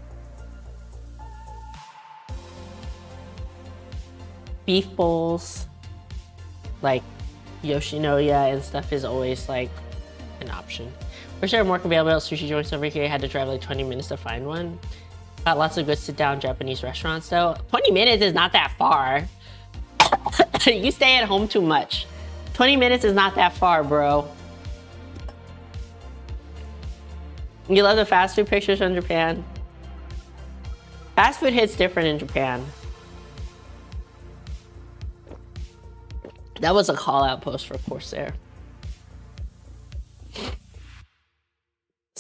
Beef bowls, like Yoshinoya and stuff is always like an option. Wish there were more conveyor belt sushi joints over here. I had to drive like 20 minutes to find one. Got lots of good sit-down Japanese restaurants though. 20 minutes is not that far. You stay at home too much. 20 minutes is not that far, bro. You love the fast food pictures from Japan? Fast food hits different in Japan. That was a call out post for Corsair.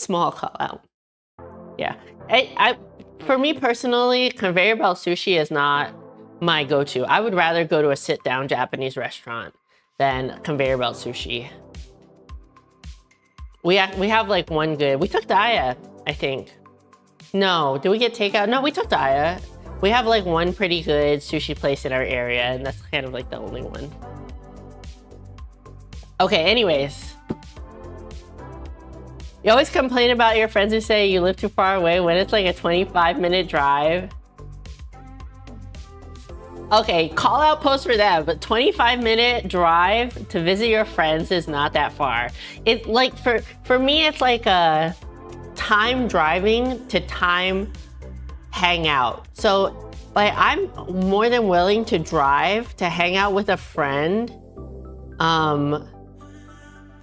Small call out. Yeah. For me personally, conveyor belt sushi is not my go-to. I would rather go to a sit-down Japanese restaurant than conveyor belt sushi. We have like one good. We took Daya, I think. No, did we get takeout? No, we took Daya. We have like one pretty good sushi place in our area, and that's kind of like the only one. Okay, anyways. You always complain about your friends who say you live too far away when it's like a 25-minute drive. Okay, call out post for that, but 25-minute drive to visit your friends is not that far. It like for me, it's like a time driving to time hang out. So like I'm more than willing to drive to hang out with a friend,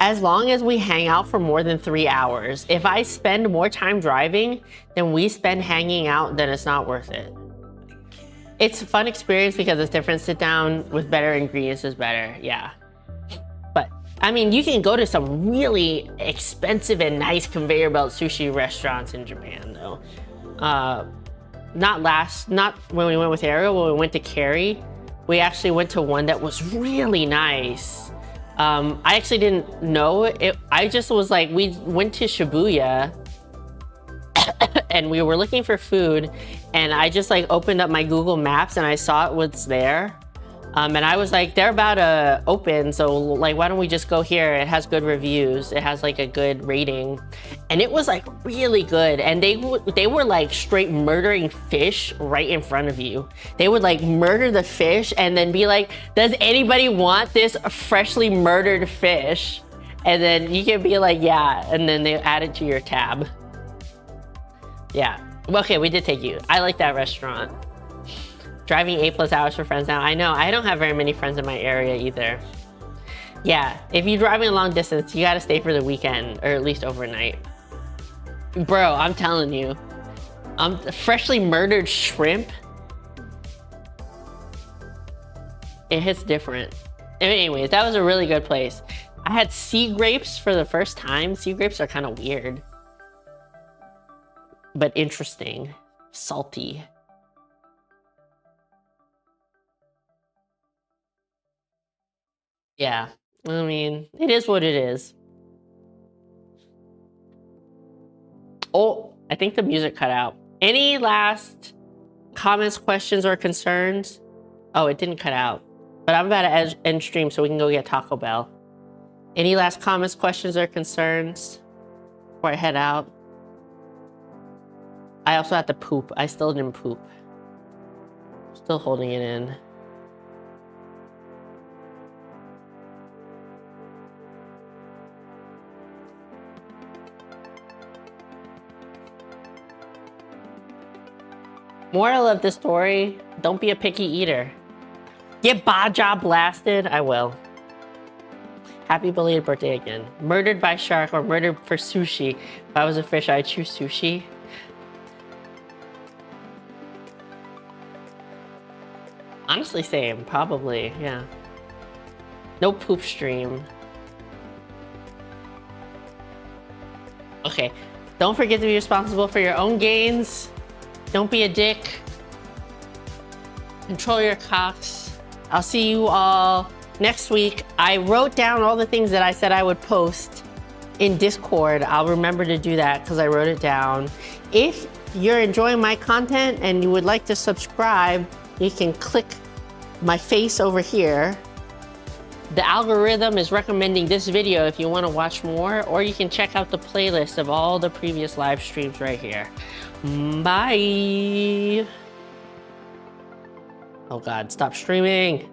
as long as we hang out for more than 3 hours. If I spend more time driving than we spend hanging out, then it's not worth it. It's a fun experience because it's different. Sit down with better ingredients is better, yeah. But I mean, you can go to some really expensive and nice conveyor belt sushi restaurants in Japan though. Not when we went with Ariel, when we went to Cary, we actually went to one that was really nice. I actually didn't know it. I just was like, we went to Shibuya and we were looking for food, and I just like opened up my Google Maps and I saw it was there. And I was like, they're about to open, so like, why don't we just go here? It has good reviews. It has like a good rating. And it was like really good. And they were like straight murdering fish right in front of you. They would like murder the fish and then be like, does anybody want this freshly murdered fish? And then you can be like, yeah. And then they add it to your tab. Yeah, okay, we did take you. I like that restaurant. Driving 8+ hours for friends now. I know, I don't have very many friends in my area either. Yeah, if you're driving a long distance, you gotta stay for the weekend, or at least overnight. Bro, I'm telling you. Freshly murdered shrimp. It hits different. Anyways, that was a really good place. I had sea grapes for the first time. Sea grapes are kind of weird, but interesting. Salty. Yeah, I mean, it is what it is. Oh, I think the music cut out. Any last comments, questions, or concerns? Oh, it didn't cut out. But I'm about to end stream so we can go get Taco Bell. Any last comments, questions, or concerns before I head out? I also had to poop. I still didn't poop. Still holding it in. Moral of the story, don't be a picky eater. Get Baja blasted? I will. Happy belated birthday again. Murdered by shark or murdered for sushi. If I was a fish, I'd choose sushi. Honestly, same. Probably, yeah. No poop stream. Okay. Don't forget to be responsible for your own gains. Don't be a dick. Control your cocks. I'll see you all next week. I wrote down all the things that I said I would post in Discord. I'll remember to do that because I wrote it down. If you're enjoying my content and you would like to subscribe, you can click my face over here. The algorithm is recommending this video if you want to watch more, or you can check out the playlist of all the previous live streams right here. Bye. Oh God, stop streaming.